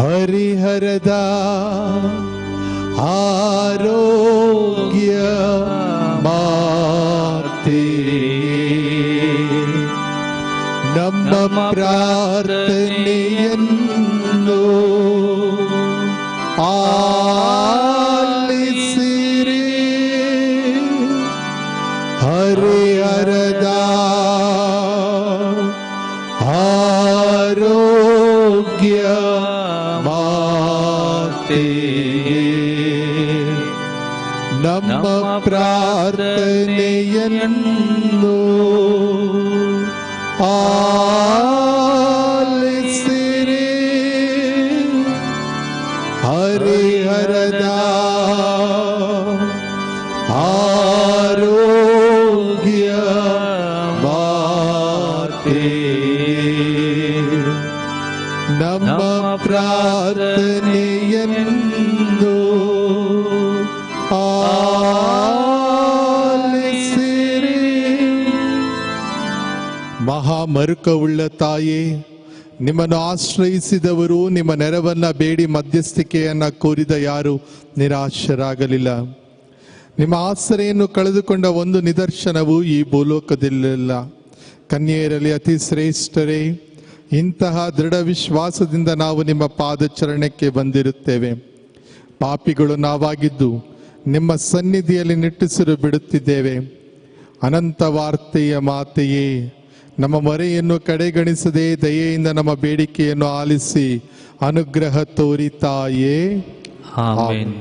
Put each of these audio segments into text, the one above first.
ಹರಿಹರದ ಆರೋಗ್ಯ ಮಾತೆ, ನಮ್ಮ ಪ್ರಾರ್ಥನೆಯನ್ನು ಆಲಿಸಿರಿ. ಹರಿಹರದ ಆರೋಗ್ಯ ಮಾತೆ, ನಮ್ಮ ಪ್ರಾರ್ಥನೆಯನ್ನು ಆಲಿಸಿರಿ. ಹರಿಹರದ ಆರೋಗ್ಯ ಮಾತೆ, ನಮ್ಮ ಪ್ರಾರ್ಥನೆಯನ್ನು ಆಲಿಸಿರಿ. ಮಹಾಮರುಕವುಳ್ಳ ತಾಯೇ, ನಿಮ್ಮನ್ನು ಆಶ್ರಯಿಸಿದವರು ನಿಮ್ಮ ನೆರವನ್ನ ಬೇಡಿ ಮಧ್ಯಸ್ಥಿಕೆಯನ್ನ ಕೋರಿದ ಯಾರು ನಿರಾಶರಾಗಲಿಲ್ಲ. ನಿಮ್ಮ ಆಸರೆಯನ್ನು ಕಳೆದುಕೊಂಡ ಒಂದು ನಿದರ್ಶನವು ಈ ಭೂಲೋಕದಲ್ಲಿಲ್ಲ. ಕನ್ಯೆಯರಲ್ಲಿ ಅತಿ ಶ್ರೇಷ್ಠರೇ, ಇಂತಹ ದೃಢ ವಿಶ್ವಾಸದಿಂದ ನಾವು ನಿಮ್ಮ ಪಾದಚರಣಕ್ಕೆ ಬಂದಿರುತ್ತೇವೆ. ಪಾಪಿಗಳು ನಾವಾಗಿದ್ದು ನಿಮ್ಮ ಸನ್ನಿಧಿಯಲ್ಲಿ ನಿಟ್ಟುಸಿರು ಬಿಡುತ್ತಿದ್ದೇವೆ. ಅನಂತ ವಾರ್ತೆಯ ಮಾತೆಯೇ, ನಮ್ಮ ಮೊರೆಯನ್ನು ಕಡೆಗಣಿಸದೆ ದಯೆಯಿಂದ ನಮ್ಮ ಬೇಡಿಕೆಯನ್ನು ಆಲಿಸಿ ಅನುಗ್ರಹ ತೋರಿತಾಯೇ. ಆಮೆನ್.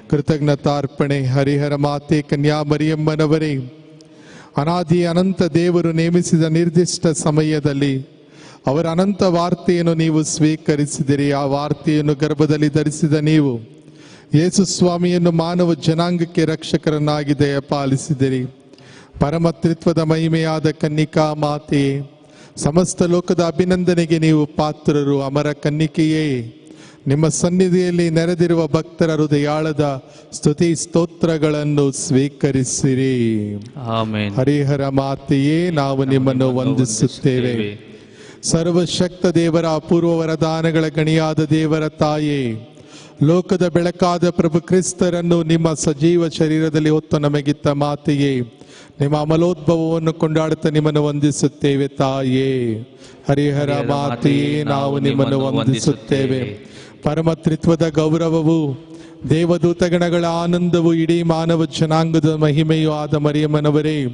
ಕೃತಜ್ಞತಾರ್ಪಣೆ. ಹರಿಹರ ಮಾತೆ ಕನ್ಯಾ ಮರಿಯಮ್ಮನವರೇ, ಅನಾದಿ ಅನಂತ ದೇವರು ನೇಮಿಸಿದ ನಿರ್ದಿಷ್ಟ ಸಮಯದಲ್ಲಿ ಅವರ ಅನಂತ ವಾರ್ತೆಯನ್ನು ನೀವು ಸ್ವೀಕರಿಸಿದಿರಿ. ಆ ವಾರ್ತೆಯನ್ನು ಗರ್ಭದಲ್ಲಿ ಧರಿಸಿದ ನೀವು ಯೇಸು ಸ್ವಾಮಿಯನ್ನು ಮಾನವ ಜನಾಂಗಕ್ಕೆ ರಕ್ಷಕರನ್ನಾಗಿ ದಯಪಾಲಿಸಿದಿರಿ. ಪರಮತ್ರಿತ್ವದ ಮಹಿಮೆಯಾದ ಕನ್ನಿಕಾ ಮಾತೆಯೇ, ಸಮಸ್ತ ಲೋಕದ ಅಭಿನಂದನೆಗೆ ನೀವು ಪಾತ್ರರು. ಅಮರ ಕನ್ನಿಕೆಯೇ, ನಿಮ್ಮ ಸನ್ನಿಧಿಯಲ್ಲಿ ನೆರೆದಿರುವ ಭಕ್ತರ ಹೃದಯಾಳದ ಸ್ತುತಿ ಸ್ತೋತ್ರಗಳನ್ನು ಸ್ವೀಕರಿಸಿರಿ. ಆಮೆನ್. ಹರಿಹರ ಮಾತೆಯೇ, ನಾವು ನಿಮ್ಮನ್ನು ವಂದಿಸುತ್ತೇವೆ. ಸರ್ವಶಕ್ತ ದೇವರ ಅಪೂರ್ವ ವರದಾನಗಳ ಗಣಿಯಾದ ದೇವರ ತಾಯೇ, ಲೋಕದ ಬೆಳಕಾದ ಪ್ರಭು ಕ್ರಿಸ್ತರನ್ನು ನಿಮ್ಮ ಸಜೀವ ಶರೀರದಲ್ಲಿ ಹೊತ್ತು ನಮಗಿತ್ತ ಮಾತೆಯೇ, ನಿಮ್ಮ ಅಮಲೋದ್ಭವವನ್ನು ಕೊಂಡಾಡುತ್ತಾ ನಿಮ್ಮನ್ನು ವಂದಿಸುತ್ತೇವೆ ತಾಯೇ. ಹರಿಹರ ಮಾತೆಯೇ, ನಾವು ನಿಮ್ಮನ್ನು ವಂದಿಸುತ್ತೇವೆ. ಪರಮತ್ರಿತ್ವದ ಗೌರವವು, ದೇವದೂತಗಣಗಳ ಆನಂದವು, ಇಡೀ ಮಾನವ ಜನಾಂಗದ ಮಹಿಮೆಯೂ ಆದ ಮರಿಯಮ್ಮನವರೇ,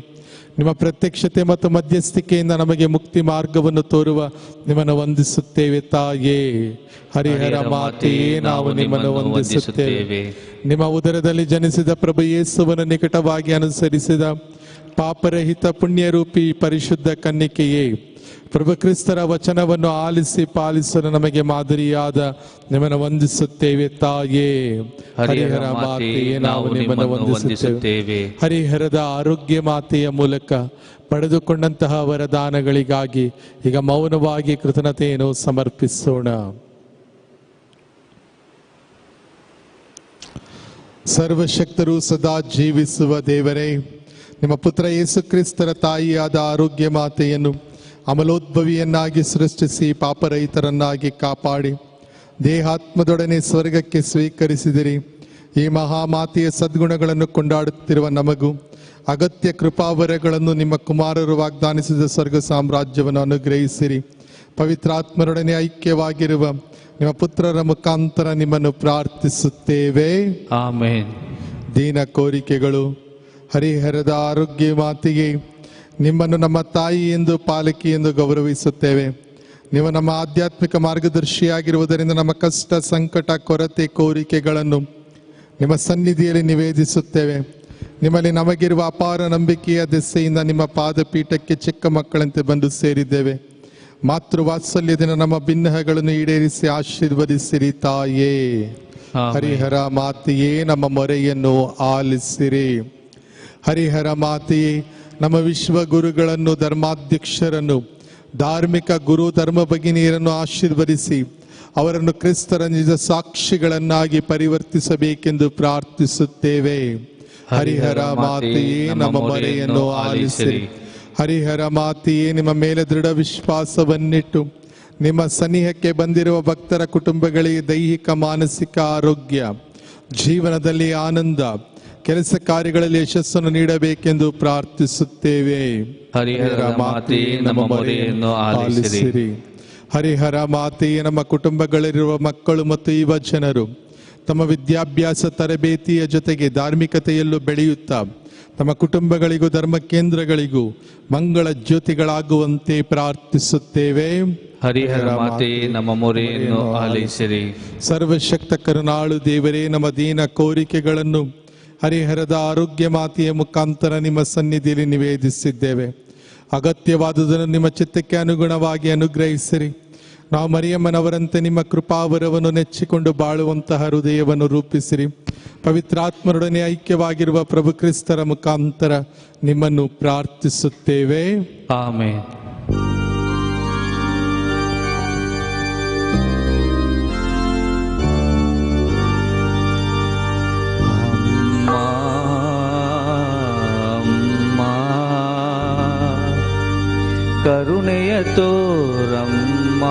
ನಿಮ್ಮ ಪ್ರತ್ಯಕ್ಷತೆ ಮತ್ತು ಮಧ್ಯಸ್ಥಿಕೆಯಿಂದ ನಮಗೆ ಮುಕ್ತಿ ಮಾರ್ಗವನ್ನು ತೋರುವ ನಿಮ್ಮನ್ನು ವಂದಿಸುತ್ತೇವೆ ತಾಯೇ. ಹರಿಹರ ಮಾತೆಯೇ, ನಾವು ನಿಮ್ಮನ್ನು ವಂದಿಸುತ್ತೇವೆ. ನಿಮ್ಮ ಉದರದಲ್ಲಿ ಜನಿಸಿದ ಪ್ರಭು ಯೇಸುವನ್ನು ನಿಕಟವಾಗಿ ಅನುಸರಿಸಿದ ಪಾಪರಹಿತ ಪುಣ್ಯರೂಪಿ ಪರಿಶುದ್ಧ ಕನ್ನಿಕೆಯೇ, ಪ್ರಭು ಕ್ರಿಸ್ತರ ವಚನವನ್ನು ಆಲಿಸಿ ಪಾಲಿಸಲು ನಮಗೆ ಮಾದರಿಯಾದ ನಿಮ್ಮನ್ನು ವಂದಿಸುತ್ತೇವೆ ತಾಯೇ. ಹರಿಹರ ಮಾತೆಯೇ, ನಾವು ನಿಮ್ಮನ್ನು ವಂದಿಸುತ್ತೇವೆ. ಹರಿಹರದ ಆರೋಗ್ಯ ಮಾತೆಯ ಮೂಲಕ ಪಡೆದುಕೊಂಡಂತಹ ವರದಾನಗಳಿಗಾಗಿ ಈಗ ಮೌನವಾಗಿ ಕೃತಜ್ಞತೆಯನ್ನು ಸಮರ್ಪಿಸೋಣ. ಸರ್ವಶಕ್ತರು ಸದಾ ಜೀವಿಸುವ ದೇವರೇ, ನಿಮ್ಮ ಪುತ್ರ ಯೇಸು ಕ್ರಿಸ್ತರ ತಾಯಿಯಾದ ಆರೋಗ್ಯ ಮಾತೆಯನ್ನು ಅಮಲೋದ್ಭವಿಯನ್ನಾಗಿ ಸೃಷ್ಟಿಸಿ ಪಾಪರಹಿತರನ್ನಾಗಿ ಕಾಪಾಡಿ ದೇಹಾತ್ಮದೊಡನೆ ಸ್ವರ್ಗಕ್ಕೆ ಸ್ವೀಕರಿಸಿದಿರಿ. ಈ ಮಹಾಮಾತೆಯ ಸದ್ಗುಣಗಳನ್ನು ಕೊಂಡಾಡುತ್ತಿರುವ ನಮಗೂ ಅಗತ್ಯ ಕೃಪಾವರಗಳನ್ನು ನಿಮ್ಮ ಕುಮಾರರು ವಾಗ್ದಾನಿಸಿದ ಸ್ವರ್ಗ ಸಾಮ್ರಾಜ್ಯವನ್ನು ಅನುಗ್ರಹಿಸಿರಿ. ಪವಿತ್ರಾತ್ಮರೊಡನೆ ಐಕ್ಯವಾಗಿರುವ ನಿಮ್ಮ ಪುತ್ರರ ಮುಖಾಂತರ ನಿಮ್ಮನ್ನು ಪ್ರಾರ್ಥಿಸುತ್ತೇವೆ. ಆಮೆನ್. ದೀನ ಕೋರಿಕೆಗಳು. ಹರಿಹರದ ಆರೋಗ್ಯ ಮಾತೆಗೆ, ನಿಮ್ಮನ್ನು ನಮ್ಮ ತಾಯಿ ಎಂದು ಪಾಲಕಿ ಎಂದು ಗೌರವಿಸುತ್ತೇವೆ. ನೀವು ನಮ್ಮ ಆಧ್ಯಾತ್ಮಿಕ ಮಾರ್ಗದರ್ಶಿಯಾಗಿರುವುದರಿಂದ ನಮ್ಮ ಕಷ್ಟ, ಸಂಕಟ, ಕೊರತೆ, ಕೋರಿಕೆಗಳನ್ನು ನಿಮ್ಮ ಸನ್ನಿಧಿಯಲ್ಲಿ ನಿವೇದಿಸುತ್ತೇವೆ. ನಿಮ್ಮಲ್ಲಿ ನಮಗಿರುವ ಅಪಾರ ನಂಬಿಕೆಯ ದೆಸೆಯಿಂದ ನಿಮ್ಮ ಪಾದಪೀಠಕ್ಕೆ ಚಿಕ್ಕ ಮಕ್ಕಳಂತೆ ಬಂದು ಸೇರಿದ್ದೇವೆ. ಮಾತೃವಾತ್ಸಲ್ಯದಿಂದ ನಮ್ಮ ಭಿನ್ನಹಗಳನ್ನು ಈಡೇರಿಸಿ ಆಶೀರ್ವದಿಸಿರಿ ತಾಯೇ. ಹರಿಹರ ಮಾತೆಯೇ, ನಮ್ಮ ಮೊರೆಯನ್ನು ಆಲಿಸಿರಿ. ಹರಿಹರ ಮಾತೆಯೇ, ನಮ್ಮ ವಿಶ್ವ ಗುರುಗಳನ್ನು, ಧರ್ಮಾಧ್ಯಕ್ಷರನ್ನು, ಧಾರ್ಮಿಕ ಗುರು ಧರ್ಮ ಭಗಿನಿಯರನ್ನು ಆಶೀರ್ವದಿಸಿ ಅವರನ್ನು ಕ್ರಿಸ್ತರ ನಿಜ ಸಾಕ್ಷಿಗಳನ್ನಾಗಿ ಪರಿವರ್ತಿಸಬೇಕೆಂದು ಪ್ರಾರ್ಥಿಸುತ್ತೇವೆ. ಹರಿಹರ ಮಾತೆಯೇ, ನಮ್ಮ ಮೊರೆಯನ್ನು ಆಲಿಸಿರಿ. ಹರಿಹರ ಮಾತೆಯೇ, ನಿಮ್ಮ ಮೇಲೆ ದೃಢ ವಿಶ್ವಾಸವನ್ನಿಟ್ಟು ನಿಮ್ಮ ಸನಿಹಕ್ಕೆ ಬಂದಿರುವ ಭಕ್ತರ ಕುಟುಂಬಗಳಿಗೆ ದೈಹಿಕ ಮಾನಸಿಕ ಆರೋಗ್ಯ, ಜೀವನದಲ್ಲಿ ಆನಂದ, ಕೆಲಸ ಕಾರ್ಯಗಳಲ್ಲಿ ಯಶಸ್ಸನ್ನು ನೀಡಬೇಕೆಂದು ಪ್ರಾರ್ಥಿಸುತ್ತೇವೆ. ಹರಿಹರ ಮಾತೆಯೇ ನಮ್ಮ ಮೊರೆಯನ್ನು ಆಲಿಸಿರಿ. ಹರಿಹರ ಮಾತೆಯೇ, ನಮ್ಮ ಕುಟುಂಬಗಳಲ್ಲಿರುವ ಮಕ್ಕಳು ಮತ್ತು ಯುವ ಜನರು ತಮ್ಮ ವಿದ್ಯಾಭ್ಯಾಸ ತರಬೇತಿಯ ಜೊತೆಗೆ ಧಾರ್ಮಿಕತೆಯಲ್ಲೂ ಬೆಳೆಯುತ್ತಾ ತಮ್ಮ ಕುಟುಂಬಗಳಿಗೂ ಧರ್ಮ ಕೇಂದ್ರಗಳಿಗೂ ಮಂಗಳ ಜ್ಯೋತಿಗಳಾಗುವಂತೆ ಪ್ರಾರ್ಥಿಸುತ್ತೇವೆ. ಹರಿಹರ ಮಾತೆಯೇ ನಮ್ಮ ಮೊರೆಯನ್ನು ಆಲಿಸಿರಿ. ಸರ್ವಶಕ್ತ ಕರುಣಾಳು ದೇವರೇ, ನಮ್ಮ ದೀನ ಕೋರಿಕೆಗಳನ್ನು ಹರಿಹರದ ಆರೋಗ್ಯ ಮಾತೆಯ ಮುಖಾಂತರ ನಿಮ್ಮ ಸನ್ನಿಧಿಯಲ್ಲಿ ನಿವೇದಿಸಿದ್ದೇವೆ. ಅಗತ್ಯವಾದುದನ್ನು ನಿಮ್ಮ ಚಿತ್ತಕ್ಕೆ ಅನುಗುಣವಾಗಿ ಅನುಗ್ರಹಿಸಿರಿ. ನಾವು ಮರಿಯಮ್ಮನವರಂತೆ ನಿಮ್ಮ ಕೃಪಾವರವನ್ನು ನೆಚ್ಚಿಕೊಂಡು ಬಾಳುವಂತಹ ಹೃದಯವನ್ನು ರೂಪಿಸಿರಿ. ಪವಿತ್ರಾತ್ಮರೊಡನೆ ಐಕ್ಯವಾಗಿರುವ ಪ್ರಭು ಕ್ರಿಸ್ತರ ಮುಖಾಂತರ ನಿಮ್ಮನ್ನು ಪ್ರಾರ್ಥಿಸುತ್ತೇವೆ. ಆಮೆನ್. ಕರುಣೆಯ ತೋರಮ್ಮ,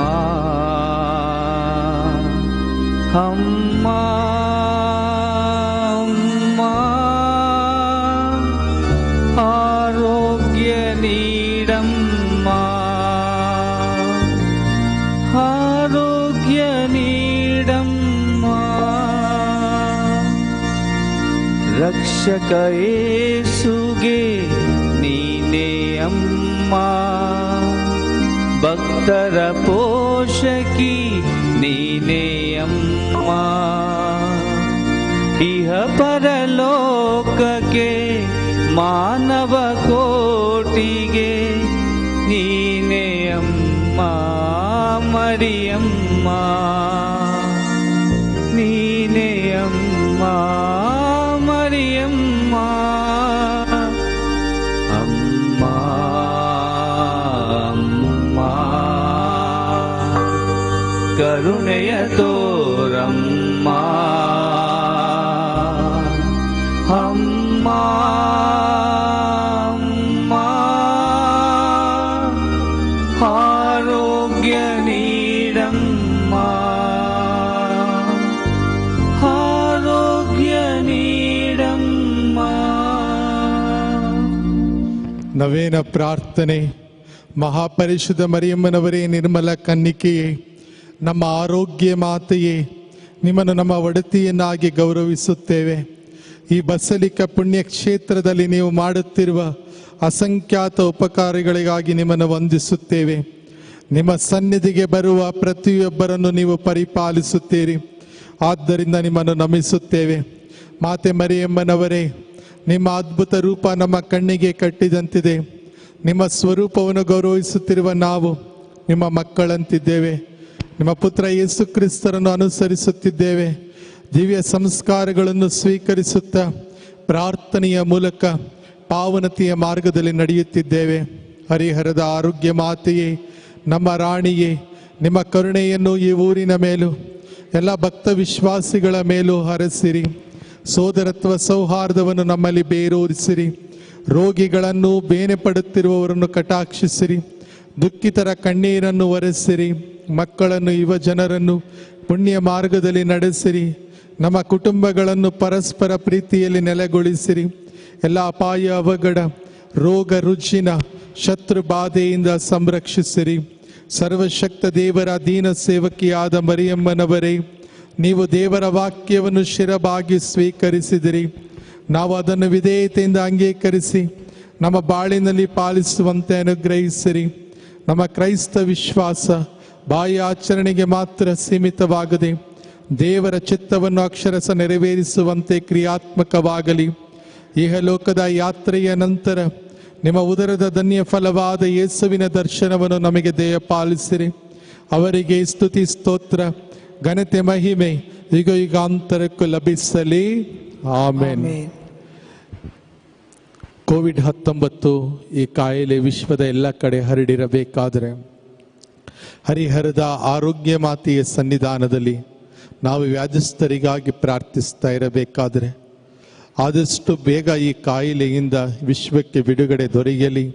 ಅಮ್ಮ ಅಮ್ಮ, ಆರೋಗ್ಯ ನೀಡಮ್ಮ, ಆರೋಗ್ಯ ನೀಡಮ್ಮ. ರಕ್ಷಕ ಯೇಸುಗೆ ನೀನೇ ಅಮ್ಮ, ಭಕ್ತರ ಪೋಷಕಿ ನೀನೇ ಅಮ್ಮ, ಇಹ ಪರಲೋಕಕ್ಕೆ ಮಾನವ ಕೋಟಿಗೆ ನೀನೇ ಅಮ್ಮ ಮರಿಯಮ್ಮ, ನೀನೇ ಅಮ್ಮ ಮರಿಯಮ್ಮ. ಅಮ್ಮ ಕರುಣೆಯ ತೋರಮ್ಮ, ಅಮ್ಮ ಅಮ್ಮ, ಆರೋಗ್ಯ ನೀಡಮ್ಮ, ಆರೋಗ್ಯ ನೀಡಮ್ಮ. ನವೇನ ಪ್ರಾರ್ಥನೆ. ಮಹಾಪರಿಶುದ್ಧ ಮರಿಯಮ್ಮನವರೇ, ನಿರ್ಮಲ ಕನ್ನಿಕೆಯೇ, ನಮ್ಮ ಆರೋಗ್ಯ ಮಾತೆಯೇ, ನಿಮ್ಮನ್ನು ನಮ್ಮ ಒಡತಿಯನ್ನಾಗಿ ಗೌರವಿಸುತ್ತೇವೆ. ಈ ಬಸಲಿಕ ಪುಣ್ಯಕ್ಷೇತ್ರದಲ್ಲಿ ನೀವು ಮಾಡುತ್ತಿರುವ ಅಸಂಖ್ಯಾತ ಉಪಕಾರಗಳಿಗಾಗಿ ನಿಮ್ಮನ್ನು ವಂದಿಸುತ್ತೇವೆ. ನಿಮ್ಮ ಸನ್ನಿಧಿಗೆ ಬರುವ ಪ್ರತಿಯೊಬ್ಬರನ್ನು ನೀವು ಪರಿಪಾಲಿಸುತ್ತೀರಿ. ಆದ್ದರಿಂದ ನಿಮ್ಮನ್ನು ನಮಿಸುತ್ತೇವೆ. ಮಾತೆ ಮರಿಯಮ್ಮನವರೇ, ನಿಮ್ಮ ಅದ್ಭುತ ರೂಪ ನಮ್ಮ ಕಣ್ಣಿಗೆ ಕಟ್ಟಿದಂತಿದೆ. ನಿಮ್ಮ ಸ್ವರೂಪವನ್ನು ಗೌರವಿಸುತ್ತಿರುವ ನಾವು ನಿಮ್ಮ ಮಕ್ಕಳಂತಿದ್ದೇವೆ. ನಿಮ್ಮ ಪುತ್ರ ಯೇಸು ಕ್ರಿಸ್ತರನ್ನು ಅನುಸರಿಸುತ್ತಿದ್ದೇವೆ. ದಿವ್ಯ ಸಂಸ್ಕಾರಗಳನ್ನು ಸ್ವೀಕರಿಸುತ್ತಾ ಪ್ರಾರ್ಥನೆಯ ಮೂಲಕ ಪಾವನತೆಯ ಮಾರ್ಗದಲ್ಲಿ ನಡೆಯುತ್ತಿದ್ದೇವೆ. ಹರಿಹರದ ಆರೋಗ್ಯ ಮಾತೆಯೇ, ನಮ್ಮ ರಾಣಿಯೇ, ನಿಮ್ಮ ಕರುಣೆಯನ್ನು ಈ ಊರಿನ ಮೇಲೂ ಎಲ್ಲ ಭಕ್ತ ವಿಶ್ವಾಸಿಗಳ ಮೇಲೂ ಹರಸಿರಿ. ಸೋದರತ್ವ ಸೌಹಾರ್ದವನ್ನು ನಮ್ಮಲ್ಲಿ ಬೇರೂರಿಸಿರಿ. ರೋಗಿಗಳನ್ನು ಬೇನೆ ಪಡುತ್ತಿರುವವರನ್ನು ಕಟಾಕ್ಷಿಸಿರಿ. ದುಃಖಿತರ ಕಣ್ಣೀರನ್ನು ಒರೆಸಿರಿ. ಮಕ್ಕಳನ್ನು ಯುವ ಜನರನ್ನು ಪುಣ್ಯ ಮಾರ್ಗದಲ್ಲಿ ನಡೆಸಿರಿ. ನಮ್ಮ ಕುಟುಂಬಗಳನ್ನು ಪರಸ್ಪರ ಪ್ರೀತಿಯಲ್ಲಿ ನೆಲೆಗೊಳಿಸಿರಿ. ಎಲ್ಲ ಅಪಾಯ ಅವಘಡ ರೋಗ ರುಜಿನ ಶತ್ರು ಬಾಧೆಯಿಂದ ಸಂರಕ್ಷಿಸಿರಿ. ಸರ್ವಶಕ್ತ ದೇವರ ದೀನ ಸೇವಕಿಯಾದ ಮರಿಯಮ್ಮನವರೇ, ನೀವು ದೇವರ ವಾಕ್ಯವನ್ನು ಶಿರಬಾಗಿ ಸ್ವೀಕರಿಸಿದಿರಿ. ನಾವು ಅದನ್ನು ವಿಧೇಯತೆಯಿಂದ ಅಂಗೀಕರಿಸಿ ನಮ್ಮ ಬಾಳಿನಲ್ಲಿ ಪಾಲಿಸುವಂತೆ ಅನುಗ್ರಹಿಸಿರಿ. ನಮ್ಮ ಕ್ರೈಸ್ತ ವಿಶ್ವಾಸ ಬಾಹ್ಯ ಆಚರಣೆಗೆ ಮಾತ್ರ ಸೀಮಿತವಾಗದೆ ದೇವರ ಚಿತ್ತವನ್ನು ಅಕ್ಷರಶಃ ನೆರವೇರಿಸುವಂತೆ ಕ್ರಿಯಾತ್ಮಕವಾಗಲಿ. ಇಹಲೋಕದ ಯಾತ್ರೆಯ ನಂತರ ನಿಮ್ಮ ಉದರದ ಧನ್ಯ ಫಲವಾದ ಯೇಸುವಿನ ದರ್ಶನವನ್ನು ನಮಗೆ ದಯಪಾಲಿಸಿರಿ. ಅವರಿಗೆ ಸ್ತುತಿ ಸ್ತೋತ್ರ ಘನತೆ ಮಹಿಮೆ ಯುಗ ಯುಗಾಂತರಕ್ಕೂ ಲಭಿಸಲಿ. ಆಮೆನ್. ಕೋವಿಡ್-19 ಈ ಕಾಯಿಲೆ ವಿಶ್ವದ ಎಲ್ಲ ಕಡೆ ಹರಡಿರಬೇಕಾದರೆ ಹರಿಹರದ ಆರೋಗ್ಯ ಮಾತೆಯ ಸನ್ನಿಧಾನದಲ್ಲಿ ನಾವು ವ್ಯಾಧಿಸ್ಥರಿಗಾಗಿ ಪ್ರಾರ್ಥಿಸ್ತಾ ಇರಬೇಕಾದರೆ ಆದಷ್ಟು ಬೇಗ ಈ ಕಾಯಿಲೆಯಿಂದ ವಿಶ್ವಕ್ಕೆ ಬಿಡುಗಡೆ ದೊರೆಯಲಿ.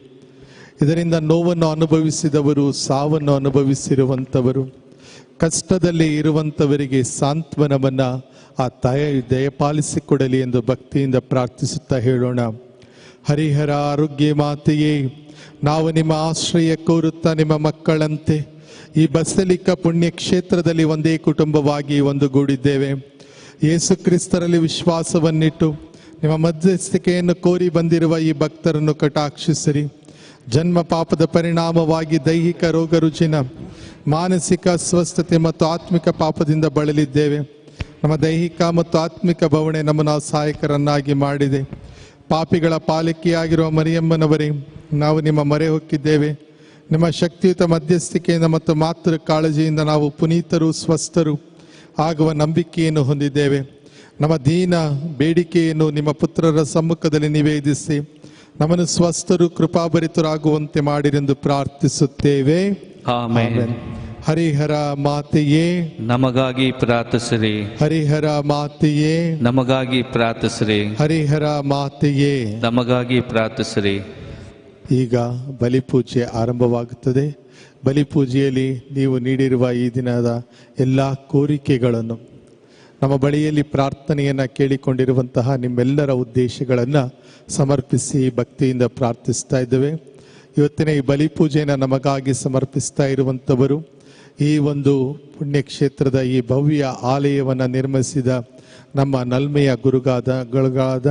ಇದರಿಂದ ನೋವನ್ನು ಅನುಭವಿಸಿದವರು, ಸಾವನ್ನು ಅನುಭವಿಸಿರುವಂಥವರು, ಕಷ್ಟದಲ್ಲಿ ಇರುವಂಥವರಿಗೆ ಸಾಂತ್ವನವನ್ನು ಆ ತಾಯಿ ದಯಪಾಲಿಸಿಕೊಡಲಿ ಎಂದು ಭಕ್ತಿಯಿಂದ ಪ್ರಾರ್ಥಿಸುತ್ತಾ ಹೇಳೋಣ. ಹರಿಹರ ಆರೋಗ್ಯ ಮಾತೆಯೇ, ನಾವು ನಿಮ್ಮ ಆಶ್ರಯ ಕೋರುತ್ತಾ ನಿಮ್ಮ ಮಕ್ಕಳಂತೆ ಈ ಬಸಲಿಕ ಪುಣ್ಯಕ್ಷೇತ್ರದಲ್ಲಿ ಒಂದೇ ಕುಟುಂಬವಾಗಿ ಒಂದುಗೂಡಿದ್ದೇವೆ. ಯೇಸು ಕ್ರಿಸ್ತರಲ್ಲಿ ವಿಶ್ವಾಸವನ್ನಿಟ್ಟು ನಿಮ್ಮ ಮಧ್ಯಸ್ಥಿಕೆಯನ್ನು ಕೋರಿ ಬಂದಿರುವ ಈ ಭಕ್ತರನ್ನು ಕಟಾಕ್ಷಿಸಿರಿ. ಜನ್ಮ ಪಾಪದ ಪರಿಣಾಮವಾಗಿ ದೈಹಿಕ ರೋಗ ರುಜಿನ, ಮಾನಸಿಕ ಅಸ್ವಸ್ಥತೆ ಮತ್ತು ಆತ್ಮಿಕ ಪಾಪದಿಂದ ಬಳಲಿದ್ದೇವೆ. ನಮ್ಮ ದೈಹಿಕ ಮತ್ತು ಆತ್ಮಿಕ ಬವಣೆ ನಮ್ಮನ್ನು ಅಸಹಾಯಕರನ್ನಾಗಿ ಮಾಡಿದೆ. ಪಾಪಿಗಳ ಪಾಲಿಕೆಯಾಗಿರುವ ಮರಿಯಮ್ಮನವರೇ, ನಾವು ನಿಮ್ಮ ಮೊರೆ ಹೊಕ್ಕಿದ್ದೇವೆ. ನಿಮ್ಮ ಶಕ್ತಿಯುತ ಮಧ್ಯಸ್ಥಿಕೆಯಿಂದ ಮತ್ತು ಮಾತೃ ಕಾಳಜಿಯಿಂದ ನಾವು ಪುನೀತರು, ಸ್ವಸ್ಥರು ಆಗುವ ನಂಬಿಕೆಯನ್ನು ಹೊಂದಿದ್ದೇವೆ. ನಮ್ಮ ದೀನ ಬೇಡಿಕೆಯನ್ನು ನಿಮ್ಮ ಪುತ್ರರ ಸಮ್ಮುಖದಲ್ಲಿ ನಿವೇದಿಸಿ ನಮ್ಮನ್ನು ಸ್ವಸ್ಥರು, ಕೃಪಾಭರಿತರಾಗುವಂತೆ ಮಾಡಿರೆಂದು ಪ್ರಾರ್ಥಿಸುತ್ತೇವೆ. ಆಮೆನ್. ಹರಿಹರ ಮಾತೆಯೇ, ನಮಗಾಗಿ ಪ್ರಾರ್ಥಿಸಿರಿ. ಹರಿಹರ ಮಾತೆಯೇ, ನಮಗಾಗಿ ಪ್ರಾರ್ಥಿಸಿರಿ. ಹರಿಹರ ಮಾತೆಯೇ, ನಮಗಾಗಿ ಪ್ರಾರ್ಥಿಸಿರಿ. ಈಗ ಬಲಿಪೂಜೆ ಆರಂಭವಾಗುತ್ತದೆ. ಬಲಿಪೂಜೆಯಲ್ಲಿ ನೀವು ನೀಡಿರುವ ಈ ದಿನದ ಎಲ್ಲ ಕೋರಿಕೆಗಳನ್ನು, ನಮ್ಮ ಬಳಿಯಲ್ಲಿ ಪ್ರಾರ್ಥನೆಯನ್ನು ಕೇಳಿಕೊಂಡಿರುವಂತಹ ನಿಮ್ಮೆಲ್ಲರ ಉದ್ದೇಶಗಳನ್ನು ಸಮರ್ಪಿಸಿ ಭಕ್ತಿಯಿಂದ ಪ್ರಾರ್ಥಿಸ್ತಾ ಇದ್ದೇವೆ. ಇವತ್ತಿನ ಈ ಬಲಿಪೂಜೆಯನ್ನು ನಮಗಾಗಿ ಸಮರ್ಪಿಸ್ತಾ ಇರುವಂಥವರು, ಈ ಒಂದು ಪುಣ್ಯಕ್ಷೇತ್ರದ ಈ ಭವ್ಯ ಆಲಯವನ್ನು ನಿರ್ಮಿಸಿದ ನಮ್ಮ ನಲ್ಮೆಯ ಗುರುಗಳಾದ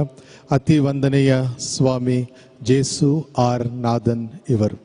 ಅತಿ ವಂದನೆಯ ಸ್ವಾಮಿ ಜೇಸು ಆರ್ ನಾದನ್ ಇವರು.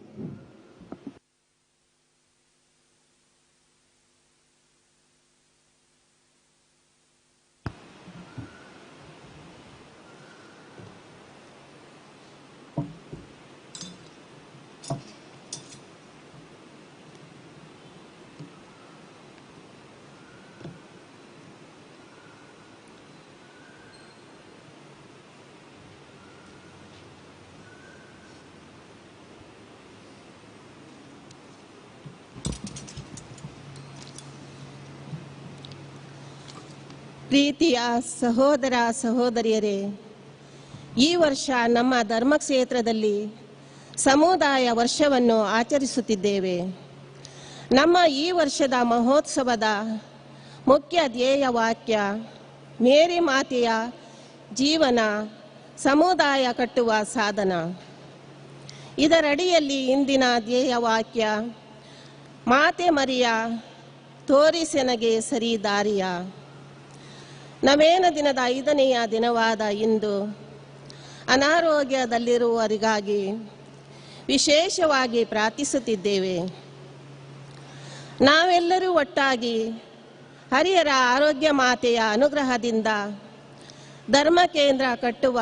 ಪ್ರೀತಿಯ ಸಹೋದರ ಸಹೋದರಿಯರೇ, ಈ ವರ್ಷ ನಮ್ಮ ಧರ್ಮಕ್ಷೇತ್ರದಲ್ಲಿ ಸಮುದಾಯ ವರ್ಷವನ್ನು ಆಚರಿಸುತ್ತಿದ್ದೇವೆ. ನಮ್ಮ ಈ ವರ್ಷದ ಮಹೋತ್ಸವದ ಮುಖ್ಯ ಧ್ಯೇಯ ವಾಕ್ಯ ಮೇರಿ ಮಾತೆಯ ಜೀವನ ಸಮುದಾಯ ಕಟ್ಟುವ ಸಾಧನ. ಇದರಡಿಯಲ್ಲಿ ಇಂದಿನ ಧ್ಯೇಯ ವಾಕ್ಯ ಮಾತೆ ಮರಿಯ ತೋರಿಸೆನಗೆ ಸರಿ ದಾರಿಯ. ನವೇನ ದಿನದ 5ನೆಯ ದಿನವಾದ ಇಂದು ಅನಾರೋಗ್ಯದಲ್ಲಿರುವವರಿಗಾಗಿ ವಿಶೇಷವಾಗಿ ಪ್ರಾರ್ಥಿಸುತ್ತಿದ್ದೇವೆ. ನಾವೆಲ್ಲರೂ ಒಟ್ಟಾಗಿ ಹರಿಹರ ಆರೋಗ್ಯ ಮಾತೆಯ ಅನುಗ್ರಹದಿಂದ ಧರ್ಮ ಕೇಂದ್ರ ಕಟ್ಟುವ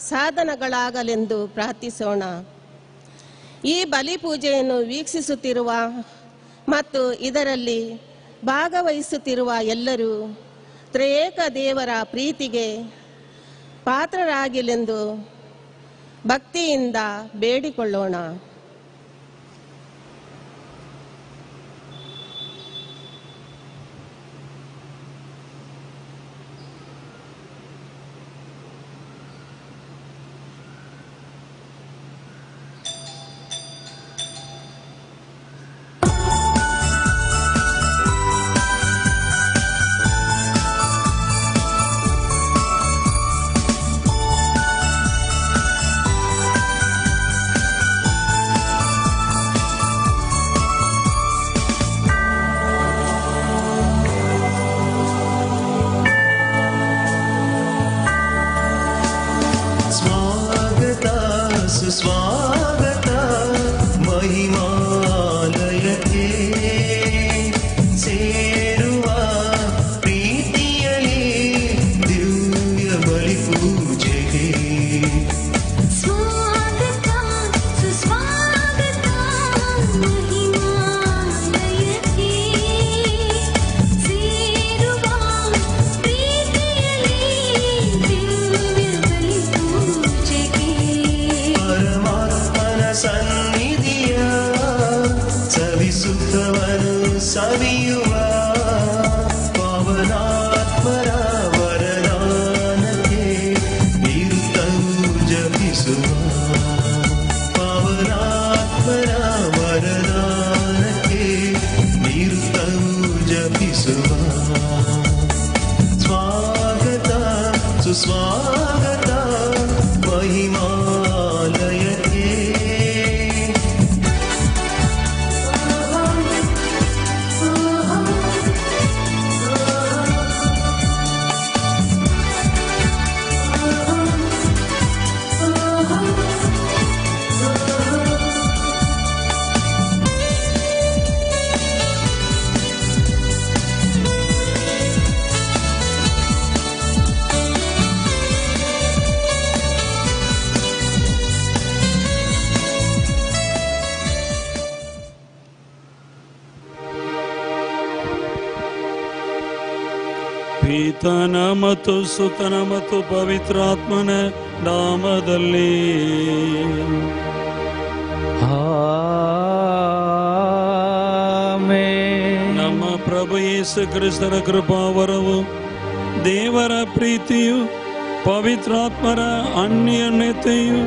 ಸಾಧನಗಳಾಗಲೆಂದು ಪ್ರಾರ್ಥಿಸೋಣ. ಈ ಬಲಿಪೂಜೆಯನ್ನು ವೀಕ್ಷಿಸುತ್ತಿರುವ ಮತ್ತು ಇದರಲ್ಲಿ ಭಾಗವಹಿಸುತ್ತಿರುವ ಎಲ್ಲರೂ ತ್ರಿಯೇಕ ದೇವರ ಪ್ರೀತಿಗೆ ಪಾತ್ರರಾಗಿಲೆಂದು ಭಕ್ತಿಯಿಂದ ಬೇಡಿಕೊಳ್ಳೋಣ. स्वागत महिमालयಕ್ಕೆ ಸೇರುವ ಪ್ರೀತಿಯಲ್ಲಿ ದಿವ್ಯ ಬಲಿ ಪೂಜೆಗೆ ಸ್ವಾಗತ ಸುಸ್ವಾಗತ ಮಹಿಮಾಲಯಕ್ಕೆ ಸೇರುವ ಪ್ರೀತಿಯಲ್ಲಿ ದಿವ್ಯ ಬಲಿ ಪೂಜೆಗೆ ಪರಮಾತ್ಮನ ಸನ್ನಿಧಿಯ ಸವಿಸುತ್ತವನು ಸವಿಯುವ ಪವನಾತ್ಮರ ವರದಾನಕ್ಕೆ ನಿರುತ್ತವು ಜಪಿಸುವ ಪವನಾತ್ಮರ ಸ್ತುತಿಸುವ ಸ್ವಾಗತ ಸುಸ್ವಾಗತ ಮಹಿಮಾಲಯಕ್ಕೆ ಪಿತನ ಮತ್ತು ಸುತನ ಮತ್ತು ಪವಿತ್ರಾತ್ಮನ ನಾಮದಲ್ಲಿ ಆಮೆನ್. ನಮ್ಮ ಪ್ರಭು ಯೇಸು ಕ್ರಿಸ್ತರ ಕೃಪಾವರವು ದೇವರ ಪ್ರೀತಿಯು ಪವಿತ್ರಾತ್ಮರ ಅನ್ಯೋನ್ಯತೆಯು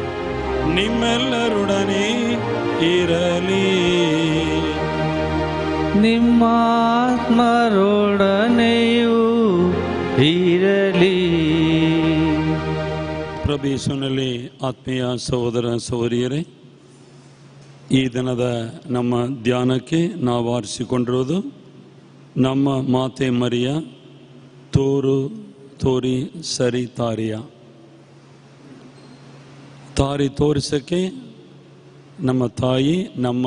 ನಿಮ್ಮೆಲ್ಲರೊಡನೆ ಇರಲಿ. ನಿಮ್ಮ ಆತ್ಮರೊಡನೆಯೂ ಇರಲಿ. ಪ್ರಭು ಯೇಸುವಿನಲ್ಲಿ ಆತ್ಮೀಯ ಸಹೋದರ ಸಹೋದರಿಯರೇ, ಈ ದಿನದ ನಮ್ಮ ಧ್ಯಾನಕ್ಕೆ ನಾವು ಆರಿಸಿಕೊಂಡಿರುವುದು ನಮ್ಮ ಮಾತೆ ಮರಿಯ ತೋರಿ ಸರಿ ತಾರಿಯ ತಾರಿ ತೋರಿಸೋಕ್ಕೆ ನಮ್ಮ ತಾಯಿ ನಮ್ಮ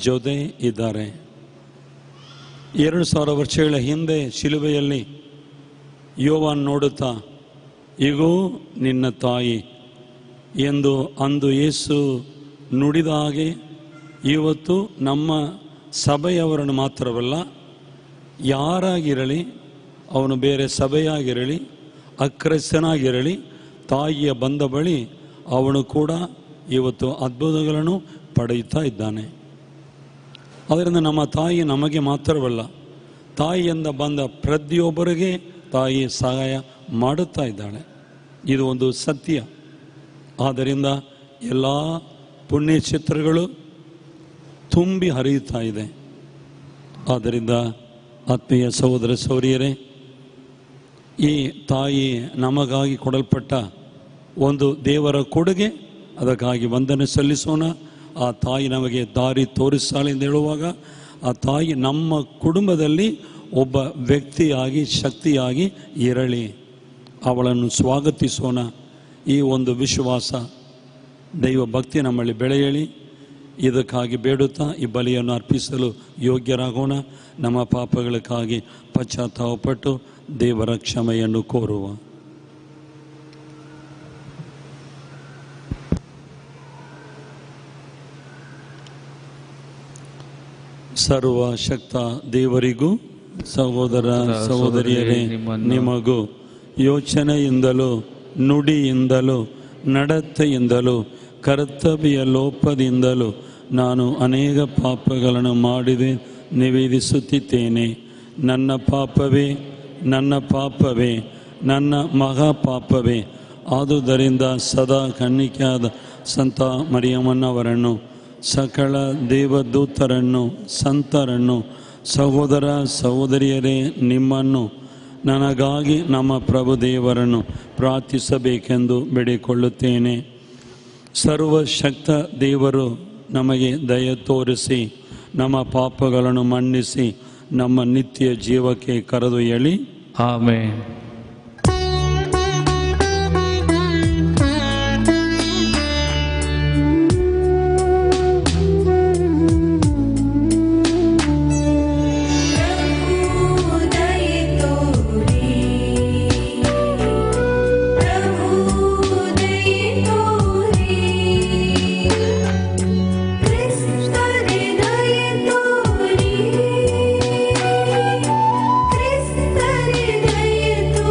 ಜೊತೆ ಇದ್ದಾರೆ. 2000 ವರ್ಷಗಳ ಹಿಂದೆ ಶಿಲುಬೆಯಲ್ಲಿ ಯೋವಾನ್ ನೋಡುತ್ತಾ ಇಗೋ ನಿನ್ನ ತಾಯಿ ಎಂದು ಅಂದು ಯೇಸು ನುಡಿದ ಹಾಗೆ ಇವತ್ತು ನಮ್ಮ ಸಭೆಯವರನ್ನು ಮಾತ್ರವಲ್ಲ, ಯಾರಾಗಿರಲಿ, ಅವನು ಬೇರೆ ಸಭೆಯಾಗಿರಲಿ, ಅಕ್ರೈಸ್ತನಾಗಿರಲಿ, ತಾಯಿಯ ಬಂದ ಬಳಿ ಅವನು ಕೂಡ ಇವತ್ತು ಅದ್ಭುತಗಳನ್ನು ಪಡೆಯುತ್ತಾ ಇದ್ದಾನೆ. ಅದರಿಂದ ನಮ್ಮ ತಾಯಿ ನಮಗೆ ಮಾತ್ರವಲ್ಲ, ತಾಯಿಯಿಂದ ಬಂದ ಪ್ರತಿಯೊಬ್ಬರಿಗೆ ತಾಯಿ ಸಹಾಯ ಮಾಡುತ್ತಾ ಇದ್ದಾಳೆ. ಇದು ಒಂದು ಸತ್ಯ. ಆದ್ದರಿಂದ ಎಲ್ಲ ಪುಣ್ಯಕ್ಷೇತ್ರಗಳು ತುಂಬಿ ಹರಿಯುತ್ತಾ ಇದೆ. ಆದ್ದರಿಂದ ಆತ್ಮೀಯ ಸಹೋದರ ಸಹೋದರಿಯರೇ, ಈ ತಾಯಿ ನಮಗಾಗಿ ಕೊಡಲ್ಪಟ್ಟ ಒಂದು ದೇವರ ಕೊಡುಗೆ, ಅದಕ್ಕಾಗಿ ವಂದನೆ ಸಲ್ಲಿಸೋಣ. ಆ ತಾಯಿ ನಮಗೆ ದಾರಿ ತೋರಿಸ್ತಾಳೆ ಎಂದು ಹೇಳುವಾಗ ಆ ತಾಯಿ ನಮ್ಮ ಕುಟುಂಬದಲ್ಲಿ ಒಬ್ಬ ವ್ಯಕ್ತಿಯಾಗಿ ಶಕ್ತಿಯಾಗಿ ಇರಲಿ, ಅವಳನ್ನು ಸ್ವಾಗತಿಸೋಣ. ಈ ಒಂದು ವಿಶ್ವಾಸ ದೈವ ಭಕ್ತಿ ನಮ್ಮಲ್ಲಿ ಬೆಳೆಯಲಿ. ಇದಕ್ಕಾಗಿ ಬೇಡುತ್ತಾ ಈ ಬಲಿಯನ್ನು ಅರ್ಪಿಸಲು ಯೋಗ್ಯರಾಗೋಣ. ನಮ್ಮ ಪಾಪಗಳಿಗಾಗಿ ಪಶ್ಚಾತ್ತಾಪಪಟ್ಟು ದೇವರ ಕ್ಷಮೆಯನ್ನು ಕೋರುವ. ಸರ್ವಶಕ್ತ ದೇವರಿಗೂ ಸಹೋದರ ಸಹೋದರಿಯರೇ ನಿಮಗೂ ಯೋಚನೆಯಿಂದಲೂ ನುಡಿಯಿಂದಲೂ ನಡತೆಯಿಂದಲೂ ಕರ್ತವ್ಯ ಲೋಪದಿಂದಲೂ ನಾನು ಅನೇಕ ಪಾಪಗಳನ್ನು ಮಾಡಿದೆ ನಿವೇದಿಸುತ್ತಿದ್ದೇನೆ. ನನ್ನ ಪಾಪವೇ ನನ್ನ ಮಹಾಪಾಪವೇ. ಆದುದರಿಂದ ಸದಾ ಕನ್ನಿಕೆಯಾದ ಸಂತ ಮರಿಯಮ್ಮನವರನ್ನು, ಸಕಲ ದೇವದೂತರನ್ನು, ಸಂತರನ್ನು, ಸಹೋದರ ಸಹೋದರಿಯರೇ ನಿಮ್ಮನ್ನು ನನಗಾಗಿ ನಮ್ಮ ಪ್ರಭು ದೇವರನ್ನು ಪ್ರಾರ್ಥಿಸಬೇಕೆಂದು ಬೇಡಿಕೊಳ್ಳುತ್ತೇನೆ. ಸರ್ವಶಕ್ತ ದೇವರು ನಮಗೆ ದಯ ತೋರಿಸಿ ನಮ್ಮ ಪಾಪಗಳನ್ನು ಮನ್ನಿಸಿ ನಮ್ಮ ನಿತ್ಯ ಜೀವಕ್ಕೆ ಕರೆದೊಯ್ಯಲಿ. ಆಮೆನ್. Cristo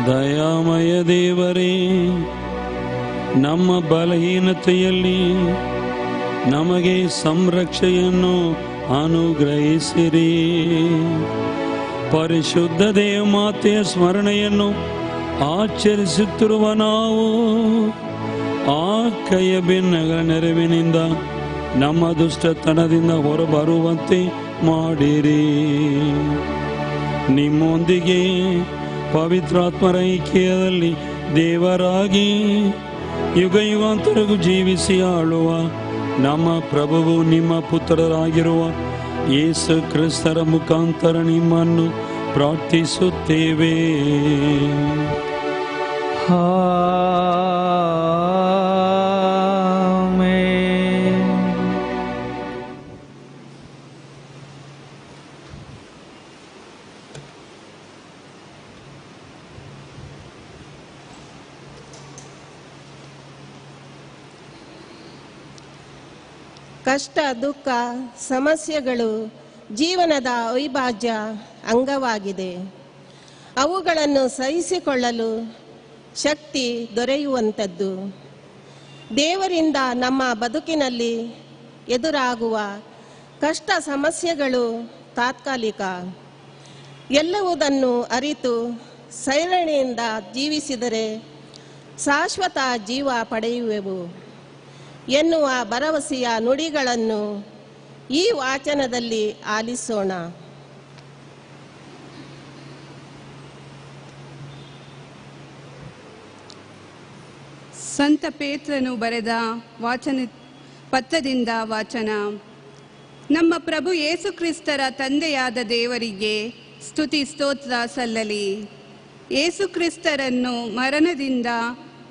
ದಯಾಮಯ ದೇವರೇ, ನಮ್ಮ ಬಲಹೀನತೆಯಲ್ಲಿ ನಮಗೆ ಸಂರಕ್ಷೆಯನ್ನು ಅನುಗ್ರಹಿಸಿರಿ. ಪರಿಶುದ್ಧ ದೇವ ಮಾತೆಯ ಸ್ಮರಣೆಯನ್ನು ಆಚರಿಸುತ್ತಿರುವ ನಾವು ಆ ಕೈಯ ಬೆನ್ನಗಳ ನೆರವಿನಿಂದ ನಮ್ಮ ದುಷ್ಟತನದಿಂದ ಹೊರಬರುವಂತೆ ಮಾಡಿರಿ. ನಿಮ್ಮೊಂದಿಗೆ ಪವಿತ್ರಾತ್ಮರ ಐಕ್ಯದಲ್ಲಿ ದೇವರಾಗಿ ಯುಗ ಯುಗಾಂತರಗೂ ಜೀವಿಸಿ ಆಳುವ ನಮ್ಮ ಪ್ರಭುವು ನಿಮ್ಮ ಪುತ್ರರಾಗಿರುವ ಯೇಸು ಕ್ರಿಸ್ತರ ಮುಖಾಂತರ ನಿಮ್ಮನ್ನು ಪ್ರಾರ್ಥಿಸುತ್ತೇವೆ. ಆಮೆನ್. ಕಷ್ಟ, ದುಃಖ, ಸಮಸ್ಯೆಗಳು ಜೀವನದ ಅವಿಭಾಜ್ಯ ಅಂಗವಾಗಿದೆ. ಅವುಗಳನ್ನು ಸಹಿಸಿಕೊಳ್ಳಲು ಶಕ್ತಿ ದೊರೆಯುವಂಥದ್ದು. ದೇವರಿಂದ ನಮ್ಮ ಬದುಕಿನಲ್ಲಿ ಎದುರಾಗುವ ಕಷ್ಟ ಸಮಸ್ಯೆಗಳು ತಾತ್ಕಾಲಿಕ. ಎಲ್ಲವುದನ್ನು ಅರಿತು ಸೈರಣೆಯಿಂದ ಜೀವಿಸಿದರೆ ಶಾಶ್ವತ ಜೀವ ಪಡೆಯುವೆವು ಎನ್ನುವ ಭರವಸೆಯ ನುಡಿಗಳನ್ನು ಈ ವಾಚನದಲ್ಲಿ ಆಲಿಸೋಣ. ಸಂತ ಪೇತ್ರನು ಬರೆದ ಪತ್ರದಿಂದ ವಾಚನ. ನಮ್ಮ ಪ್ರಭು ಯೇಸು ಕ್ರಿಸ್ತರ ತಂದೆಯಾದ ದೇವರಿಗೆ ಸ್ತುತಿ ಸ್ತೋತ್ರ ಸಲ್ಲಲಿ. ಯೇಸು ಕ್ರಿಸ್ತರನ್ನು ಮರಣದಿಂದ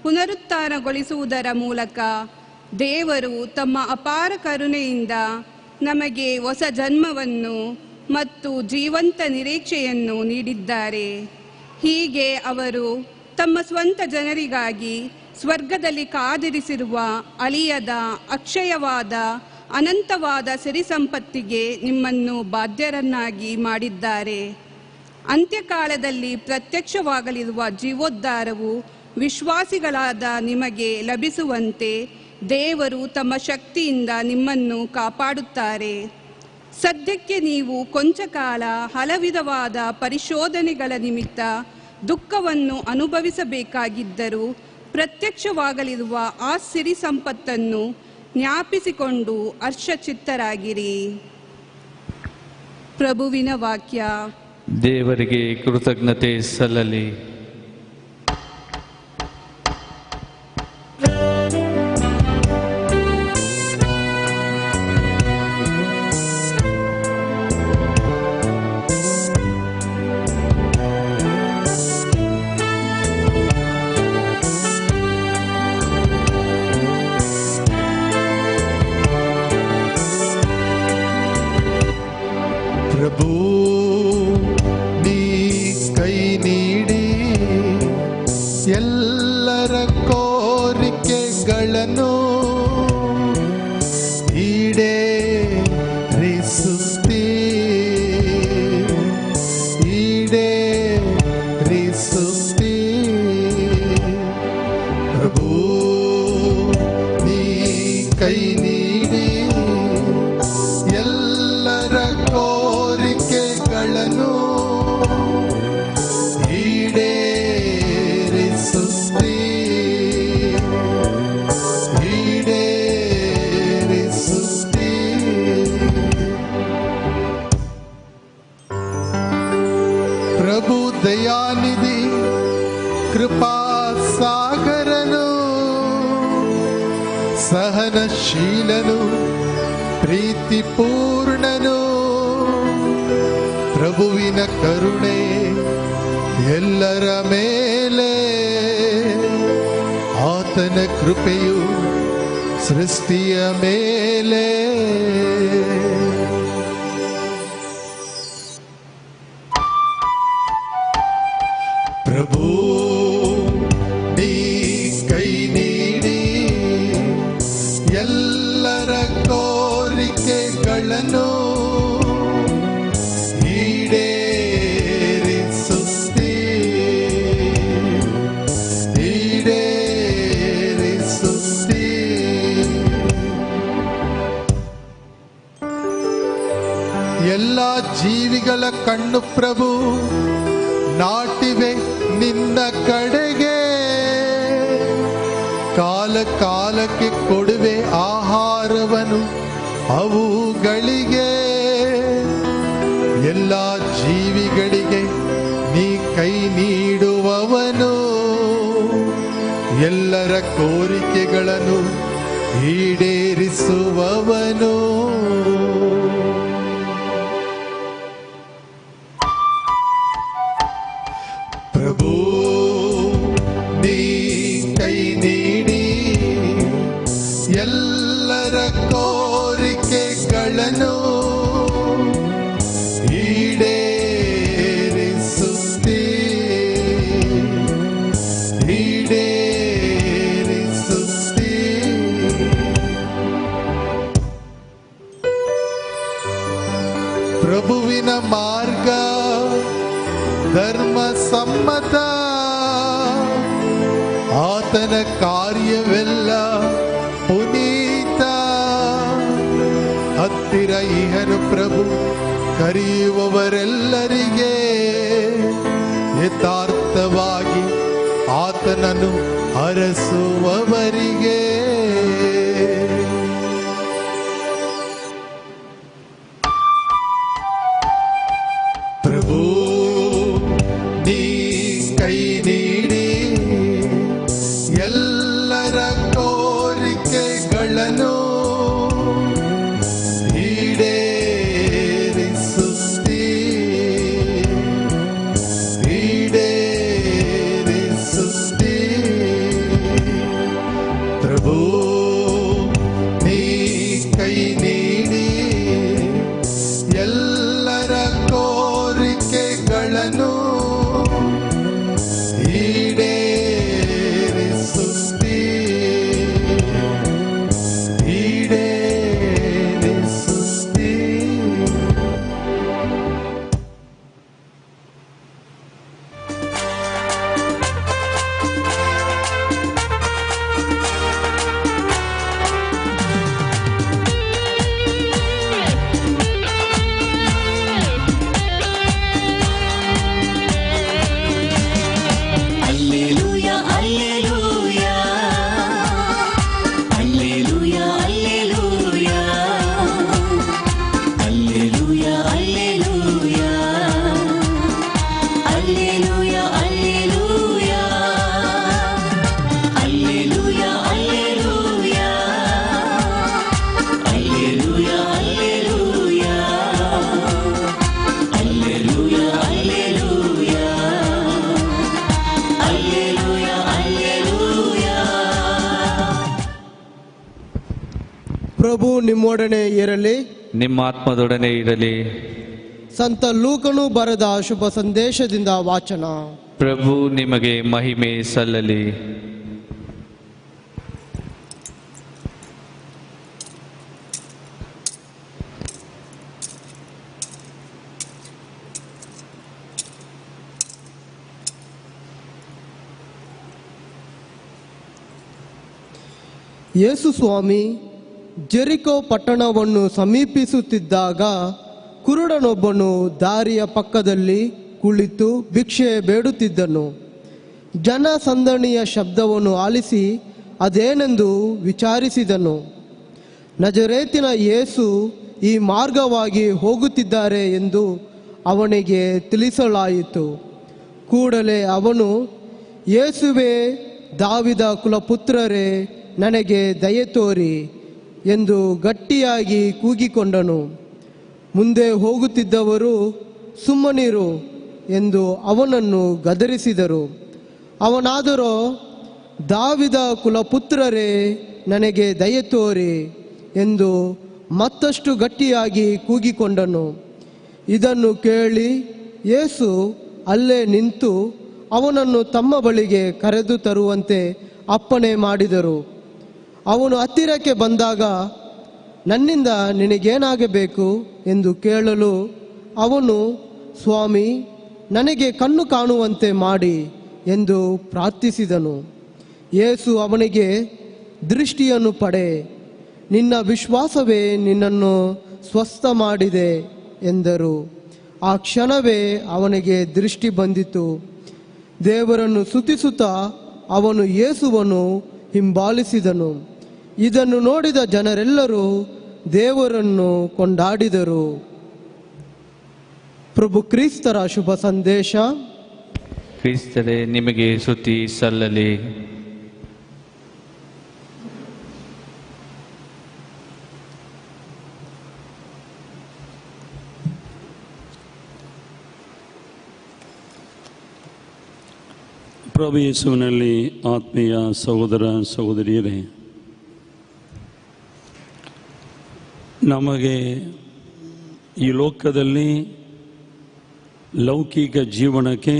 ಪುನರುತ್ಥಾನಗೊಳಿಸುವುದರ ಮೂಲಕ ದೇವರು ತಮ್ಮ ಅಪಾರ ಕರುಣೆಯಿಂದ ನಮಗೆ ಹೊಸ ಜನ್ಮವನ್ನು ಮತ್ತು ಜೀವಂತ ನಿರೀಕ್ಷೆಯನ್ನು ನೀಡಿದ್ದಾರೆ. ಹೀಗೆ ಅವರು ತಮ್ಮ ಸ್ವಂತ ಜನರಿಗಾಗಿ ಸ್ವರ್ಗದಲ್ಲಿ ಕಾದಿರಿಸಿರುವ ಅಳಿಯದ ಅಕ್ಷಯವಾದ ಅನಂತವಾದ ಸಿರಿ ಸಂಪತ್ತಿಗೆ ನಿಮ್ಮನ್ನು ಬಾಧ್ಯರನ್ನಾಗಿ ಮಾಡಿದ್ದಾರೆ. ಅಂತ್ಯಕಾಲದಲ್ಲಿ ಪ್ರತ್ಯಕ್ಷವಾಗಲಿರುವ ಜೀವೋದ್ಧಾರವು ವಿಶ್ವಾಸಿಗಳಾದ ನಿಮಗೆ ಲಭಿಸುವಂತೆ ದೇವರು ತಮ್ಮ ಶಕ್ತಿಯಿಂದ ನಿಮ್ಮನ್ನು ಕಾಪಾಡುತ್ತಾರೆ. ಸದ್ಯಕ್ಕೆ ನೀವು ಕೊಂಚ ಕಾಲ ಹಲವಿಧವಾದ ಪರಿಶೋಧನೆಗಳ ನಿಮಿತ್ತ ದುಃಖವನ್ನು ಅನುಭವಿಸಬೇಕಾಗಿದ್ದರೂ ಪ್ರತ್ಯಕ್ಷವಾಗಲಿರುವ ಆ ಸಿರಿ ಸಂಪತ್ತನ್ನು ಜ್ಞಾಪಿಸಿಕೊಂಡು ಹರ್ಷಚಿತ್ತರಾಗಿರಿ. ಪ್ರಭುವಿನ ವಾಕ್ಯ. ದೇವರಿಗೆ ಕೃತಜ್ಞತೆ ಸಲ್ಲಲಿ. ಪ್ರಭು ನೀ ಕೈ ನೀಡಿ ಎಲ್ಲರ ಕೋರಿಕೆಗಳನ್ನು ಈಡೇರಿಸುತ್ತೀ ಪ್ರಭು ನೀ ಕೈ ನೀಡಿ ಎಲ್ಲರ ಕೋರಿಕೆಗಳನ್ನು ಈಡೇರಿಸುತ್ತೀ ಪ್ರಭು ದಯಾನಿಧಿ ಕೃಪಾ ಸಾಗರನು ಸಹನಶೀಲನು ಪ್ರೀತಿಪೂರ್ಣನು ಪ್ರಭುವಿನ ಕರುಣೆ ಎಲ್ಲರ ಮೇಲೆ ಆತನ ಕೃಪೆಯು ಸೃಷ್ಟಿಯ ಮೇಲೆ ಪ್ರಭು ನೀ ಕೈ ನೀಡಿ ಎಲ್ಲರ ಕೋರಿಕೆಗಳನ್ನು ಈಡೇರಿಸುತ್ತೀ ಕಣ್ಣು ಪ್ರಭು ನಾಟಿವೆ ನಿನ್ನ ಕಡೆಗೆ, ಕಾಲ ಕಾಲಕ್ಕೆ ಕೊಡುವೆ ಆಹಾರವನ್ನು ಅವುಗಳಿಗೆ. ಎಲ್ಲ ಜೀವಿಗಳಿಗೆ ನೀ ಕೈ ನೀಡುವವನು, ಎಲ್ಲರ ಕೋರಿಕೆಗಳನ್ನು ಈಡೇರಿಸುವವನು. ಪ್ರಭು ನೀ ಕೈ ನೀಡಿ ಎಲ್ಲರ ಕೋರಿಕೆಗಳನ್ನು ಈಡೇರಿಸುತ್ತೀ. ಪ್ರಭುವಿನ ಮಾರ್ಗ ಧರ್ಮ ಸಮ್ಮತ, ಆತನ ಕಾರ್ಯವೆಲ್ಲ ಪುನೀತ. ಹತ್ತಿರ ಇಹನು ಪ್ರಭು ಕರೆಯುವವರೆಲ್ಲರಿಗೆ, ಯಥಾರ್ಥವಾಗಿ ಆತನನ್ನು ಹರಸುವವರಿಗೆ. ಪ್ರಭು ನೀ ಕೈ ನೀಡಿ ಎಲ್ಲರ ಕೋರಿಕೆಗಳನ್ನು ಈಡೇರಿಸುತ್ತೀ. ಪ್ರಭು ನೀ ಕೈ ನೀಡಿ ಎಲ್ಲರ ಕೋರಿಕೆಗಳನ್ನು ಈಡೇರಿಸುತ್ತೀ. ಪ್ರಭು ನಿಮ್ಮೊಡನೆ ಇರಲಿ, ನಿಮ್ಮ ಆತ್ಮದೊಡನೆ ಇರಲಿ. ಸಂತ ಲೂಕನು ಬರೆದ ಶುಭ ಸಂದೇಶದಿಂದ ವಾಚನ. ಪ್ರಭು ನಿಮಗೆ ಮಹಿಮೆ ಸಲ್ಲಲಿ. ಯೇಸು ಸ್ವಾಮಿ ಜೆರಿಕೋ ಪಟ್ಟಣವನ್ನು ಸಮೀಪಿಸುತ್ತಿದ್ದಾಗ ಕುರುಡನೊಬ್ಬನು ದಾರಿಯ ಪಕ್ಕದಲ್ಲಿ ಕುಳಿತು ಭಿಕ್ಷೆ ಬೇಡುತ್ತಿದ್ದನು. ಜನ ಸಂದಣಿಯ ಶಬ್ದವನ್ನು ಆಲಿಸಿ ಅದೇನೆಂದು ವಿಚಾರಿಸಿದನು. ನಜರೇತಿನ ಯೇಸು ಈ ಮಾರ್ಗವಾಗಿ ಹೋಗುತ್ತಿದ್ದಾರೆ ಎಂದು ಅವನಿಗೆ ತಿಳಿಸಲಾಯಿತು. ಕೂಡಲೇ ಅವನು, ಯೇಸುವೇ, ದಾವಿದ ಕುಲಪುತ್ರರೇ, ನನಗೆ ದಯೆ ತೋರಿ ಎಂದು ಗಟ್ಟಿಯಾಗಿ ಕೂಗಿಕೊಂಡನು. ಮುಂದೆ ಹೋಗುತ್ತಿದ್ದವರು ಸುಮ್ಮನಿರು ಎಂದು ಅವನನ್ನು ಗದರಿಸಿದರು. ಅವನಾದರೋ, ದಾವಿದ ಕುಲಪುತ್ರರೇ, ನನಗೆ ದಯೆ ತೋರಿ ಎಂದು ಮತ್ತಷ್ಟು ಗಟ್ಟಿಯಾಗಿ ಕೂಗಿಕೊಂಡನು. ಇದನ್ನು ಕೇಳಿ ಯೇಸು ಅಲ್ಲೇ ನಿಂತು ಅವನನ್ನು ತಮ್ಮ ಬಳಿಗೆ ಕರೆದು ತರುವಂತೆ ಅಪ್ಪಣೆ ಮಾಡಿದರು. ಅವನು ಹತ್ತಿರಕ್ಕೆ ಬಂದಾಗ, ನನ್ನಿಂದ ನಿನಗೇನಾಗಬೇಕು ಎಂದು ಕೇಳಲು ಅವನು, ಸ್ವಾಮಿ, ನನಗೆ ಕಣ್ಣು ಕಾಣುವಂತೆ ಮಾಡಿ ಎಂದು ಪ್ರಾರ್ಥಿಸಿದನು. ಯೇಸು ಅವನಿಗೆ, ದೃಷ್ಟಿಯನ್ನು ಪಡೆ, ನಿನ್ನ ವಿಶ್ವಾಸವೇ ನಿನ್ನನ್ನು ಸ್ವಸ್ಥ ಮಾಡಿದೆ ಎಂದರು. ಆ ಕ್ಷಣವೇ ಅವನಿಗೆ ದೃಷ್ಟಿ ಬಂದಿತು. ದೇವರನ್ನು ಸ್ತುತಿಸುತ್ತಾ ಅವನು ಯೇಸುವನ್ನು ಹಿಂಬಾಲಿಸಿದನು. ಇದನ್ನು ನೋಡಿದ ಜನರೆಲ್ಲರೂ ದೇವರನ್ನು ಕೊಂಡಾಡಿದರು. ಪ್ರಭು ಕ್ರಿಸ್ತರ ಶುಭ ಸಂದೇಶ. ಕ್ರಿಸ್ತರೇ, ನಿಮಗೆ ಸ್ತುತಿ ಸಲ್ಲಲಿ. ಪ್ರಭು ಯೇಸುವಿನಲ್ಲಿ ಆತ್ಮೀಯ ಸಹೋದರ ಸಹೋದರಿಯರೇ, ನಮಗೆ ಈ ಲೋಕದಲ್ಲಿ ಲೌಕಿಕ ಜೀವನಕ್ಕೆ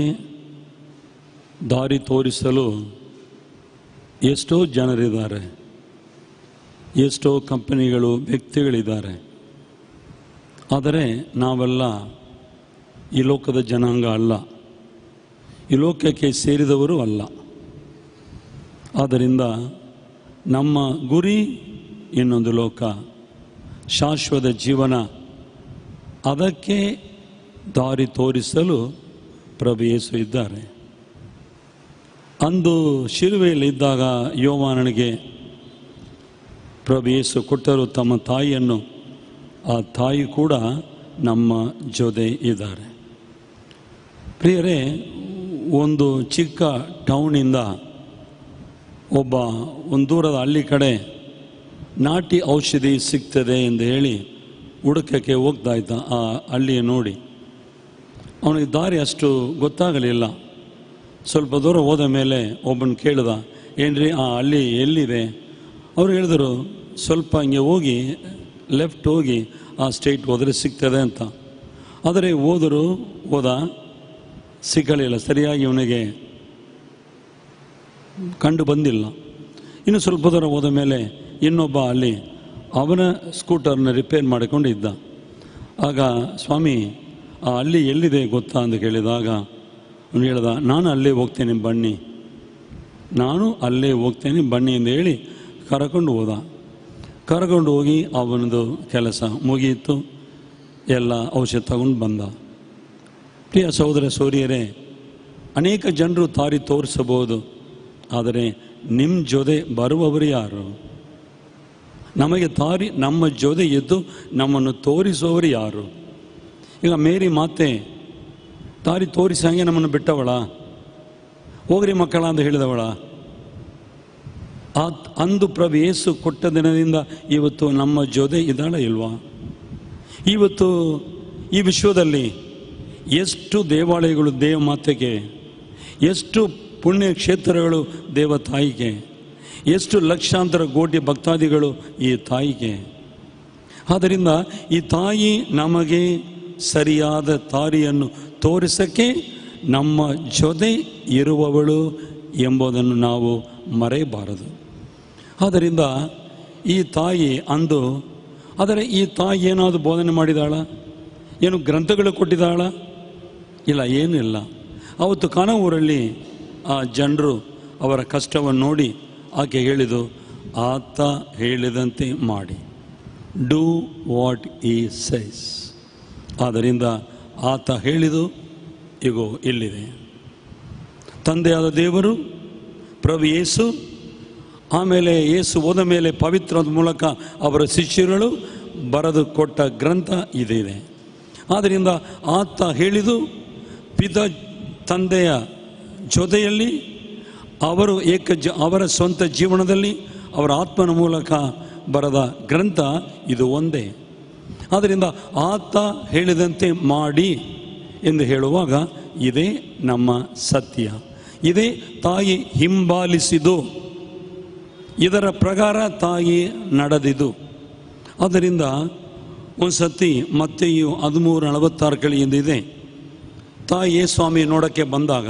ದಾರಿ ತೋರಿಸಲು ಎಷ್ಟೋ ಜನರಿದ್ದಾರೆ, ಎಷ್ಟೋ ಕಂಪನಿಗಳು, ವ್ಯಕ್ತಿಗಳಿದ್ದಾರೆ. ಆದರೆ ನಾವೆಲ್ಲ ಈ ಲೋಕದ ಜನಾಂಗ ಅಲ್ಲ, ಈ ಲೋಕಕ್ಕೆ ಸೇರಿದವರು ಅಲ್ಲ. ಆದ್ದರಿಂದ ನಮ್ಮ ಗುರಿ ಇನ್ನೊಂದು ಲೋಕ, ಶಾಶ್ವತ ಜೀವನ. ಅದಕ್ಕೆ ದಾರಿ ತೋರಿಸಲು ಪ್ರಭು ಯೇಸು ಇದ್ದಾರೆ. ಅಂದು ಶಿಲುಬೆಯಲ್ಲಿದ್ದಾಗ ಯೋಹಾನನಿಗೆ ಪ್ರಭು ಯೇಸು ಕೊಟ್ಟರು ತಮ್ಮ ತಾಯಿಯನ್ನು. ಆ ತಾಯಿ ಕೂಡ ನಮ್ಮ ಜೊತೆ ಇದ್ದಾರೆ. ಪ್ರಿಯರೇ, ಒಂದು ಚಿಕ್ಕ ಟೌನಿಂದ ಒಂದು ದೂರದ ಹಳ್ಳಿ ಕಡೆ ನಾಟಿ ಔಷಧಿ ಸಿಗ್ತದೆ ಎಂದು ಹೇಳಿ ಹುಡುಕಕ್ಕೆ ಹೋಗ್ತಾ ಇದ್ದ. ಆ ಹಳ್ಳಿಯ ನೋಡಿ ಅವನಿಗೆ ದಾರಿ ಅಷ್ಟು ಗೊತ್ತಾಗಲಿಲ್ಲ. ಸ್ವಲ್ಪ ದೂರ ಹೋದ ಮೇಲೆ ಒಬ್ಬನು ಕೇಳಿದ, ಏನ್ರಿ ಆ ಹಳ್ಳಿ ಎಲ್ಲಿದೆ? ಅವ್ರು ಹೇಳಿದರು, ಸ್ವಲ್ಪ ಹಿಂಗೆ ಹೋಗಿ ಲೆಫ್ಟ್ ಹೋಗಿ ಆ ಸ್ಟ್ರೈಟ್ ಹೋದರೆ ಸಿಗ್ತದೆ ಅಂತ. ಆದರೆ ಹೋದ ಸಿಗಲಿಲ್ಲ, ಸರಿಯಾಗಿ ಇವನಿಗೆ ಕಂಡು ಬಂದಿಲ್ಲ. ಇನ್ನು ಸ್ವಲ್ಪ ದೂರ ಹೋದ ಮೇಲೆ ಇನ್ನೊಬ್ಬ ಅಲ್ಲಿ ಅವನ ಸ್ಕೂಟರ್ನ ರಿಪೇರ್ ಮಾಡಿಕೊಂಡು ಇದ್ದ. ಆಗ, ಸ್ವಾಮಿ ಆ ಹಳ್ಳಿ ಎಲ್ಲಿದೆ ಗೊತ್ತಾ ಅಂತ ಕೇಳಿದಾಗ ಅವನು ಹೇಳ್ದ, ನಾನು ಅಲ್ಲೇ ಹೋಗ್ತೇನೆ ಬನ್ನಿ, ನಾನು ಅಲ್ಲೇ ಹೋಗ್ತೇನೆ ಬನ್ನಿ ಎಂದು ಹೇಳಿ ಕರ್ಕೊಂಡು ಹೋದ. ಕರ್ಕೊಂಡು ಹೋಗಿ ಅವನದು ಕೆಲಸ ಮುಗಿಯಿತು, ಎಲ್ಲ ಔಷಧ ತಗೊಂಡು ಬಂದ. ಪ್ರಿಯ ಸಹೋದರ ಸೋದರಿಯರೇ, ಅನೇಕ ಜನರು ದಾರಿ ತೋರಿಸಬಹುದು, ಆದರೆ ನಿಮ್ಮ ಜೊತೆ ಬರುವವರು ಯಾರು? ನಮಗೆ ದಾರಿ ನಮ್ಮ ಜೊತೆ ಎದ್ದು ನಮ್ಮನ್ನು ತೋರಿಸುವವರು ಯಾರು? ಈಗ ಮೇರಿ ಮಾತೆ ದಾರಿ ತೋರಿಸಂಗೆ ನಮ್ಮನ್ನು ಬಿಟ್ಟವಳ? ಹೋಗ್ರಿ ಮಕ್ಕಳ ಅಂತ ಹೇಳಿದವಳ? ಅಂದು ಪ್ರಭು ಯೇಸು ಕೊಟ್ಟ ದಿನದಿಂದ ಇವತ್ತು ನಮ್ಮ ಜೊತೆ ಇದ್ದಾಳ ಇಲ್ವಾ? ಇವತ್ತು ಈ ವಿಶ್ವದಲ್ಲಿ ಎಷ್ಟು ದೇವಾಲಯಗಳು ದೇವಮಾತೆಗೆ, ಎಷ್ಟು ಪುಣ್ಯ ಕ್ಷೇತ್ರಗಳು ದೇವ ತಾಯಿಗೆ, ಎಷ್ಟು ಲಕ್ಷಾಂತರ ಕೋಟಿ ಭಕ್ತಾದಿಗಳು ಈ ತಾಯಿಗೆ. ಆದ್ದರಿಂದ ಈ ತಾಯಿ ನಮಗೆ ಸರಿಯಾದ ದಾರಿಯನ್ನು ತೋರಿಸಕ್ಕೆ ನಮ್ಮ ಜೊತೆ ಇರುವವಳು ಎಂಬುದನ್ನು ನಾವು ಮರೆಯಬಾರದು. ಆದ್ದರಿಂದ ಈ ತಾಯಿ ಅಂದು, ಆದರೆ ಈ ತಾಯಿ ಏನಾದರೂ ಬೋಧನೆ ಮಾಡಿದಾಳ? ಏನು ಗ್ರಂಥಗಳು ಕೊಟ್ಟಿದ್ದಾಳ? ಇಲ್ಲ, ಏನಿಲ್ಲ. ಅವತ್ತು ಕಾನಾವೂರಲ್ಲಿ ಆ ಜನರು ಅವರ ಕಷ್ಟವನ್ನು ನೋಡಿ ಆಕೆ ಹೇಳಿದು, ಆತ ಹೇಳಿದಂತೆ ಮಾಡಿ, ಡೂ ವಾಟ್ ಈ ಸೈಸ್. ಆದ್ದರಿಂದ ಆತ ಹೇಳಿದು ಇಗೋ ಇಲ್ಲಿದೆ. ತಂದೆಯಾದ ದೇವರು, ಪ್ರಭು ಯೇಸು, ಆಮೇಲೆ ಯೇಸು ಹೋದ ಮೇಲೆ ಪವಿತ್ರದ ಮೂಲಕ ಅವರ ಶಿಷ್ಯರುಗಳು ಬರೆದು ಕೊಟ್ಟ ಗ್ರಂಥ ಇದಿದೆ. ಆದ್ದರಿಂದ ಆತ ಹೇಳಿದು ತಂದೆಯ ಜೊತೆಯಲ್ಲಿ ಅವರು ಅವರ ಸ್ವಂತ ಜೀವನದಲ್ಲಿ ಅವರ ಆತ್ಮನ ಮೂಲಕ ಬರೆದ ಗ್ರಂಥ ಇದು ಒಂದೇ. ಆದ್ದರಿಂದ ಆತ ಹೇಳಿದಂತೆ ಮಾಡಿ ಎಂದು ಹೇಳುವಾಗ ಇದೇ ನಮ್ಮ ಸತ್ಯ, ಇದೇ ತಾಯಿ ಹಿಂಬಾಲಿಸಿದು, ಇದರ ಪ್ರಕಾರ ತಾಯಿ ನಡೆದಿದು. ಆದ್ದರಿಂದ ಒಂದು ಸತಿ ಮತ್ತೆಯು 13:46 ಎಂದಿದೆ, ತಾಯಿ ಸ್ವಾಮಿ ನೋಡೋಕ್ಕೆ ಬಂದಾಗ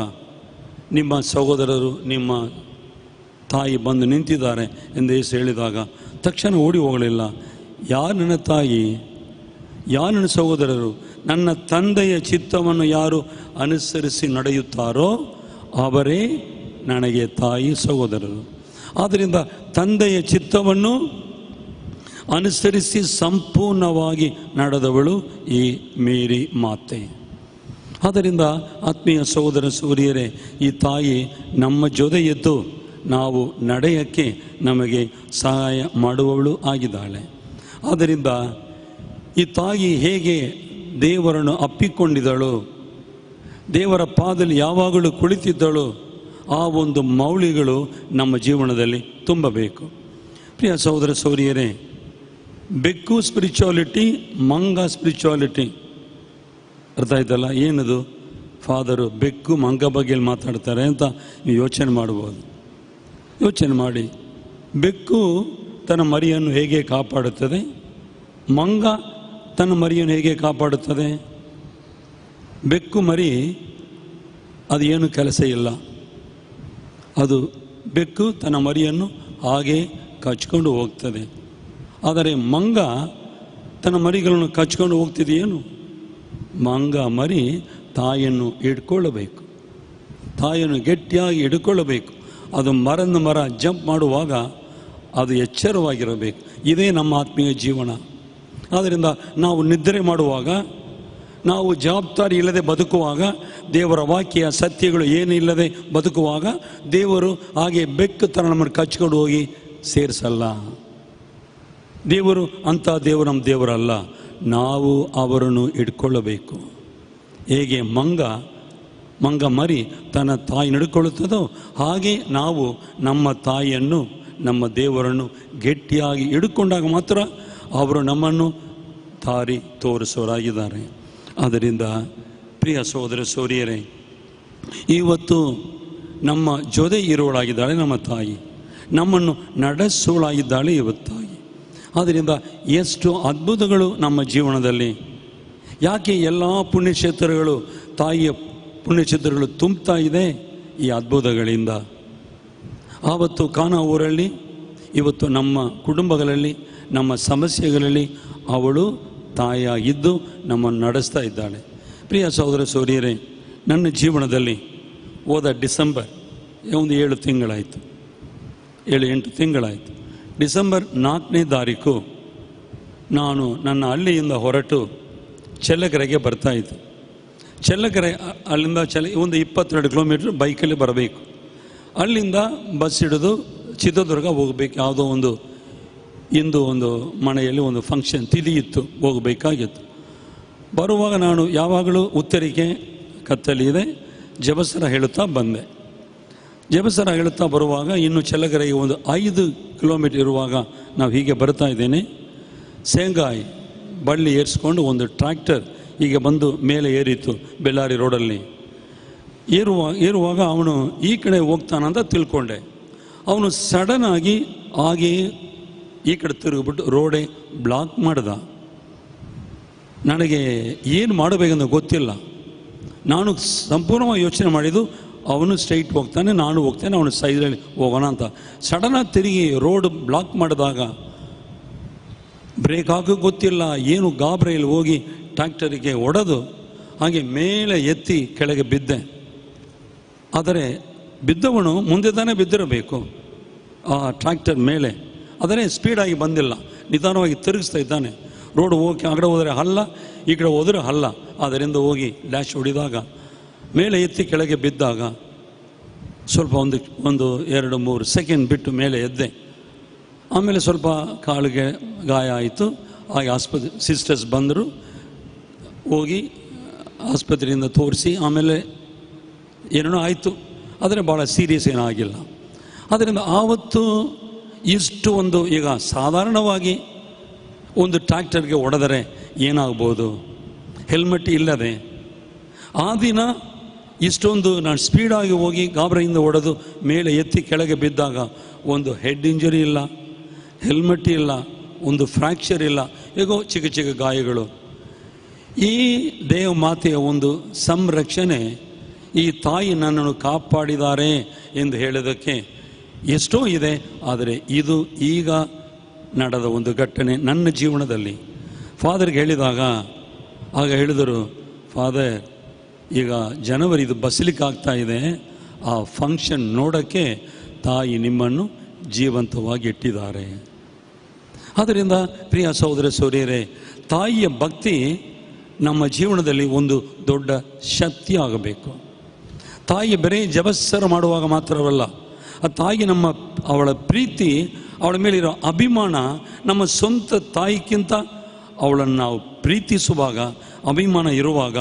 ನಿಮ್ಮ ಸಹೋದರರು ನಿಮ್ಮ ತಾಯಿ ಬಂದು ನಿಂತಿದ್ದಾರೆ ಎಂದು ಯೇಸು ಹೇಳಿದಾಗ ತಕ್ಷಣ ಓಡಿ ಹೋಗಲಿಲ್ಲ. ಯಾರು ನನ್ನ ತಾಯಿ, ಯಾರು ನನ್ನ ಸಹೋದರರು? ನನ್ನ ತಂದೆಯ ಚಿತ್ತವನ್ನು ಯಾರು ಅನುಸರಿಸಿ ನಡೆಯುತ್ತಾರೋ ಅವರೇ ನನಗೆ ತಾಯಿ ಸಹೋದರರು. ಆದ್ದರಿಂದ ತಂದೆಯ ಚಿತ್ತವನ್ನು ಅನುಸರಿಸಿ ಸಂಪೂರ್ಣವಾಗಿ ನಡೆದವಳು ಈ ಮೇರಿ ಮಾತೆ. ಆದ್ದರಿಂದ ಆತ್ಮೀಯ ಸಹೋದರ ಸಹೋದರಿಯರೇ, ಈ ತಾಯಿ ನಮ್ಮ ಜೊತೆ ಎದ್ದು ನಾವು ನಡೆಯೋಕ್ಕೆ ನಮಗೆ ಸಹಾಯ ಮಾಡುವವಳು ಆಗಿದ್ದಾಳೆ. ಆದ್ದರಿಂದ ಈ ತಾಯಿ ಹೇಗೆ ದೇವರನ್ನು ಅಪ್ಪಿಕೊಂಡಿದ್ದಳು, ದೇವರ ಪಾದದಲ್ಲಿ ಯಾವಾಗಲೂ ಕುಳಿತಿದ್ದಳು, ಆ ಒಂದು ಮೌಲ್ಯಗಳು ನಮ್ಮ ಜೀವನದಲ್ಲಿ ತುಂಬಬೇಕು. ಪ್ರಿಯ ಸಹೋದರ ಸಹೋದರಿಯರೇ, ಬೆಕ್ಕು ಸ್ಪಿರಿಚುವಾಲಿಟಿ, ಮಂಗ ಸ್ಪಿರಿಚುವಾಲಿಟಿ ಅರ್ಥ ಆಯ್ತಲ್ಲ? ಏನದು? ಫಾದರು ಬೆಕ್ಕು ಮಂಗ ಬಗ್ಗೆ ಮಾತಾಡ್ತಾರೆ ಅಂತ ನೀವು ಯೋಚನೆ ಮಾಡ್ಬೋದು. ಯೋಚನೆ ಮಾಡಿ, ಬೆಕ್ಕು ತನ್ನ ಮರಿಯನ್ನು ಹೇಗೆ ಕಾಪಾಡುತ್ತದೆ, ಮಂಗ ತನ್ನ ಮರಿಯನ್ನು ಹೇಗೆ ಕಾಪಾಡುತ್ತದೆ? ಬೆಕ್ಕು ಮರಿ ಅದು ಏನು ಕೆಲಸ ಇಲ್ಲ, ಅದು ಬೆಕ್ಕು ತನ್ನ ಮರಿಯನ್ನು ಹಾಗೆ ಕಚ್ಕೊಂಡು ಹೋಗ್ತದೆ. ಆದರೆ ಮಂಗ ತನ್ನ ಮರಿಗಳನ್ನು ಕಚ್ಕೊಂಡು ಹೋಗ್ತಿದೆಯೇನು? ಮಂಗ ಮರಿ ತಾಯಿಯನ್ನು ಹಿಡ್ಕೊಳ್ಳಬೇಕು, ತಾಯಿಯನ್ನು ಗಟ್ಟಿಯಾಗಿ ಹಿಡ್ಕೊಳ್ಳಬೇಕು. ಅದು ಮರದ ಮರ ಜಂಪ್ ಮಾಡುವಾಗ ಅದು ಎಚ್ಚರವಾಗಿರಬೇಕು. ಇದೇ ನಮ್ಮ ಆತ್ಮೀಯ ಜೀವನ. ಆದ್ದರಿಂದ ನಾವು ನಿದ್ರೆ ಮಾಡುವಾಗ, ನಾವು ಜವಾಬ್ದಾರಿ ಇಲ್ಲದೆ ಬದುಕುವಾಗ, ದೇವರ ವಾಕ್ಯ ಸತ್ಯಗಳು ಏನಿಲ್ಲದೆ ಬದುಕುವಾಗ ದೇವರು ಹಾಗೆ ಬೆಕ್ಕು ಥರ ನಮ್ಮನ್ನು ಕಚ್ಕೊಂಡು ಹೋಗಿ ಸೇರಿಸಲ್ಲ. ದೇವರು ಅಂಥ ದೇವರು ನಮ್ಮ ದೇವರಲ್ಲ. ನಾವು ಅವರನ್ನು ಹಿಡ್ಕೊಳ್ಳಬೇಕು. ಹೇಗೆ ಮಂಗ ಮರಿ ತನ್ನ ತಾಯಿ ಹಿಡ್ಕೊಳ್ಳುತ್ತದೋ ಹಾಗೆ ನಾವು ನಮ್ಮ ತಾಯಿಯನ್ನು, ನಮ್ಮ ದೇವರನ್ನು ಗಟ್ಟಿಯಾಗಿ ಹಿಡ್ಕೊಂಡಾಗ ಮಾತ್ರ ಅವರು ನಮ್ಮನ್ನು ದಾರಿ ತೋರಿಸೋರಾಗಿದ್ದಾರೆ. ಆದ್ದರಿಂದ ಪ್ರಿಯ ಸಹೋದರ ಸಹೋದರಿಯರೇ, ಇವತ್ತು ನಮ್ಮ ಜೊತೆ ಇರುವಳಾಗಿದ್ದಾಳೆ ನಮ್ಮ ತಾಯಿ, ನಮ್ಮನ್ನು ನಡೆಸೋಳಾಗಿದ್ದಾಳೆ ಇವತ್ತು ತಾಯಿ. ಆದ್ದರಿಂದ ಎಷ್ಟು ಅದ್ಭುತಗಳು ನಮ್ಮ ಜೀವನದಲ್ಲಿ. ಯಾಕೆ ಎಲ್ಲ ಪುಣ್ಯಕ್ಷೇತ್ರಗಳು, ತಾಯಿಯ ಪುಣ್ಯಕ್ಷೇತ್ರಗಳು ತುಂಬುತ್ತಾ ಇದೆ? ಈ ಅದ್ಭುತಗಳಿಂದ. ಆವತ್ತು ಕಾನಾ ಊರಲ್ಲಿ, ಇವತ್ತು ನಮ್ಮ ಕುಟುಂಬಗಳಲ್ಲಿ, ನಮ್ಮ ಸಮಸ್ಯೆಗಳಲ್ಲಿ ಅವಳು ತಾಯಿಯಾಗಿದ್ದು ನಮ್ಮನ್ನು ನಡೆಸ್ತಾ ಇದ್ದಾಳೆ. ಪ್ರಿಯ ಸಹೋದರ ಸಹೋದರಿಯರೇ, ನನ್ನ ಜೀವನದಲ್ಲಿ ಹೋದ ಡಿಸೆಂಬರ್ ಒಂದು 7 ತಿಂಗಳಾಯಿತು, 7-8 ತಿಂಗಳಾಯಿತು. ಡಿಸೆಂಬರ್ 4ನೇ ತಾರೀಕು ನಾನು ನನ್ನ ಹಳ್ಳಿಯಿಂದ ಹೊರಟು ಚೆಲ್ಲಕೆರೆಗೆ ಬರ್ತಾಯಿದ್ದೆ. ಚೆಲ್ಲಕೆರೆ ಅಲ್ಲಿಂದ ಒಂದು 22 ಕಿಲೋಮೀಟ್ರ್ ಬೈಕಲ್ಲಿ ಬರಬೇಕು. ಅಲ್ಲಿಂದ ಬಸ್ ಹಿಡಿದು ಚಿತ್ರದುರ್ಗ ಹೋಗಬೇಕು. ಯಾವುದೋ ಇಂದು ಒಂದು ಮನೆಯಲ್ಲಿ ಒಂದು ಫಂಕ್ಷನ್ ತಿಥಿ ಇತ್ತು, ಹೋಗಬೇಕಾಗಿತ್ತು. ಬರುವಾಗ ನಾನು ಯಾವಾಗಲೂ ಉತ್ತರಿಕೆ ಕತ್ತಲಿ ಇದೆ, ಜಬಸರ ಹೇಳುತ್ತಾ ಬಂದೆ. ಜಬಸರ ಹೇಳುತ್ತಾ ಬರುವಾಗ ಇನ್ನು ಚೆಲ್ಲಕೆರೆಗೆ ಒಂದು 5 ಕಿಲೋಮೀಟರ್ ಇರುವಾಗ ನಾವು ಹೀಗೆ ಬರ್ತಾ ಇದ್ದೇನೆ. ಶೇಂಗಾಯಿ ಬಳ್ಳಿ ಏರಿಸ್ಕೊಂಡು ಒಂದು ಟ್ರ್ಯಾಕ್ಟರ್ ಹೀಗೆ ಬಂದು ಮೇಲೆ ಏರಿತ್ತು ಬೆಳ್ಳಾರಿ ರೋಡಲ್ಲಿ. ಏರುವಾಗ ಅವನು ಈ ಕಡೆ ಹೋಗ್ತಾನಂತ ತಿಳ್ಕೊಂಡೆ. ಅವನು ಸಡನ್ನಾಗಿ ಹಾಗೆಯೇ ಈ ಕಡೆ ತಿರುಗಿಬಿಟ್ಟು ರೋಡೇ ಬ್ಲಾಕ್ ಮಾಡ್ದ. ನನಗೆ ಏನು ಮಾಡಬೇಕಂತ ಗೊತ್ತಿಲ್ಲ. ನಾನು ಸಂಪೂರ್ಣವಾಗಿ ಯೋಚನೆ ಮಾಡಿದ್ದು, ಅವನು ಸ್ಟ್ರೈಟ್ ಹೋಗ್ತಾನೆ, ನಾನು ಹೋಗ್ತೇನೆ, ಅವನು ಸೈಡಲ್ಲಿ ಹೋಗೋಣ ಅಂತ. ಸಡನ್ನಾಗಿ ತಿರುಗಿ ರೋಡ್ ಬ್ಲಾಕ್ ಮಾಡಿದಾಗ ಬ್ರೇಕ್ ಹಾಕೋ ಗೊತ್ತಿಲ್ಲ, ಏನು ಗಾಬರಿಯಲ್ಲಿ ಹೋಗಿ ಟ್ರ್ಯಾಕ್ಟರಿಗೆ ಹೊಡೆದು ಹಾಗೆ ಮೇಲೆ ಎತ್ತಿ ಕೆಳಗೆ ಬಿದ್ದೆ. ಆದರೆ ಬಿದ್ದವನು ಮುಂದೆ ತಾನೇ ಬಿದ್ದಿರಬೇಕು ಆ ಟ್ರ್ಯಾಕ್ಟರ್ ಮೇಲೆ. ಆದರೆ ಸ್ಪೀಡಾಗಿ ಬಂದಿಲ್ಲ, ನಿಧಾನವಾಗಿ ತಿರುಗಿಸ್ತಾ ಇದ್ದಾನೆ. ರೋಡ್ ಹೋಗಿ ಆ ಕಡೆ ಹೋದರೆ ಹಲ್ಲ, ಈ ಕಡೆ ಹೋದರೆ ಹಲ್ಲ. ಅದರಿಂದ ಹೋಗಿ ಡ್ಯಾಶ್ ಹೊಡಿದಾಗ ಮೇಲೆ ಎತ್ತಿ ಕೆಳಗೆ ಬಿದ್ದಾಗ ಸ್ವಲ್ಪ ಒಂದು 2-3 ಸೆಕೆಂಡ್ ಬಿಟ್ಟು ಮೇಲೆ ಎದ್ದೆ. ಆಮೇಲೆ ಸ್ವಲ್ಪ ಕಾಲಿಗೆ ಗಾಯ ಆಯಿತು. ಹಾಗೆ ಸಿಸ್ಟರ್ಸ್ ಬಂದರು, ಹೋಗಿ ಆಸ್ಪತ್ರೆಯಿಂದ ತೋರಿಸಿ ಆಮೇಲೆ ಏನೇನೋ ಆಯಿತು. ಆದರೆ ಭಾಳ ಸೀರಿಯಸ್ ಏನಾಗಿಲ್ಲ. ಆದ್ದರಿಂದ ಆವತ್ತು ಇಷ್ಟು ಈಗ ಸಾಧಾರಣವಾಗಿ ಒಂದು ಟ್ರ್ಯಾಕ್ಟರ್ಗೆ ಹೊಡೆದರೆ ಏನಾಗ್ಬೋದು, ಹೆಲ್ಮೆಟ್ ಇಲ್ಲದೆ. ಆ ದಿನ ಇಷ್ಟೊಂದು ನಾನು ಸ್ಪೀಡಾಗಿ ಹೋಗಿ ಗಾಬರಿಯಿಂದ ಹೊಡೆದು ಮೇಲೆ ಎತ್ತಿ ಕೆಳಗೆ ಬಿದ್ದಾಗ ಒಂದು ಹೆಡ್ ಇಂಜರಿ ಇಲ್ಲ, ಹೆಲ್ಮೆಟ್ ಇಲ್ಲ, ಒಂದು ಫ್ರ್ಯಾಕ್ಚರ್ ಇಲ್ಲ, ಹೇಗೋ ಚಿಕ್ಕ ಚಿಕ್ಕ ಗಾಯಗಳು. ಈ ದೇವ ಮಾತೆಯ ಒಂದು ಸಂರಕ್ಷಣೆ, ಈ ತಾಯಿ ನನ್ನನ್ನು ಕಾಪಾಡಿದ್ದಾರೆ ಎಂದು ಹೇಳೋದಕ್ಕೆ ಎಷ್ಟೋ ಇದೆ. ಆದರೆ ಇದು ಈಗ ನಡೆದ ಒಂದು ಘಟನೆ ನನ್ನ ಜೀವನದಲ್ಲಿ. ಫಾದರ್ಗೆ ಹೇಳಿದಾಗ ಆಗ ಹೇಳಿದರು, ಫಾದರ್ ಈಗ ಜನವರಿ ಇದು ಬಸ್ಲಿಕ್ಕೆ ಆಗ್ತಾ ಇದೆ, ಆ ಫಂಕ್ಷನ್ ನೋಡೋಕ್ಕೆ ತಾಯಿ ನಿಮ್ಮನ್ನು ಜೀವಂತವಾಗಿ ಇಟ್ಟಿದ್ದಾರೆ. ಆದ್ದರಿಂದ ಪ್ರಿಯ ಸಹೋದರ ಸಹೋದರಿಯರೇ, ತಾಯಿಯ ಭಕ್ತಿ ನಮ್ಮ ಜೀವನದಲ್ಲಿ ಒಂದು ದೊಡ್ಡ ಶಕ್ತಿ ಆಗಬೇಕು. ತಾಯಿ ಬರೀ ಜಬಸ್ಸರ ಮಾಡುವಾಗ ಮಾತ್ರವಲ್ಲ, ಆ ತಾಯಿ ಅವಳ ಪ್ರೀತಿ, ಅವಳ ಮೇಲಿರೋ ಅಭಿಮಾನ ನಮ್ಮ ಸ್ವಂತ ತಾಯಿಗಿಂತ ಅವಳನ್ನು ನಾವು ಪ್ರೀತಿಸುವಾಗ, ಅಭಿಮಾನ ಇರುವಾಗ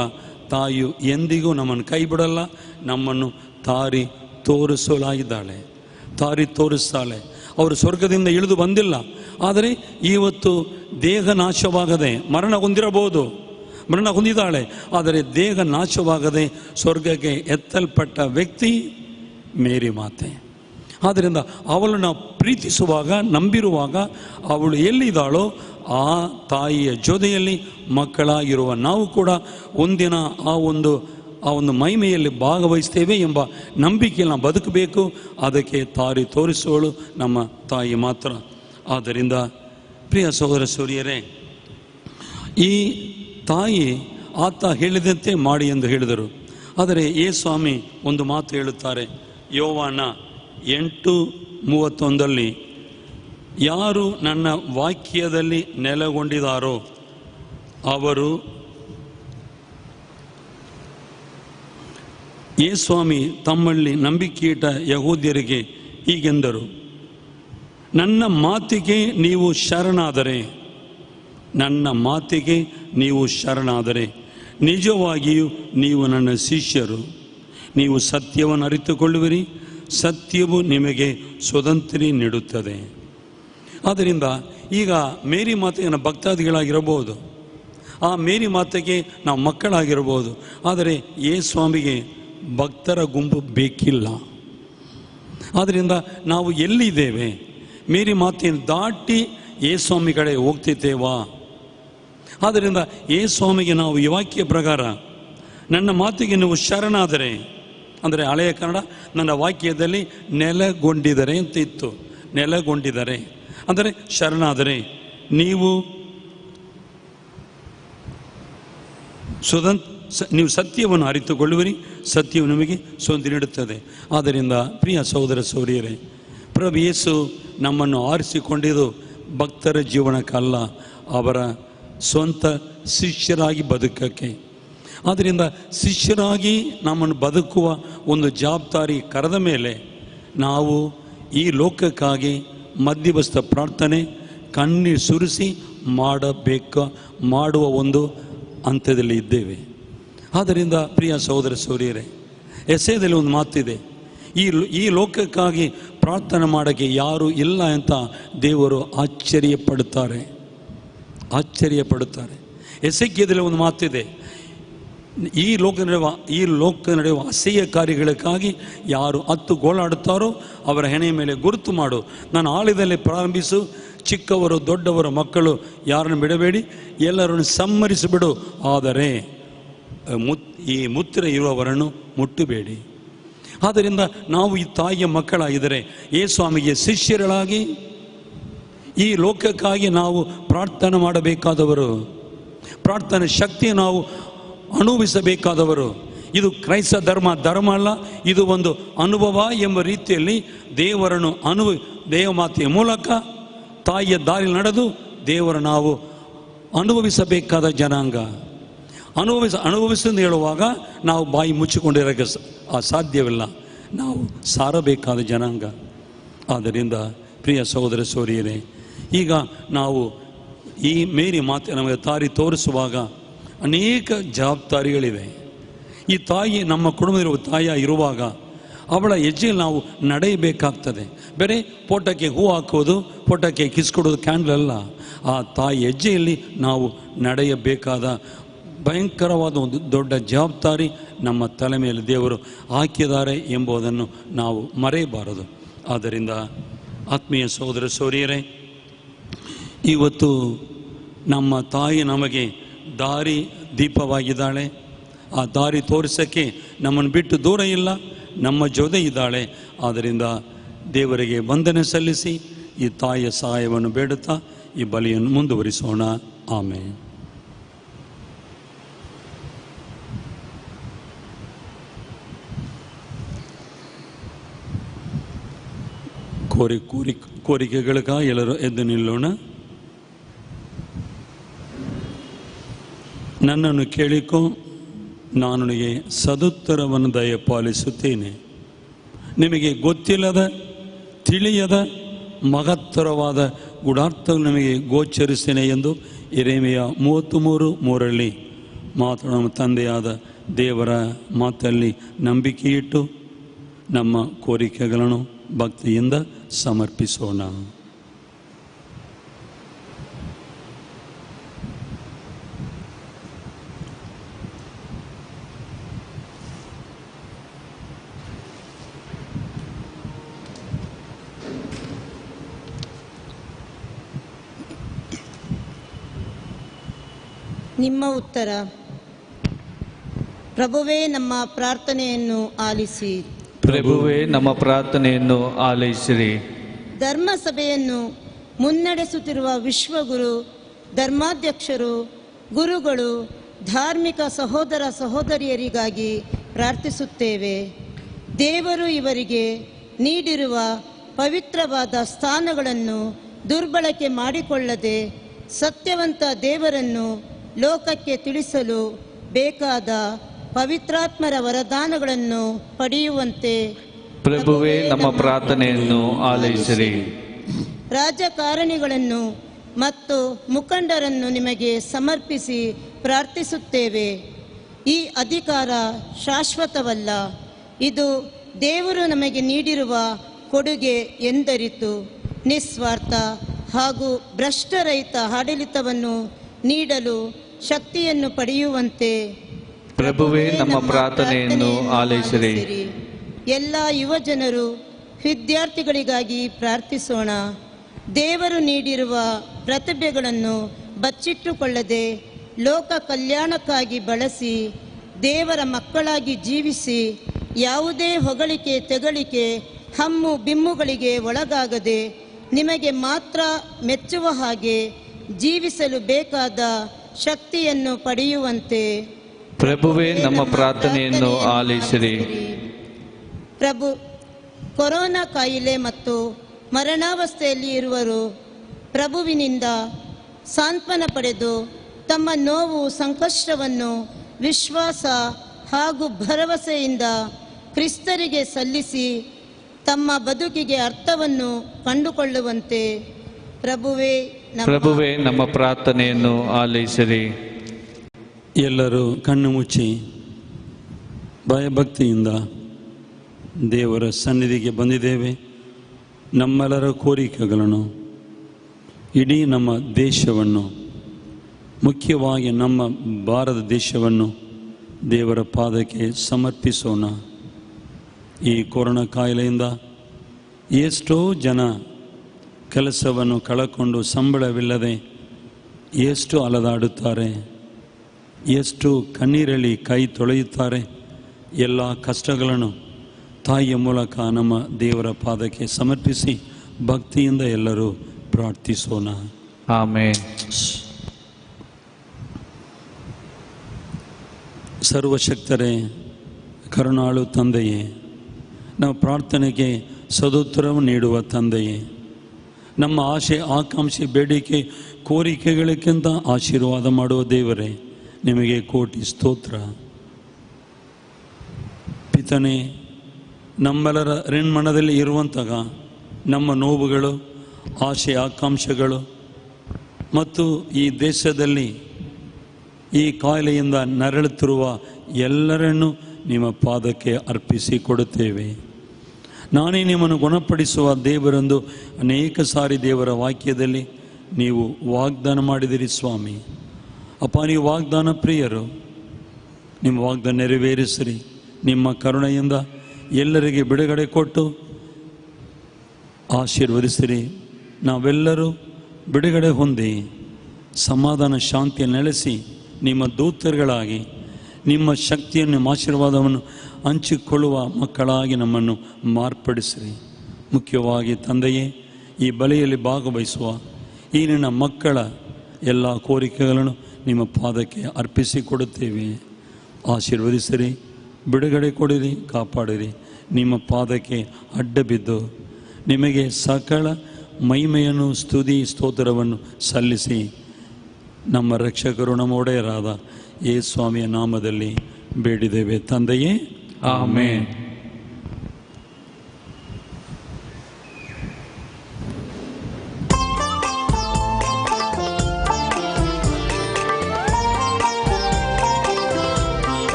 ತಾಯಿಯು ಎಂದಿಗೂ ನಮ್ಮನ್ನು ಕೈ ಬಿಡಲ್ಲ, ನಮ್ಮನ್ನು ದಾರಿ ತೋರಿಸ್ತಾಳೆ. ಅವರು ಸ್ವರ್ಗದಿಂದ ಇಳಿದು ಬಂದಿಲ್ಲ, ಆದರೆ ಇವತ್ತು ದೇಹ ನಾಶವಾಗದೆ ಮರಣ ಹೊಂದಿದ್ದಾಳೆ, ಆದರೆ ದೇಹ ನಾಶವಾಗದೆ ಸ್ವರ್ಗಕ್ಕೆ ಎತ್ತಲ್ಪಟ್ಟ ವ್ಯಕ್ತಿ ಮೇರಿ ಮಾತೆ. ಆದ್ದರಿಂದ ಅವಳನ್ನು ನಾವು ಪ್ರೀತಿಸುವಾಗ, ನಂಬಿರುವಾಗ, ಅವಳು ಎಲ್ಲಿದ್ದಾಳೋ ಆ ತಾಯಿಯ ಜೊತೆಯಲ್ಲಿ ಮಕ್ಕಳಾಗಿರುವ ನಾವು ಕೂಡ ಒಂದಿನ ಆ ಒಂದು ಮಹಿಮೆಯಲ್ಲಿ ಭಾಗವಹಿಸ್ತೇವೆ ಎಂಬ ನಂಬಿಕೆಯಲ್ಲಿ ನಾವು ಬದುಕಬೇಕು. ಅದಕ್ಕೆ ದಾರಿ ತೋರಿಸುವಳು ನಮ್ಮ ತಾಯಿ ಮಾತ್ರ. ಆದ್ದರಿಂದ ಪ್ರಿಯ ಸಹೋದರ ಸೂರ್ಯರೇ, ಈ ತಾಯಿ ಆತ ಹೇಳಿದಂತೆ ಮಾಡಿ ಎಂದು ಹೇಳಿದರು. ಆದರೆ ಸ್ವಾಮಿ ಒಂದು ಮಾತು ಹೇಳುತ್ತಾರೆ, ಯೋವಾನ 8:31, ಯಾರು ನನ್ನ ವಾಕ್ಯದಲ್ಲಿ ನೆಲೆಗೊಂಡಿದ್ದಾರೋ ಅವರು, ಸ್ವಾಮಿ ತಮ್ಮಲ್ಲಿ ನಂಬಿಕೆಯಿಟ್ಟ ಯಹೂದ್ಯರಿಗೆ ಹೀಗೆಂದರು, ನನ್ನ ಮಾತಿಗೆ ನೀವು ಶರಣಾದರೆ ನಿಜವಾಗಿಯೂ ನೀವು ನನ್ನ ಶಿಷ್ಯರು. ನೀವು ಸತ್ಯವನ್ನು ಅರಿತುಕೊಳ್ಳುವಿರಿ, ಸತ್ಯವು ನಿಮಗೆ ಸ್ವತಂತ್ರ ನೀಡುತ್ತದೆ. ಆದ್ದರಿಂದ ಈಗ ಮೇರಿ ಮಾತೆಯ ಭಕ್ತಾದಿಗಳಾಗಿರಬಹುದು, ಆ ಮೇರಿ ಮಾತೆಗೆ ನಾವು ಮಕ್ಕಳಾಗಿರಬಹುದು. ಆದರೆ ಸ್ವಾಮಿಗೆ ಭಕ್ತರ ಗುಂಪು ಬೇಕಿಲ್ಲ. ಆದ್ದರಿಂದ ನಾವು ಎಲ್ಲಿದ್ದೇವೆ? ಮೇರಿ ಮಾತೆಯನ್ನು ದಾಟಿ ಸ್ವಾಮಿ ಕಡೆ ಹೋಗ್ತಿದ್ದೇವಾ? ಆದ್ದರಿಂದ ಸ್ವಾಮಿಗೆ ನಾವು ಈ ವಾಕ್ಯ ಪ್ರಕಾರ ನನ್ನ ಮಾತಿಗೆ ನೀವು ಶರಣಾದರೆ, ಅಂದರೆ ಹಳೆಯ ಕನ್ನಡ ನನ್ನ ವಾಕ್ಯದಲ್ಲಿ ನೆಲೆಗೊಂಡಿದ್ದಾರೆ ಅಂತ ಇತ್ತು. ನೆಲೆಗೊಂಡಿದ್ದಾರೆ ಅಂದರೆ ಶರಣಾದರೆ ನೀವು ನೀವು ಸತ್ಯವನ್ನು ಅರಿತುಕೊಳ್ಳುವಿರಿ, ಸತ್ಯವು ನಿಮಗೆ ಸ್ವಂತ ನೀಡುತ್ತದೆ. ಆದ್ದರಿಂದ ಪ್ರಿಯ ಸಹೋದರ ಸಹೋದರಿಯರೇ, ಪ್ರಭು ಯೇಸು ನಮ್ಮನ್ನು ಆರಿಸಿಕೊಂಡಿದ್ದು ಭಕ್ತರ ಜೀವನಕ್ಕಲ್ಲ, ಅವರ ಸ್ವಂತ ಶಿಷ್ಯರಾಗಿ ಬದುಕಕ್ಕೆ. ಆದ್ದರಿಂದ ಶಿಷ್ಯರಾಗಿ ನಮ್ಮನ್ನು ಬದುಕುವ ಒಂದು ಜವಾಬ್ದಾರಿ ಕರೆದ ಮೇಲೆ ನಾವು ಈ ಲೋಕಕ್ಕಾಗಿ ಮಧ್ಯವಸ್ಥ ಪ್ರಾರ್ಥನೆ ಕಣ್ಣೀರು ಸುರಿಸಿ ಮಾಡುವ ಒಂದು ಹಂತದಲ್ಲಿ ಇದ್ದೇವೆ. ಆದ್ದರಿಂದ ಪ್ರಿಯ ಸಹೋದರ ಸಹೋದರಿಯರೇ, ಎಸೆದಲ್ಲಿ ಒಂದು ಮಾತಿದೆ, ಈ ಲೋಕಕ್ಕಾಗಿ ಪ್ರಾರ್ಥನೆ ಮಾಡೋಕ್ಕೆ ಯಾರೂ ಇಲ್ಲ ಅಂತ ದೇವರು ಆಶ್ಚರ್ಯಪಡುತ್ತಾರೆ. ಎಸೆಕಿಯದಲ್ಲಿ ಒಂದು ಮಾತಿದೆ, ಈ ಲೋಕ ನಡೆಯುವ ಅಸಹ್ಯ ಕಾರ್ಯಗಳಕ್ಕಾಗಿ ಯಾರು ಗೋಳಾಡುತ್ತಾರೋ ಅವರ ಹೆಣೆಯ ಮೇಲೆ ಗುರುತು ಮಾಡು. ನಾನು ಆಳದಲ್ಲಿ ಪ್ರಾರಂಭಿಸು, ಚಿಕ್ಕವರು ದೊಡ್ಡವರು ಮಕ್ಕಳು ಯಾರನ್ನು ಬಿಡಬೇಡಿ, ಎಲ್ಲರನ್ನು ಸಮ್ಮರಿಸಿಬಿಡು, ಆದರೆ ಈ ಮುತ್ತಿರ ಇರುವವರನ್ನು ಮುಟ್ಟಬೇಡಿ. ಆದ್ದರಿಂದ ನಾವು ಈ ತಾಯಿಯ ಮಕ್ಕಳಾಗಿದ್ದರೆ ಸ್ವಾಮಿಗೆ ಶಿಷ್ಯರಾಗಿ ಈ ಲೋಕಕ್ಕಾಗಿ ನಾವು ಪ್ರಾರ್ಥನೆ ಮಾಡಬೇಕಾದವರು, ಪ್ರಾರ್ಥನೆ ಶಕ್ತಿ ನಾವು ಅನುಭವಿಸಬೇಕಾದವರು. ಇದು ಕ್ರೈಸ್ತ ಧರ್ಮ ಅಲ್ಲ, ಇದು ಒಂದು ಅನುಭವ ಎಂಬ ರೀತಿಯಲ್ಲಿ ದೇವರನ್ನು ದೇವಮಾತೆಯ ಮೂಲಕ ತಾಯಿಯ ದಾರಿ ನಡೆದು ದೇವರ ನಾವು ಅನುಭವಿಸಬೇಕಾದ ಜನಾಂಗ. ಅನುಭವಿಸಲು ಹೇಳುವಾಗ ನಾವು ಬಾಯಿ ಮುಚ್ಚಿಕೊಂಡಿರೋಕ್ಕೆ ಸಾಧ್ಯವಿಲ್ಲ, ನಾವು ಸಾರಬೇಕಾದ ಜನಾಂಗ. ಆದ್ದರಿಂದ ಪ್ರಿಯ ಸಹೋದರ ಸಹೋದರಿಯರೇ, ಈಗ ನಾವು ಈ ಮೇರಿ ಮಾತೆ ನಮಗೆ ದಾರಿ ತೋರಿಸುವಾಗ ಅನೇಕ ಜವಾಬ್ದಾರಿಗಳಿವೆ. ಈ ತಾಯಿ ನಮ್ಮ ಕುಟುಂಬದಲ್ಲಿರುವ ತಾಯಿ ಇರುವಾಗ ಅವಳ ಹೆಜ್ಜೆಯಲ್ಲಿ ನಾವು ನಡೆಯಬೇಕಾಗ್ತದೆ. ಬೇರೆ ಫೋಟೋಕ್ಕೆ ಹೂ ಹಾಕೋದು, ಫೋಟೋಕ್ಕೆ ಕಿಸ್ಕೊಡೋದು ಕ್ಯಾಂಡಲ್ ಅಲ್ಲ. ಆ ತಾಯಿ ಹೆಜ್ಜೆಯಲ್ಲಿ ನಾವು ನಡೆಯಬೇಕಾದ ಭಯಂಕರವಾದ ಒಂದು ದೊಡ್ಡ ಜವಾಬ್ದಾರಿ ನಮ್ಮ ತಲೆ ಮೇಲೆ ದೇವರು ಹಾಕಿದ್ದಾರೆ ಎಂಬುದನ್ನು ನಾವು ಮರೆಯಬಾರದು. ಆದ್ದರಿಂದ ಆತ್ಮೀಯ ಸಹೋದರ ಸಹೋದರಿಯರೇ, ಇವತ್ತು ನಮ್ಮ ತಾಯಿ ನಮಗೆ ದಾರಿ ದೀಪವಾಗಿದ್ದಾಳೆ. ಆ ದಾರಿ ತೋರಿಸೋಕ್ಕೆ ನಮ್ಮನ್ನು ಬಿಟ್ಟು ದೂರ ಇಲ್ಲ, ನಮ್ಮ ಜೊತೆ ಇದ್ದಾಳೆ. ಆದ್ದರಿಂದ ದೇವರಿಗೆ ವಂದನೆ ಸಲ್ಲಿಸಿ ಈ ತಾಯಿಯ ಸಹಾಯವನ್ನು ಬೇಡುತ್ತಾ ಈ ಬಲಿಯನ್ನು ಮುಂದುವರಿಸೋಣ. ಆಮೇಲೆ ಕೋರಿಕೆಗಳಿಗಾಗಿ ಎಲ್ಲರೂ ಎದ್ದು ನಿಲ್ಲೋಣ. ನನ್ನನ್ನು ಕೇಳಿಕೊ, ನಾನು ನಿನಗೆ ಸದುತ್ತರವನ್ನು ದಯಪಾಲಿಸುತ್ತೇನೆ. ನಿಮಗೆ ಗೊತ್ತಿಲ್ಲದ ತಿಳಿಯದ ಮಹತ್ತರವಾದ ಗೂಢಾರ್ಥಗಳು ನಿಮಗೆ ಗೋಚರಿಸ್ತೇನೆ ಎಂದು ಯೆರೆಮೀಯ 33:3 ಮಾತನಾಡುವ ತಂದೆಯಾದ ದೇವರ ಮಾತಲ್ಲಿ ನಂಬಿಕೆಯಿಟ್ಟು ನಮ್ಮ ಕೋರಿಕೆಗಳನ್ನು ಭಕ್ತಿಯಿಂದ ಸಮರ್ಪಿಸೋಣ. ನಿಮ್ಮ ಉತ್ತರ. ಪ್ರಭುವೇ, ನಮ್ಮ ಪ್ರಾರ್ಥನೆಯನ್ನು ಆಲಿಸಿ. ಪ್ರಭುವೇ, ನಮ್ಮ ಪ್ರಾರ್ಥನೆಯನ್ನು ಆಲೈಸಿರಿ. ಧರ್ಮಸಭೆಯನ್ನು ಮುನ್ನಡೆಸುತ್ತಿರುವ ವಿಶ್ವಗುರು, ಧರ್ಮಾಧ್ಯಕ್ಷರು, ಗುರುಗಳು, ಧಾರ್ಮಿಕ ಸಹೋದರ ಸಹೋದರಿಯರಿಗಾಗಿ ಪ್ರಾರ್ಥಿಸುತ್ತೇವೆ. ದೇವರು ಇವರಿಗೆ ನೀಡಿರುವ ಪವಿತ್ರವಾದ ಸ್ಥಾನಗಳನ್ನು ದುರ್ಬಳಕೆ ಮಾಡಿಕೊಳ್ಳದೆ ಸತ್ಯವಂತ ದೇವರನ್ನು ಲೋಕಕ್ಕೆ ತಿಳಿಸಲು ಬೇಕಾದ ಪವಿತ್ರಾತ್ಮರ ವರದಾನಗಳನ್ನು ಪಡೆಯುವಂತೆ ಪ್ರಭುವೇ, ನಮ್ಮ ಪ್ರಾರ್ಥನೆಯನ್ನು ಆಲೈಸಿರಿ. ರಾಜಕಾರಣಿಗಳನ್ನು ಮತ್ತು ಮುಖಂಡರನ್ನು ನಿಮಗೆ ಸಮರ್ಪಿಸಿ ಪ್ರಾರ್ಥಿಸುತ್ತೇವೆ. ಈ ಅಧಿಕಾರ ಶಾಶ್ವತವಲ್ಲ, ಇದು ದೇವರು ನಮಗೆ ನೀಡಿರುವ ಕೊಡುಗೆ ಎಂದರಿತು ನಿಸ್ವಾರ್ಥ ಹಾಗೂ ಭ್ರಷ್ಟರಹಿತ ಆಡಳಿತವನ್ನು ನೀಡಲು ಶಕ್ತಿಯನ್ನು ಪಡೆಯುವಂತೆ ಪ್ರಭುವೇ, ನಮ್ಮ ಪ್ರಾರ್ಥನೆಯನ್ನು ಆಲೈಸಿರಿ. ಎಲ್ಲ ಯುವಜನರು, ವಿದ್ಯಾರ್ಥಿಗಳಿಗಾಗಿ ಪ್ರಾರ್ಥಿಸೋಣ. ದೇವರು ನೀಡಿರುವ ಪ್ರತಿಭೆಗಳನ್ನು ಬಚ್ಚಿಟ್ಟುಕೊಳ್ಳದೆ ಲೋಕ ಕಲ್ಯಾಣಕ್ಕಾಗಿ ಬಳಸಿ ದೇವರ ಮಕ್ಕಳಾಗಿ ಜೀವಿಸಿ ಯಾವುದೇ ಹೊಗಳಿಕೆ ತೆಗಳಿಕೆ ಹಮ್ಮು ಬಿಮ್ಮುಗಳಿಗೆ ಒಳಗಾಗದೆ ನಿಮಗೆ ಮಾತ್ರ ಮೆಚ್ಚುವ ಹಾಗೆ ಜೀವಿಸಲು ಬೇಕಾದ ಶಕ್ತಿಯನ್ನು ಪಡೆಯುವಂತೆ ಪ್ರಭುವೇ, ನಮ್ಮ ಪ್ರಾರ್ಥನೆಯನ್ನು ಆಲೈಸಿರಿ. ಪ್ರಭು, ಕೊರೋನಾ ಕಾಯಿಲೆ ಮತ್ತು ಮರಣಾವಸ್ಥೆಯಲ್ಲಿ ಇರುವರು ಪ್ರಭುವಿನಿಂದ ಸಾಂತ್ವನ ಪಡೆದು ತಮ್ಮ ನೋವು ಸಂಕಷ್ಟವನ್ನು ವಿಶ್ವಾಸ ಹಾಗೂ ಭರವಸೆಯಿಂದ ಕ್ರಿಸ್ತರಿಗೆ ಸಲ್ಲಿಸಿ ತಮ್ಮ ಬದುಕಿಗೆ ಅರ್ಥವನ್ನು ಕಂಡುಕೊಳ್ಳುವಂತೆ ಪ್ರಭುವೇ, ನಮ್ಮ ಪ್ರಾರ್ಥನೆಯನ್ನು ಆಲೈಸಿರಿ. ಎಲ್ಲರೂ ಕಣ್ಣು ಮುಚ್ಚಿ ಭಯಭಕ್ತಿಯಿಂದ ದೇವರ ಸನ್ನಿಧಿಗೆ ಬಂದಿದ್ದೇವೆ. ನಮ್ಮೆಲ್ಲರ ಕೋರಿಕೆಗಳನ್ನು, ಇಡೀ ನಮ್ಮ ದೇಶವನ್ನು, ಮುಖ್ಯವಾಗಿ ನಮ್ಮ ಭಾರತ ದೇಶವನ್ನು ದೇವರ ಪಾದಕ್ಕೆ ಸಮರ್ಪಿಸೋಣ. ಈ ಕೊರೋನಾ ಕಾಯಿಲೆಯಿಂದ ಎಷ್ಟೋ ಜನ ಕೆಲಸವನ್ನು ಕಳಕೊಂಡು ಸಂಬಳವಿಲ್ಲದೆ ಎಷ್ಟು ಅಲದಾಡುತ್ತಾರೆ, ಎಷ್ಟು ಕಣ್ಣೀರಲ್ಲಿ ಕೈ ತೊಳೆಯುತ್ತಾರೆ. ಎಲ್ಲ ಕಷ್ಟಗಳನ್ನು ತಾಯಿಯ ಮೂಲಕ ನಮ್ಮ ದೇವರ ಪಾದಕ್ಕೆ ಸಮರ್ಪಿಸಿ ಭಕ್ತಿಯಿಂದ ಎಲ್ಲರೂ ಪ್ರಾರ್ಥಿಸೋಣ. ಆಮೆನ್. ಸರ್ವಶಕ್ತರೇ, ಕರುಣಾಳು ತಂದೆಯೇ, ನಮ್ಮ ಪ್ರಾರ್ಥನೆಗೆ ಸದುತ್ತರವನ್ನು ನೀಡುವ ತಂದೆಯೇ, ನಮ್ಮ ಆಶೆ ಆಕಾಂಕ್ಷೆ ಬೇಡಿಕೆ ಕೋರಿಕೆಗಳಿಗಿಂತ ಆಶೀರ್ವಾದ ಮಾಡುವ ದೇವರೇ, ನಿಮಗೆ ಕೋಟಿ ಸ್ತೋತ್ರ. ಪಿತನೇ, ನಮ್ಮೆಲ್ಲರ ಋಣ್ಮನದಲ್ಲಿ ಇರುವಂತಹ ನಮ್ಮ ನೋವುಗಳು, ಆಶೆ ಆಕಾಂಕ್ಷೆಗಳು ಮತ್ತು ಈ ದೇಶದಲ್ಲಿ ಈ ಕಾಯಿಲೆಯಿಂದ ನರಳುತ್ತಿರುವ ಎಲ್ಲರನ್ನೂ ನಿಮ್ಮ ಪಾದಕ್ಕೆ ಅರ್ಪಿಸಿ ಕೊಡುತ್ತೇವೆ. ನಾನೇ ನಿಮ್ಮನ್ನು ಗುಣಪಡಿಸುವ ದೇವರೆಂದು ಅನೇಕ ಸಾರಿ ದೇವರ ವಾಕ್ಯದಲ್ಲಿ ನೀವು ವಾಗ್ದಾನ ಮಾಡಿದಿರಿ ಸ್ವಾಮಿ. ಅಪ್ಪ, ನೀವು ವಾಗ್ದಾನ ಪ್ರಿಯರು. ನಿಮ್ಮ ವಾಗ್ದಾನ ನೆರವೇರಿಸಿರಿ. ನಿಮ್ಮ ಕರುಣೆಯಿಂದ ಎಲ್ಲರಿಗೆ ಬಿಡುಗಡೆ ಕೊಟ್ಟು ಆಶೀರ್ವದಿಸಿರಿ. ನಾವೆಲ್ಲರೂ ಬಿಡುಗಡೆ ಹೊಂದಿ ಸಮಾಧಾನ ಶಾಂತಿಯನ್ನು ನೆಲೆಸಿ ನಿಮ್ಮ ದೂತರುಗಳಾಗಿ ನಿಮ್ಮ ಶಕ್ತಿಯನ್ನು, ನಿಮ್ಮ ಆಶೀರ್ವಾದವನ್ನು ಹಂಚಿಕೊಳ್ಳುವ ಮಕ್ಕಳಾಗಿ ನಮ್ಮನ್ನು ಮಾರ್ಪಡಿಸಿರಿ. ಮುಖ್ಯವಾಗಿ ತಂದೆಯೇ, ಈ ಬಲಿಯಲ್ಲಿ ಭಾಗವಹಿಸುವ ಈ ನಿನ್ನ ಮಕ್ಕಳ ಎಲ್ಲ ಕೋರಿಕೆಗಳನ್ನು ನಿಮ್ಮ ಪಾದಕ್ಕೆ ಅರ್ಪಿಸಿಕೊಡುತ್ತೇವೆ. ಆಶೀರ್ವದಿಸಿರಿ, ಬಿಡುಗಡೆ ಕೊಡಿರಿ, ಕಾಪಾಡಿರಿ. ನಿಮ್ಮ ಪಾದಕ್ಕೆ ಅಡ್ಡ ಬಿದ್ದು ನಿಮಗೆ ಸಕಲ ಮಹಿಮೆಯನ್ನು, ಸ್ತುತಿ ಸ್ತೋತ್ರವನ್ನು ಸಲ್ಲಿಸಿ ನಮ್ಮ ರಕ್ಷಕರು, ನಮ್ಮ ಒಡೆಯರಾದ ಯೇಸುಸ್ವಾಮಿಯ ನಾಮದಲ್ಲಿ ಬೇಡಿದ್ದೇವೆ ತಂದೆಯೇ, ಆಮೇನ್.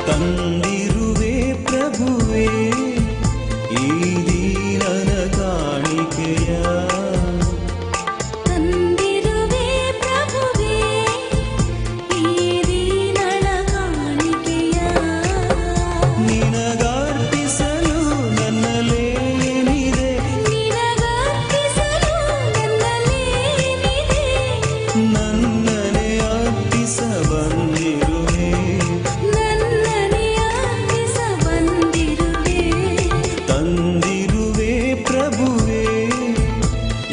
ತಂದಿರುವೆ ಪ್ರಭುವೇ ಈ ದೀನನ ಕಾಣಿಕೆಯ, ತಂದಿರುವೆ ಪ್ರಭುವೇ ಈ ದೀನಳ ಕಾಣಿಕೆಯ, ನಿನಗಾರ್ಪಿಸಲು ನನ್ನಲ್ಲೇನಿದೆ, ನಿನಗರ್ಪಿಸಲು ನನ್ನಲ್ಲೇನಿದೆ, ನನ್ನನೆ ಅರ್ಪಿಸ ಬಂದಿರುವೆ, ನನ್ನನೆ ಅರ್ಪಿಸ ಬಂದಿರುವೆ. ತಂದಿರುವೆ ಪ್ರಭುವೇ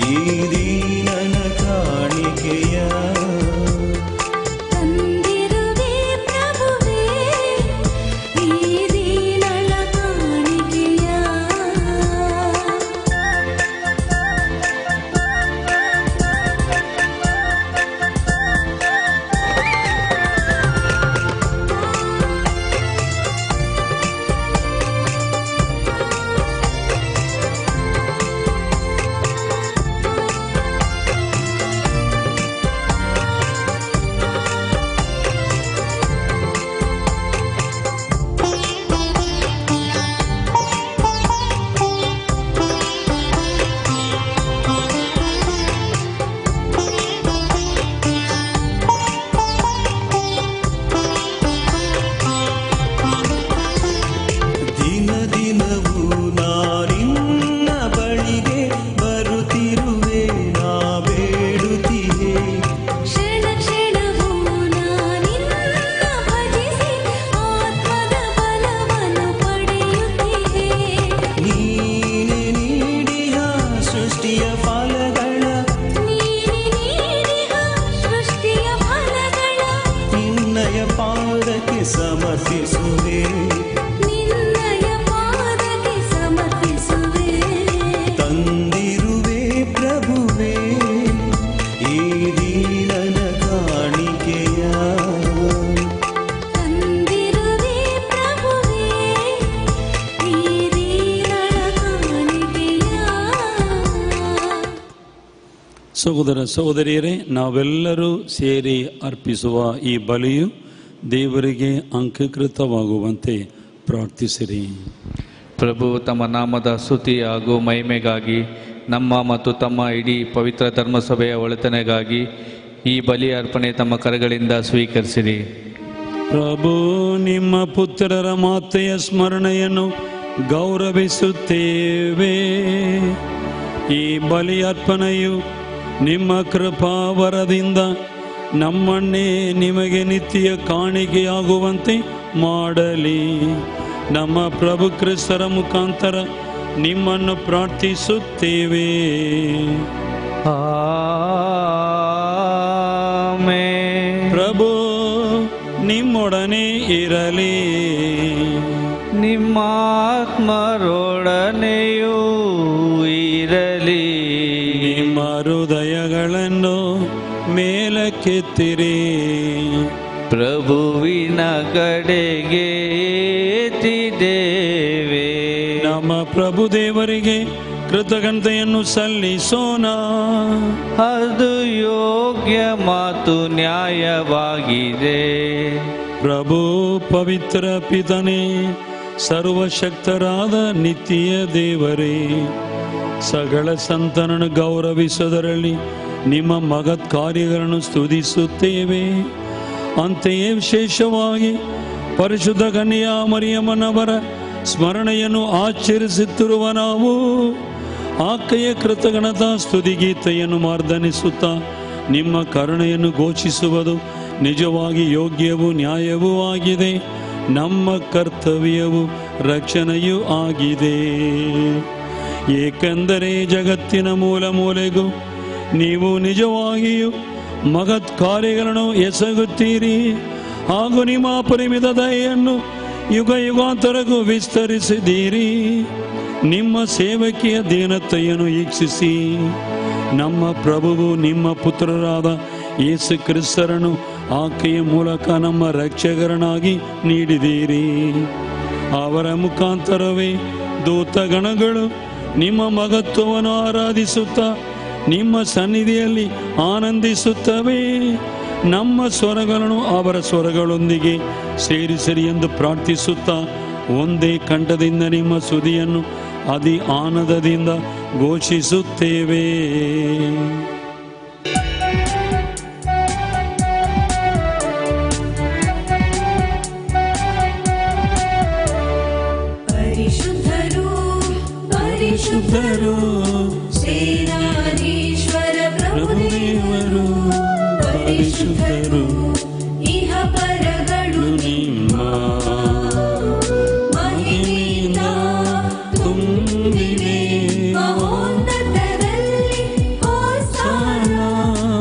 ಈ ದೀನನ ಕಾಣಿಕೆಯ, ತಂದಿರುವೆ ಪ್ರಭುವೇ ಈ ದೀನಳ ಕಾಣಿಕೆಯ. ದಿನ ದಿನವೂ ನಾನಿನ್ನ ಬಳಿಗೆ ಬರುತ್ತಿರುವೆ, ನಾ ಬೇಡುತ್ತಿಯೇ, ಕ್ಷಣ ಕ್ಷಣವೂ ನಾನಿನ್ನ ಭಜಿಸಿ ಆತ್ಮದ ಬಲವನ್ನು ಪಡೆಯುತ್ತಿದೆ. ನೀನೆ ನೀಡಿಯ ಸೃಷ್ಟಿಯ ಫಲಗಳ, ನೀನೆ ನೀಡಿದ ಸೃಷ್ಟಿಯ ಫಲಗಳ, ನಿನ್ನಯ ಪಾದಕ್ಕೆ ಸಮರ್ಪಿಸುವೆ, ನಿನ್ನಯ ಪಾದಕ್ಕೆ ಸಮರ್ಪಿಸುವೆ. ತಂದಿರುವೆ ಪ್ರಭುವೇ ಈ ದೀನನ ಕಾಣಿಕೆಯ, ತಂದಿರುವೆ ಪ್ರಭುವೇ ಈ ದೀನಳ ಕಾಣಿಕೆಯ. ಸಹೋದರ ಸಹೋದರಿಯರೇ, ನಾವೆಲ್ಲರೂ ಸೇರಿ ಅರ್ಪಿಸುವ ಈ ಬಲಿಯು ದೇವರಿಗೆ ಅಂಗೀಕೃತವಾಗುವಂತೆ ಪ್ರಾರ್ಥಿಸಿರಿ. ಪ್ರಭು ತಮ್ಮ ನಾಮದ ಸ್ತುತಿ ಹಾಗೂ ಮಹಿಮೆಗಾಗಿ ನಮ್ಮ ಮತ್ತು ತಮ್ಮ ಇಡೀ ಪವಿತ್ರ ಧರ್ಮಸಭೆಯ ಒಳಿತಿಗಾಗಿ ಈ ಬಲಿ ಅರ್ಪಣೆ ತಮ್ಮ ಕರಗಳಿಂದ ಸ್ವೀಕರಿಸಿರಿ. ಪ್ರಭು, ನಿಮ್ಮ ಪುತ್ರರ ಮಾತೆಯ ಸ್ಮರಣೆಯನ್ನು ಗೌರವಿಸುತ್ತೇವೆ. ಈ ಬಲಿ ಅರ್ಪಣೆಯು ನಿಮ್ಮ ಕೃಪಾವರದಿಂದ ನಮ್ಮನ್ನೇ ನಿಮಗೆ ನಿತ್ಯ ಕಾಣಿಕೆಯಾಗುವಂತೆ ಮಾಡಲಿ. ನಮ್ಮ ಪ್ರಭು ಕ್ರಿಸ್ತರ ಮುಖಾಂತರ ನಿಮ್ಮನ್ನು ಪ್ರಾರ್ಥಿಸುತ್ತೇವೆ. ಆಮೆನ್. ಪ್ರಭು ನಿಮ್ಮೊಡನೆ ಇರಲಿ, ನಿಮ್ಮ ಆತ್ಮರೊಡನೆಯೂ ಇರಲಿ. ನಿಮ್ಮ ಹೃದಯಗಳನ್ನು ಮೇಲಕ್ಕೆತ್ತಿರಿ. ಪ್ರಭುವಿನ ಕಡೆಗೆ ಎತ್ತಿದ್ದೇವೆ. ನಮ್ಮ ಪ್ರಭು ದೇವರಿಗೆ ಕೃತಜ್ಞತೆಯನ್ನು ಸಲ್ಲಿಸೋಣ. ಅದು ಯೋಗ್ಯ ಮತ್ತು ನ್ಯಾಯವಾಗಿದೆ. ಪ್ರಭು ಪವಿತ್ರ ಪಿತನೇ, ಸರ್ವಶಕ್ತರಾದ ನಿತ್ಯ ದೇವರೇ, ಸಕಲ ಸಂತನನ್ನು ಗೌರವಿಸುವುದರಲ್ಲಿ ನಿಮ್ಮ ಮಗತ್ ಕಾರ್ಯಗಳನ್ನು ಸ್ತುತಿಸುತ್ತೇವೆ. ಅಂತೆಯೇ ವಿಶೇಷವಾಗಿ ಪರಿಶುದ್ಧ ಕನ್ಯಾ ಮರಿಯಮ್ಮನವರ ಸ್ಮರಣೆಯನ್ನು ಆಚರಿಸುತ್ತಿರುವ ನಾವು ಆಕೆಯ ಕೃತಜ್ಞತಾ ಸ್ತುತಿಗೀತೆಯನ್ನು ಮಾರ್ದನಿಸುತ್ತಾ ನಿಮ್ಮ ಕರುಣೆಯನ್ನು ಘೋಷಿಸುವುದು ನಿಜವಾಗಿ ಯೋಗ್ಯವೂ ನ್ಯಾಯವೂ ಆಗಿದೆ. ನಮ್ಮ ಕರ್ತವ್ಯವೂ ರಕ್ಷಣೆಯೂ ಆಗಿದೆ. ಏಕೆಂದರೆ ಜಗತ್ತಿನ ಮೂಲ ಮೂಲೆಗೂ ನೀವು ನಿಜವಾಗಿಯೂ ಮಗತ್ ಕಾರ್ಯಗಳನ್ನು ಎಸಗುತ್ತೀರಿ ಹಾಗೂ ನಿಮ್ಮ ಪರಿಮಿತ ದಯೆಯನ್ನು ಯುಗ ಯುಗಾಂತರಕ್ಕೂ ವಿಸ್ತರಿಸಿದ್ದೀರಿ. ನಿಮ್ಮ ಸೇವಕಿಯ ದೀನತೆಯನ್ನು ವೀಕ್ಷಿಸಿ ನಮ್ಮ ಪ್ರಭುವು ನಿಮ್ಮ ಪುತ್ರರಾದ ಯೇಸು ಕ್ರಿಸ್ತರನ್ನು ಆಕೆಯ ಮೂಲಕ ನಮ್ಮ ರಕ್ಷಕರನಾಗಿ ನೀಡಿದ್ದೀರಿ. ಅವರ ಮುಖಾಂತರವೇ ದೂತಗಣಗಳು ನಿಮ್ಮ ಮಹತ್ವವನ್ನು ಆರಾಧಿಸುತ್ತಾ ನಿಮ್ಮ ಸನ್ನಿಧಿಯಲ್ಲಿ ಆನಂದಿಸುತ್ತವೆ. ನಮ್ಮ ಸ್ವರಗಳನ್ನು ಅವರ ಸ್ವರಗಳೊಂದಿಗೆ ಸೇರಿಸಿರಿ ಎಂದು ಪ್ರಾರ್ಥಿಸುತ್ತಾ ಒಂದೇ ಕಂಠದಿಂದ ನಿಮ್ಮ ಸ್ತುತಿಯನ್ನು ಅತಿ ಆನಂದದಿಂದ ಘೋಷಿಸುತ್ತೇವೆ. ಪರಿಶುದ್ಧರು ಪರಿಶುದ್ಧರು ಸೇನಾಧೀಶ್ವರ ಪ್ರಭುದೇವರು, ಪರಿಶುದ್ಧರು ಇಹ ಪರಗಳು ನಿಮ್ಮ ಮಹಿಮೆಯಿಂದ ತುಂಬಿವೆ. ಮಹೋನ್ನತದಲ್ಲಿ ಹೋಸಾನ,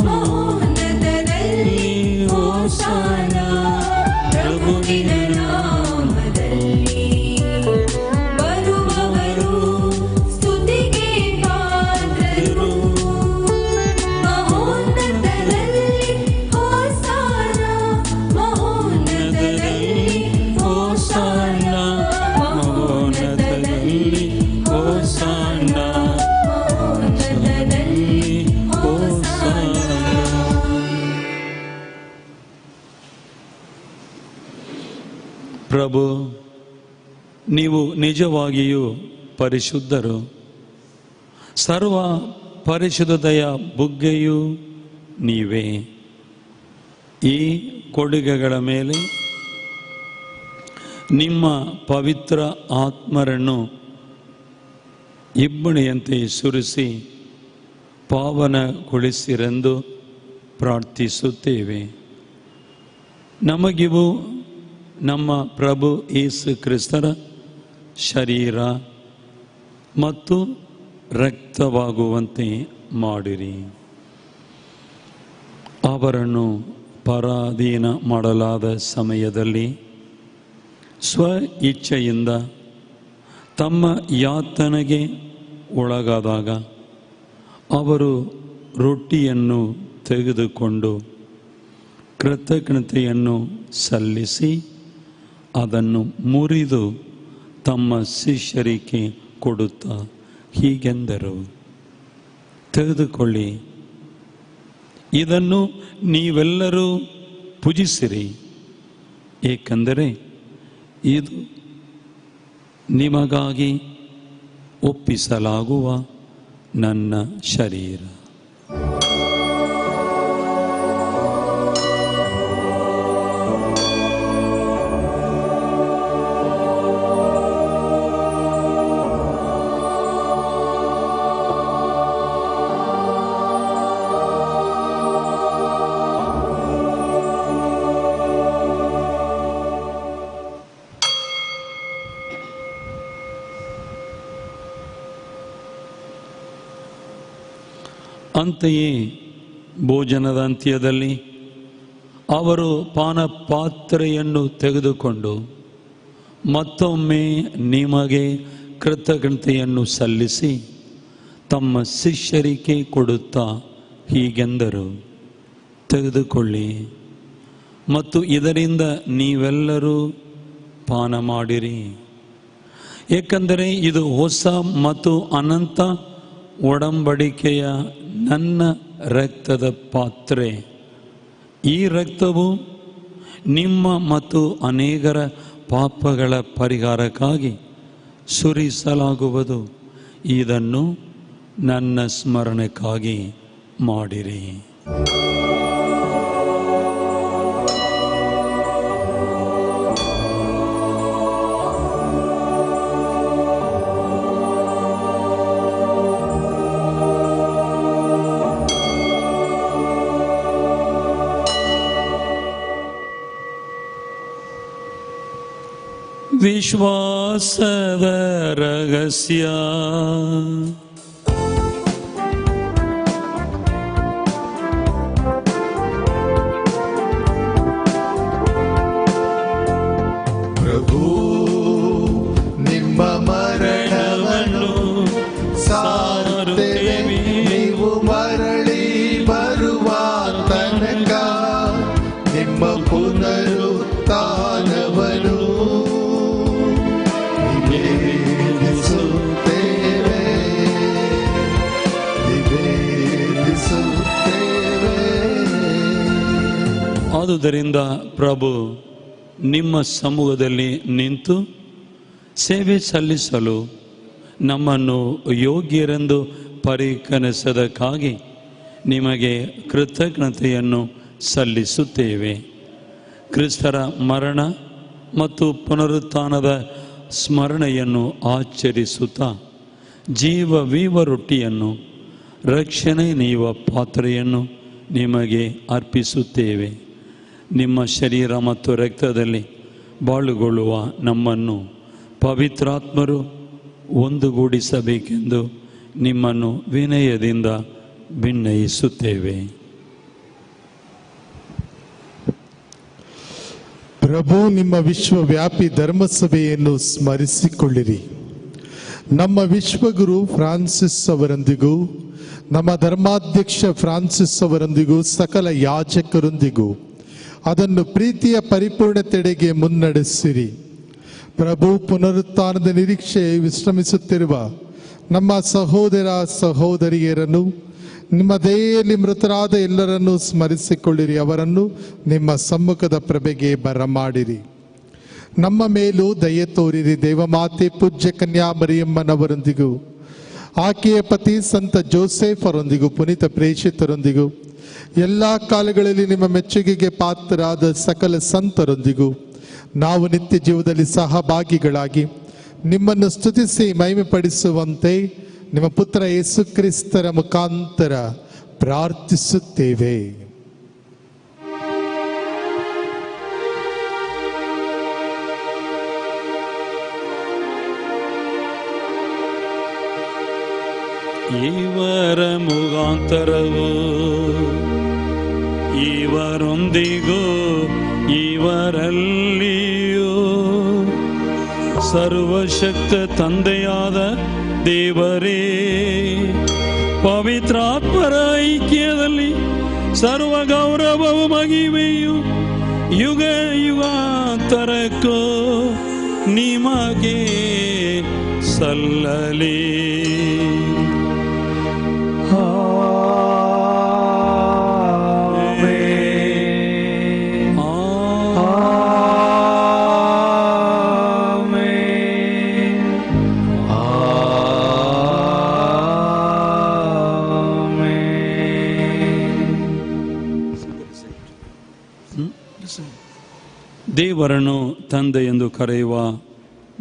ಮಹೋನ್ನತದಲ್ಲಿ ಹೋಸಾನ, ಪ್ರಭುವಿನ ನಾಮದಲ್ಲಿ ಬರುವವರು ಸ್ತುತಿಗೆ ಪಾತ್ರರು. ಮಹೋನ್ನತದಲ್ಲಿ ಹೋಸಾನ, ಮಹೋನ್ನತದಲ್ಲಿ ಹೋಸಾನ, ಮಹೋನ್ನತದಲ್ಲಿ ಹೋಸಾನ, ಮಹೋನ್ನತದಲ್ಲಿ ಹೋಸಾನ. ಪ್ರಭು, ನೀವು ನಿಜವಾಗಿಯೂ ಪರಿಶುದ್ಧರು. ಸರ್ವ ಪರಿಶುದ್ಧತೆಯ ಬುಗ್ಗೆಯೂ ನೀವೇ. ಈ ಕೊಡುಗೆಗಳ ಮೇಲೆ ನಿಮ್ಮ ಪವಿತ್ರ ಆತ್ಮರನ್ನು ಇಬ್ಬನಿಯಂತೆ ಸುರಿಸಿ ಪಾವನಗೊಳಿಸಿರೆಂದು ಪ್ರಾರ್ಥಿಸುತ್ತೇವೆ. ನಮಗಿವು ನಮ್ಮ ಪ್ರಭು ಯೇಸು ಕ್ರಿಸ್ತರ ಶರೀರ ಮತ್ತು ರಕ್ತವಾಗುವಂತೆ ಮಾಡಿರಿ. ಅವರನ್ನು ಪರಾಧೀನ ಮಾಡಲಾದ ಸಮಯದಲ್ಲಿ ಸ್ವ ಇಚ್ಛೆಯಿಂದ ತಮ್ಮ ಯಾತನೆಗೆ ಒಳಗಾದಾಗ ಅವರು ರೊಟ್ಟಿಯನ್ನು ತೆಗೆದುಕೊಂಡು ಕೃತಜ್ಞತೆಯನ್ನು ಸಲ್ಲಿಸಿ ಅದನ್ನು ಮುರಿದು ತಮ್ಮ ಶಿಷ್ಯರಿಗೆ ಕೊಡುತ್ತಾ ಹೀಗೆಂದರು, ತೆಗೆದುಕೊಳ್ಳಿ, ಇದನ್ನು ನೀವೆಲ್ಲರೂ ಪೂಜಿಸಿರಿ, ಏಕೆಂದರೆ ಇದು ನಿಮಗಾಗಿ ಒಪ್ಪಿಸಲಾಗುವ ನನ್ನ ಶರೀರ. ಅಂತೆಯೇ ಭೋಜನದ ಅಂತ್ಯದಲ್ಲಿ ಅವರು ಪಾನಪಾತ್ರೆಯನ್ನು ತೆಗೆದುಕೊಂಡು ಮತ್ತೊಮ್ಮೆ ನಿಮಗೆ ಕೃತಜ್ಞತೆಯನ್ನು ಸಲ್ಲಿಸಿ ತಮ್ಮ ಶಿಷ್ಯರಿಗೆ ಕೊಡುತ್ತಾ ಹೀಗೆಂದರು, ತೆಗೆದುಕೊಳ್ಳಿ ಮತ್ತು ಇದರಿಂದ ನೀವೆಲ್ಲರೂ ಪಾನ ಮಾಡಿರಿ, ಏಕೆಂದರೆ ಇದು ಹೊಸ ಮತ್ತು ಅನಂತ ಒಡಂಬಡಿಕೆಯ ನನ್ನ ರಕ್ತದ ಪಾತ್ರೆ. ಈ ರಕ್ತವು ನಿಮ್ಮ ಮತ್ತು ಅನೇಕರ ಪಾಪಗಳ ಪರಿಹಾರಕ್ಕಾಗಿ ಸುರಿಸಲಾಗುವುದು. ಇದನ್ನು ನನ್ನ ಸ್ಮರಣೆಗಾಗಿ ಮಾಡಿರಿ. ವಿಶ್ವಾಸದ ರಹಸ್ಯ. ಪ್ರಭು ನಿಮ್ಮ ಮರಣವನ್ನು ಪುನರುತ್ಥಾನವನ್ನು ನಿವೇದಿಸುತ್ತೇವೆ ನಿವೇದಿಸುತ್ತೇವೆ. ಆದುದರಿಂದ ಪ್ರಭು ನಿಮ್ಮ ಸಮ್ಮುಖದಲ್ಲಿ ನಿಂತು ಸೇವೆ ಸಲ್ಲಿಸಲು ನಮ್ಮನ್ನು ಯೋಗ್ಯರೆಂದು ಪರಿಗಣಿಸದಕ್ಕಾಗಿ ನಿಮಗೆ ಕೃತಜ್ಞತೆಯನ್ನು ಸಲ್ಲಿಸುತ್ತೇವೆ. ಕ್ರಿಸ್ತರ ಮರಣ ಮತ್ತು ಪುನರುತ್ಥಾನದ ಸ್ಮರಣೆಯನ್ನು ಆಚರಿಸುತ್ತಾ ಜೀವವೀವ ರೊಟ್ಟಿಯನ್ನು ರಕ್ಷಣೆ ನೀಡುವ ಪಾತ್ರೆಯನ್ನು ನಿಮಗೆ ಅರ್ಪಿಸುತ್ತೇವೆ. ನಿಮ್ಮ ಶರೀರ ಮತ್ತು ರಕ್ತದಲ್ಲಿ ಬಾಳುಗೊಳ್ಳುವ ನಮ್ಮನ್ನು ಪವಿತ್ರಾತ್ಮರು ಒಂದುಗೂಡಿಸಬೇಕೆಂದು ನಿಮ್ಮನ್ನು ವಿನಯದಿಂದ ಭಿನ್ನಯಿಸುತ್ತೇವೆ. ಪ್ರಭು, ನಿಮ್ಮ ವಿಶ್ವವ್ಯಾಪಿ ಧರ್ಮಸಭೆಯನ್ನು ಸ್ಮರಿಸಿಕೊಳ್ಳಿರಿ. ನಮ್ಮ ವಿಶ್ವಗುರು ಫ್ರಾನ್ಸಿಸ್ ಅವರೊಂದಿಗೂ ನಮ್ಮ ಧರ್ಮಾಧ್ಯಕ್ಷ ಫ್ರಾನ್ಸಿಸ್ ಅವರೊಂದಿಗೂ ಸಕಲ ಯಾಜಕರೊಂದಿಗೂ ಅದನ್ನು ಪ್ರೀತಿಯ ಪರಿಪೂರ್ಣತೆಡೆಗೆ ಮುನ್ನಡೆಸಿರಿ. ಪ್ರಭು, ಪುನರುತ್ಥಾನದ ನಿರೀಕ್ಷೆ ವಿಶ್ರಮಿಸುತ್ತಿರುವ ನಮ್ಮ ಸಹೋದರ ಸಹೋದರಿಯರನ್ನು, ನಿಮ್ಮ ದಯೆಯಲ್ಲಿ ಮೃತರಾದ ಎಲ್ಲರನ್ನೂ ಸ್ಮರಿಸಿಕೊಳ್ಳಿರಿ. ಅವರನ್ನು ನಿಮ್ಮ ಸಮ್ಮುಖದ ಪ್ರಭೆಗೆ ಬರಮಾಡಿರಿ. ನಮ್ಮ ಮೇಲೂ ದಯೆ ತೋರಿರಿ. ದೇವಮಾತೆ ಪೂಜ್ಯ ಕನ್ಯಾ ಮರಿಯಮ್ಮನವರೊಂದಿಗೂ ಆಕೆಯ ಪತಿ ಸಂತ ಜೋಸೆಫ್ ಅವರೊಂದಿಗೂ ಪುನೀತ ಪ್ರೇಷಿತರೊಂದಿಗೂ ಎಲ್ಲ ಕಾಲಗಳಲ್ಲಿ ನಿಮ್ಮ ಮೆಚ್ಚುಗೆಗೆ ಪಾತ್ರರಾದ ಸಕಲ ಸಂತರೊಂದಿಗೂ ನಾವು ನಿತ್ಯ ಜೀವದಲ್ಲಿ ಸಹಭಾಗಿಗಳಾಗಿ ನಿಮ್ಮನ್ನು ಸ್ತುತಿಸಿ ಮಹಿಮೆಪಡಿಸುವಂತೆ ನಿಮ್ಮ ಪುತ್ರ ಯೇಸು ಕ್ರಿಸ್ತರ ಮುಖಾಂತರ ಪ್ರಾರ್ಥಿಸುತ್ತೇವೆ. ಇವರ ಮುಖಾಂತರವು ಇವರೊಂದಿಗೂ ಇವರಲ್ಲಿಯೂ ಸರ್ವಶಕ್ತ ತಂದೆಯಾದ ದೇವರೇ, ಪವಿತ್ರಾತ್ಮರ ಐಕ್ಯದಲ್ಲಿ ಸರ್ವ ಗೌರವವು ಮಹಿಮೆಯು ಯುಗ ಯುಗಾಂತರಕ್ಕೂ ನಿಮಗೆ ಸಲ್ಲಲಿ. ದೇವರನ್ನು ತಂದೆ ಎಂದು ಕರೆಯುವ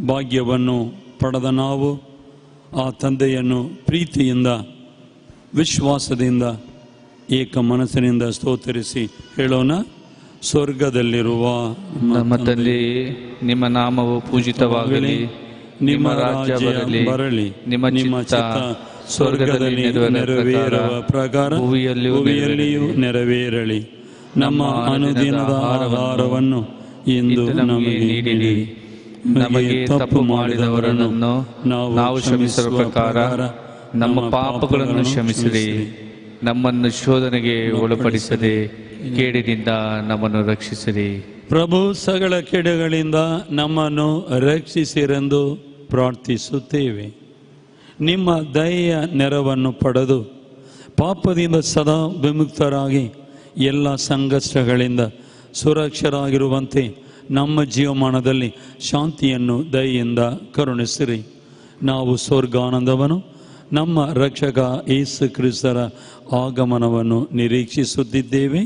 ಭಾಗ್ಯವನ್ನು ಪಡೆದ ನಾವು ಆ ತಂದೆಯನ್ನು ಪ್ರೀತಿಯಿಂದ ವಿಶ್ವಾಸದಿಂದ ಏಕ ಮನಸ್ಸಿನಿಂದ ಸ್ತೋತ್ರಿಸಿ ಹೇಳೋಣ. ಸ್ವರ್ಗದಲ್ಲಿರುವ ನಮ್ಮ ತಂದೆ, ನಿಮ್ಮ ನಾಮವು ಪೂಜಿತವಾಗಲಿ, ನಿಮ್ಮ ರಾಜ್ಯ ಬರಲಿ, ನಿಮ್ಮ ಚಿತ್ತ ಸ್ವರ್ಗದಲ್ಲಿ ನೆರವೇರುವ ಪ್ರಕಾರ ಭೂಮಿಯಲ್ಲಿಯೂ ನೆರವೇರಲಿ. ನಮ್ಮ ಅನುದಿನದ ಆಹಾರವನ್ನು ಇಂದು ನಮಗೆ ನೀಡಿರಿ. ನಮಗೆ ತಪ್ಪು ಮಾಡಿದವರನ್ನು ನಾವು ಕ್ಷಮಿಸುವ ಪ್ರಕಾರ ನಮ್ಮ ಪಾಪಗಳನ್ನು ಕ್ಷಮಿಸಿರಿ. ನಮ್ಮನ್ನು ಶೋಧನೆಗೆ ಒಳಪಡಿಸದೆ ಕೇಡಿನಿಂದ ನಮ್ಮನ್ನು ರಕ್ಷಿಸಿರಿ. ಪ್ರಭು, ಸಕಲ ಕೇಡುಗಳಿಂದ ನಮ್ಮನ್ನು ರಕ್ಷಿಸಿರೆಂದು ಪ್ರಾರ್ಥಿಸುತ್ತೇವೆ. ನಿಮ್ಮ ದಯೆಯ ನೆರವನ್ನು ಪಡೆದು ಪಾಪದಿಂದ ಸದಾ ವಿಮುಕ್ತರಾಗಿ ಎಲ್ಲ ಸಂಘರ್ಷಗಳಿಂದ ಸುರಕ್ಷರಾಗಿರುವಂತೆ ನಮ್ಮ ಜೀವಮಾನದಲ್ಲಿ ಶಾಂತಿಯನ್ನು ದಯೆಯಿಂದ ಕರುಣಿಸಿರಿ. ನಾವು ಸ್ವರ್ಗಾನಂದವನ್ನು, ನಮ್ಮ ರಕ್ಷಕ ಯೇಸು ಕ್ರಿಸ್ತರ ಆಗಮನವನ್ನು ನಿರೀಕ್ಷಿಸುತ್ತಿದ್ದೇವೆ.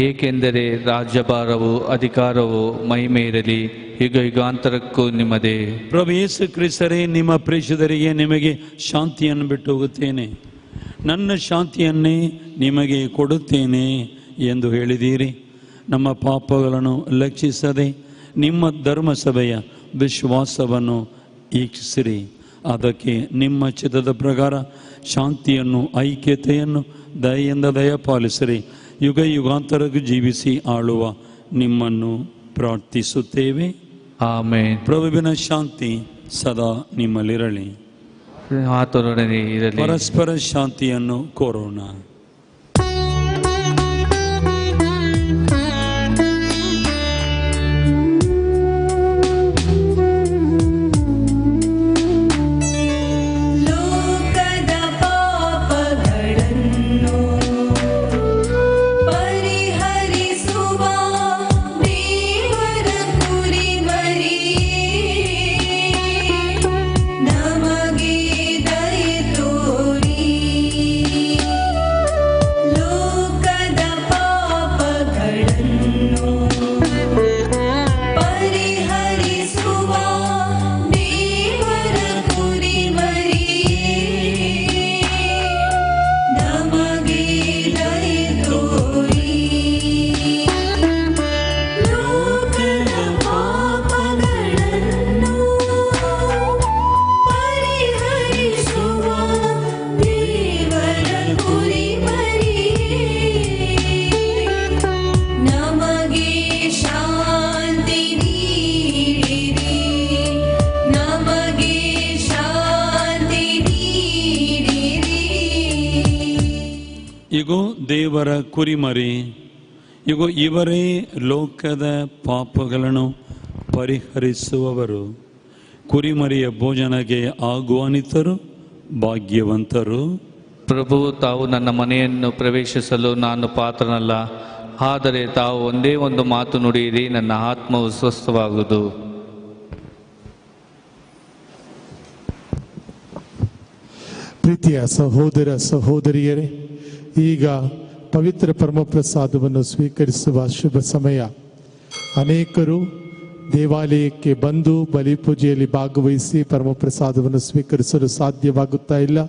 ಏಕೆಂದರೆ ರಾಜ್ಯಭಾರವು ಅಧಿಕಾರವು ಮಹಿಮೆ ಇರಲಿ ಯುಗ ಯುಗಾಂತರಕ್ಕೂ ನಿಮ್ಮದೇ. ಪ್ರಭು ಯೇಸು ಕ್ರಿಸ್ತರೇ, ನಿಮ್ಮ ಪ್ರೇಷಿತರಿಗೆ ನಿಮಗೆ ಶಾಂತಿಯನ್ನು ಬಿಟ್ಟು ಹೋಗುತ್ತೇನೆ, ನನ್ನ ಶಾಂತಿಯನ್ನೇ ನಿಮಗೆ ಕೊಡುತ್ತೇನೆ ಎಂದು ಹೇಳಿದ್ದೀರಿ. ನಮ್ಮ ಪಾಪಗಳನ್ನು ಲಕ್ಷಿಸದೆ ನಿಮ್ಮ ಧರ್ಮಸಭೆಯ ವಿಶ್ವಾಸವನ್ನು ಈಕ್ಷಿಸಿರಿ. ಅದಕ್ಕೆ ನಿಮ್ಮ ಚಿತ್ತದ ಪ್ರಕಾರ ಶಾಂತಿಯನ್ನು, ಐಕ್ಯತೆಯನ್ನು ದಯೆಯಿಂದ ದಯಪಾಲಿಸಿರಿ. ಯುಗ ಯುಗಾಂತರಕ್ಕೂ ಜೀವಿಸಿ ಆಳುವ ನಿಮ್ಮನ್ನು ಪ್ರಾರ್ಥಿಸುತ್ತೇವೆ. ಆಮೆನ್. ಪ್ರಭುವಿನ ಶಾಂತಿ ಸದಾ ನಿಮ್ಮಲ್ಲಿರಲಿ. ಆತನೊಡನೆ ಇರಲಿ. ಪರಸ್ಪರ ಶಾಂತಿಯನ್ನು ಕೋರೋಣ. ದೇವರ ಕುರಿಮರಿ, ಇಗೋ ಇವರೇ ಲೋಕದ ಪಾಪಗಳನ್ನು ಪರಿಹರಿಸುವವರು. ಕುರಿಮರಿಯ ಭೋಜನಕ್ಕೆ ಆಹ್ವಾನಿತರು ಭಾಗ್ಯವಂತರು. ಪ್ರಭು, ತಾವು ನನ್ನ ಮನೆಯನ್ನು ಪ್ರವೇಶಿಸಲು ನಾನು ಪಾತ್ರನಲ್ಲ, ಆದರೆ ತಾವು ಒಂದೇ ಒಂದು ಮಾತು ನುಡಿಯಿರಿ, ನನ್ನ ಆತ್ಮವು ಸ್ವಸ್ಥವಾಗುವುದು. ಪ್ರೀತಿಯ ಸಹೋದರ ಸಹೋದರಿಯರೇ, ಈಗ ಪವಿತ್ರ ಪರಮಪ್ರಸಾದವನ್ನು ಸ್ವೀಕರಿಸುವ ಶುಭ ಸಮಯ. ಅನೇಕರು ದೇವಾಲಯಕ್ಕೆ ಬಂದು ಬಲಿಪೂಜೆಯಲ್ಲಿ ಭಾಗವಹಿಸಿ ಪರಮಪ್ರಸಾದವನ್ನು ಸ್ವೀಕರಿಸಲು ಸಾಧ್ಯವಾಗುತ್ತಾ ಇಲ್ಲ.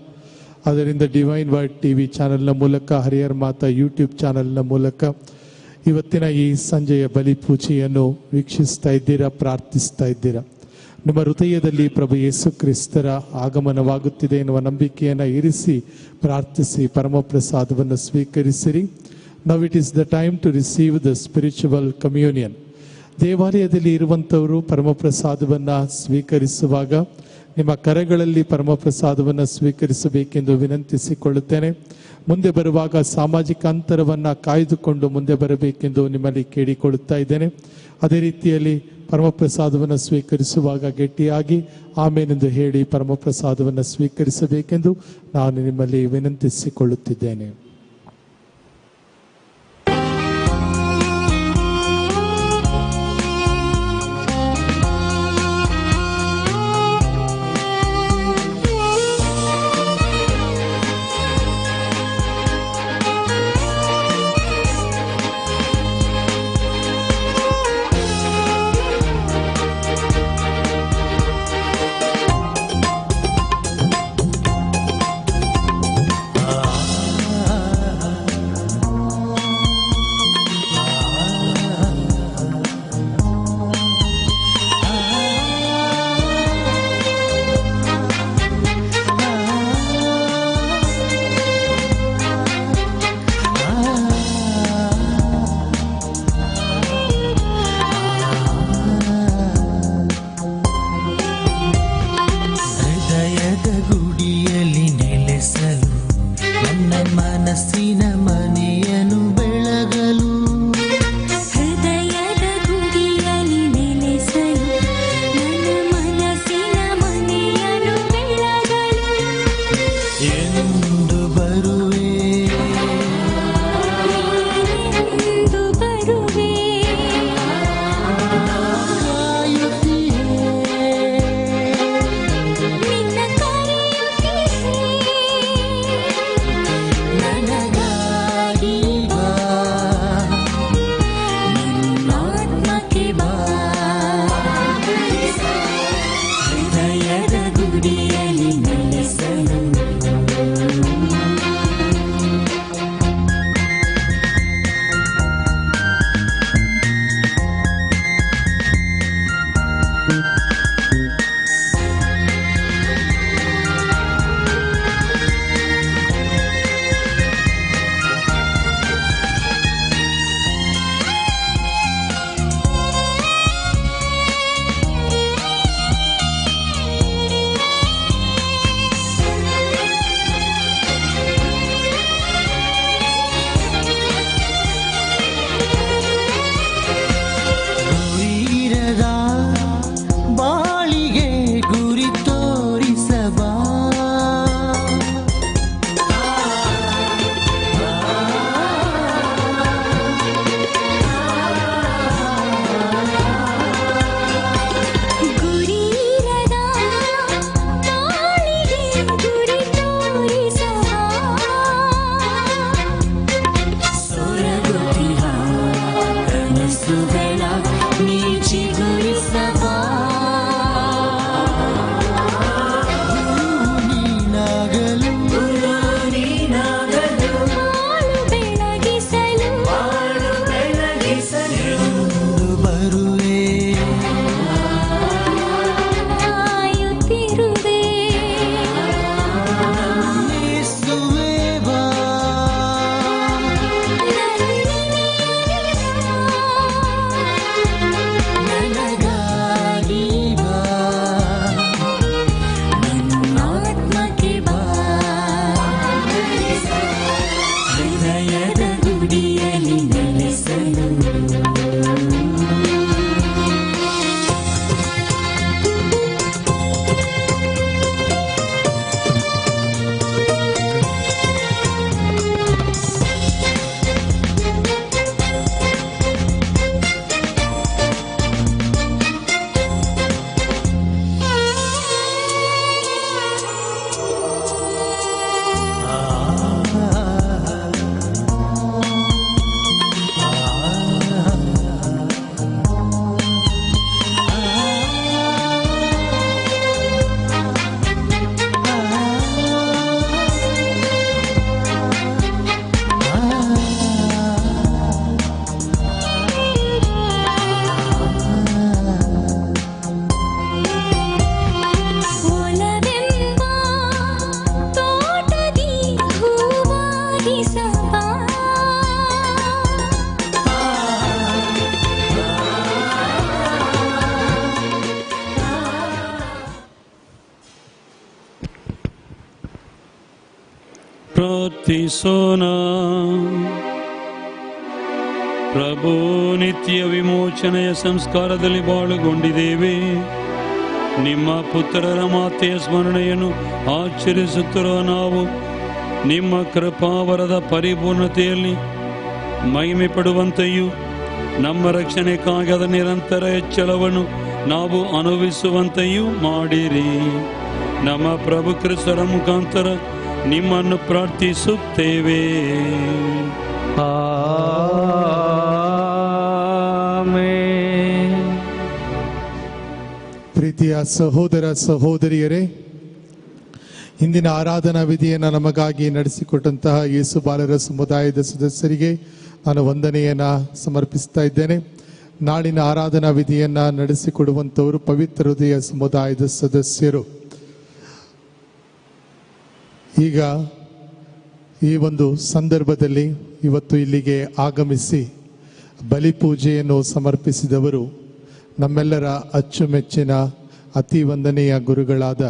ಅದರಿಂದ ಡಿವೈನ್ ವರ್ಡ್ ಟಿವಿ ಚಾನೆಲ್ನ ಮೂಲಕ, ಹರಿಹರ ಮಾತಾ ಯೂಟ್ಯೂಬ್ ಚಾನೆಲ್ನ ಮೂಲಕ ಇವತ್ತಿನ ಈ ಸಂಜೆಯ ಬಲಿಪೂಜೆಯನ್ನು ವೀಕ್ಷಿಸ್ತಾ ಇದ್ದೀರಾ, ಪ್ರಾರ್ಥಿಸ್ತಾ ಇದ್ದೀರಾ. ನಿಮ್ಮ ಹೃದಯದಲ್ಲಿ ಪ್ರಭು ಯೇಸು ಕ್ರಿಸ್ತರ ಆಗಮನವಾಗುತ್ತಿದೆ ಎನ್ನುವ ನಂಬಿಕೆಯನ್ನು ಇರಿಸಿ ಪ್ರಾರ್ಥಿಸಿ ಪರಮಪ್ರಸಾದವನ್ನು ಸ್ವೀಕರಿಸಿರಿ. Now it is the time to receive the spiritual communion. ದೇವಾಲಯದಲ್ಲಿ ಇರುವಂಥವರು ಪರಮಪ್ರಸಾದವನ್ನು ಸ್ವೀಕರಿಸುವಾಗ ನಿಮ್ಮ ಕರಗಳಲ್ಲಿ ಪರಮಪ್ರಸಾದವನ್ನು ಸ್ವೀಕರಿಸಬೇಕೆಂದು ವಿನಂತಿಸಿಕೊಳ್ಳುತ್ತೇನೆ. ಮುಂದೆ ಬರುವಾಗ ಸಾಮಾಜಿಕ ಅಂತರವನ್ನು ಕಾಯ್ದುಕೊಂಡು ಮುಂದೆ ಬರಬೇಕೆಂದು ನಿಮ್ಮಲ್ಲಿ ಕೇಳಿಕೊಳ್ಳುತ್ತಾ ಇದ್ದೇನೆ. ಅದೇ ರೀತಿಯಲ್ಲಿ ಪರಮಪ್ರಸಾದವನ್ನು ಸ್ವೀಕರಿಸುವಾಗ ಗಟ್ಟಿಯಾಗಿ ಆಮೇಲೆಂದು ಹೇಳಿ ಪರಮಪ್ರಸಾದವನ್ನು ಸ್ವೀಕರಿಸಬೇಕೆಂದು ನಾನು ನಿಮ್ಮಲ್ಲಿ ವಿನಂತಿಸಿಕೊಳ್ಳುತ್ತಿದ್ದೇನೆ. ಪ್ರಾರ್ಥಿಸೋಣ. ಪ್ರಭು, ನಿತ್ಯ ವಿಮೋಚನೆಯ ಸಂಸ್ಕಾರದಲ್ಲಿ ಬಾಳುಗೊಂಡಿದ್ದೇವೆ. ನಿಮ್ಮ ಪುತ್ರರ ಮಾತೆಯ ಸ್ಮರಣೆಯನ್ನು ಆಚರಿಸುತ್ತಿರುವ ನಾವು ನಿಮ್ಮ ಕೃಪಾವರದ ಪರಿಪೂರ್ಣತೆಯಲ್ಲಿ ಮಹಿಮೆ ಪಡುವಂತೆಯೂ ನಮ್ಮ ರಕ್ಷಣೆಗಾಗಿ ಅದ ನಿರಂತರ ಹೆಚ್ಚಳವನ್ನು ನಾವು ಅನುಭವಿಸುವಂತೆಯೂ ಮಾಡಿರಿ. ನಮ್ಮ ಪ್ರಭು ಕ್ರಿಸ್ತರ ಮುಖಾಂತರ ನಿಮ್ಮನ್ನು ಪ್ರಾರ್ಥಿಸುತ್ತೇವೆ. ಪ್ರೀತಿಯ ಸಹೋದರ ಸಹೋದರಿಯರೇ, ಇಂದಿನ ಆರಾಧನಾ ವಿಧಿಯನ್ನು ನಮಗಾಗಿ ನಡೆಸಿಕೊಟ್ಟಂತಹ ಯೇಸು ಬಾಲರ ಸಮುದಾಯದ ಸದಸ್ಯರಿಗೆ ನಾನು ವಂದನೆಯನ್ನು ಸಮರ್ಪಿಸ್ತಾ ಇದ್ದೇನೆ. ನಾಳಿನ ಆರಾಧನಾ ವಿಧಿಯನ್ನು ನಡೆಸಿಕೊಡುವಂಥವರು ಪವಿತ್ರ ಹೃದಯ ಸಮುದಾಯದ ಸದಸ್ಯರು. ಈಗ ಈ ಒಂದು ಸಂದರ್ಭದಲ್ಲಿ ಇವತ್ತು ಇಲ್ಲಿಗೆ ಆಗಮಿಸಿ ಬಲಿಪೂಜೆಯನ್ನು ಸಮರ್ಪಿಸಿದವರು ನಮ್ಮೆಲ್ಲರ ಅಚ್ಚುಮೆಚ್ಚಿನ ಅತಿ ವಂದನೆಯ ಗುರುಗಳಾದ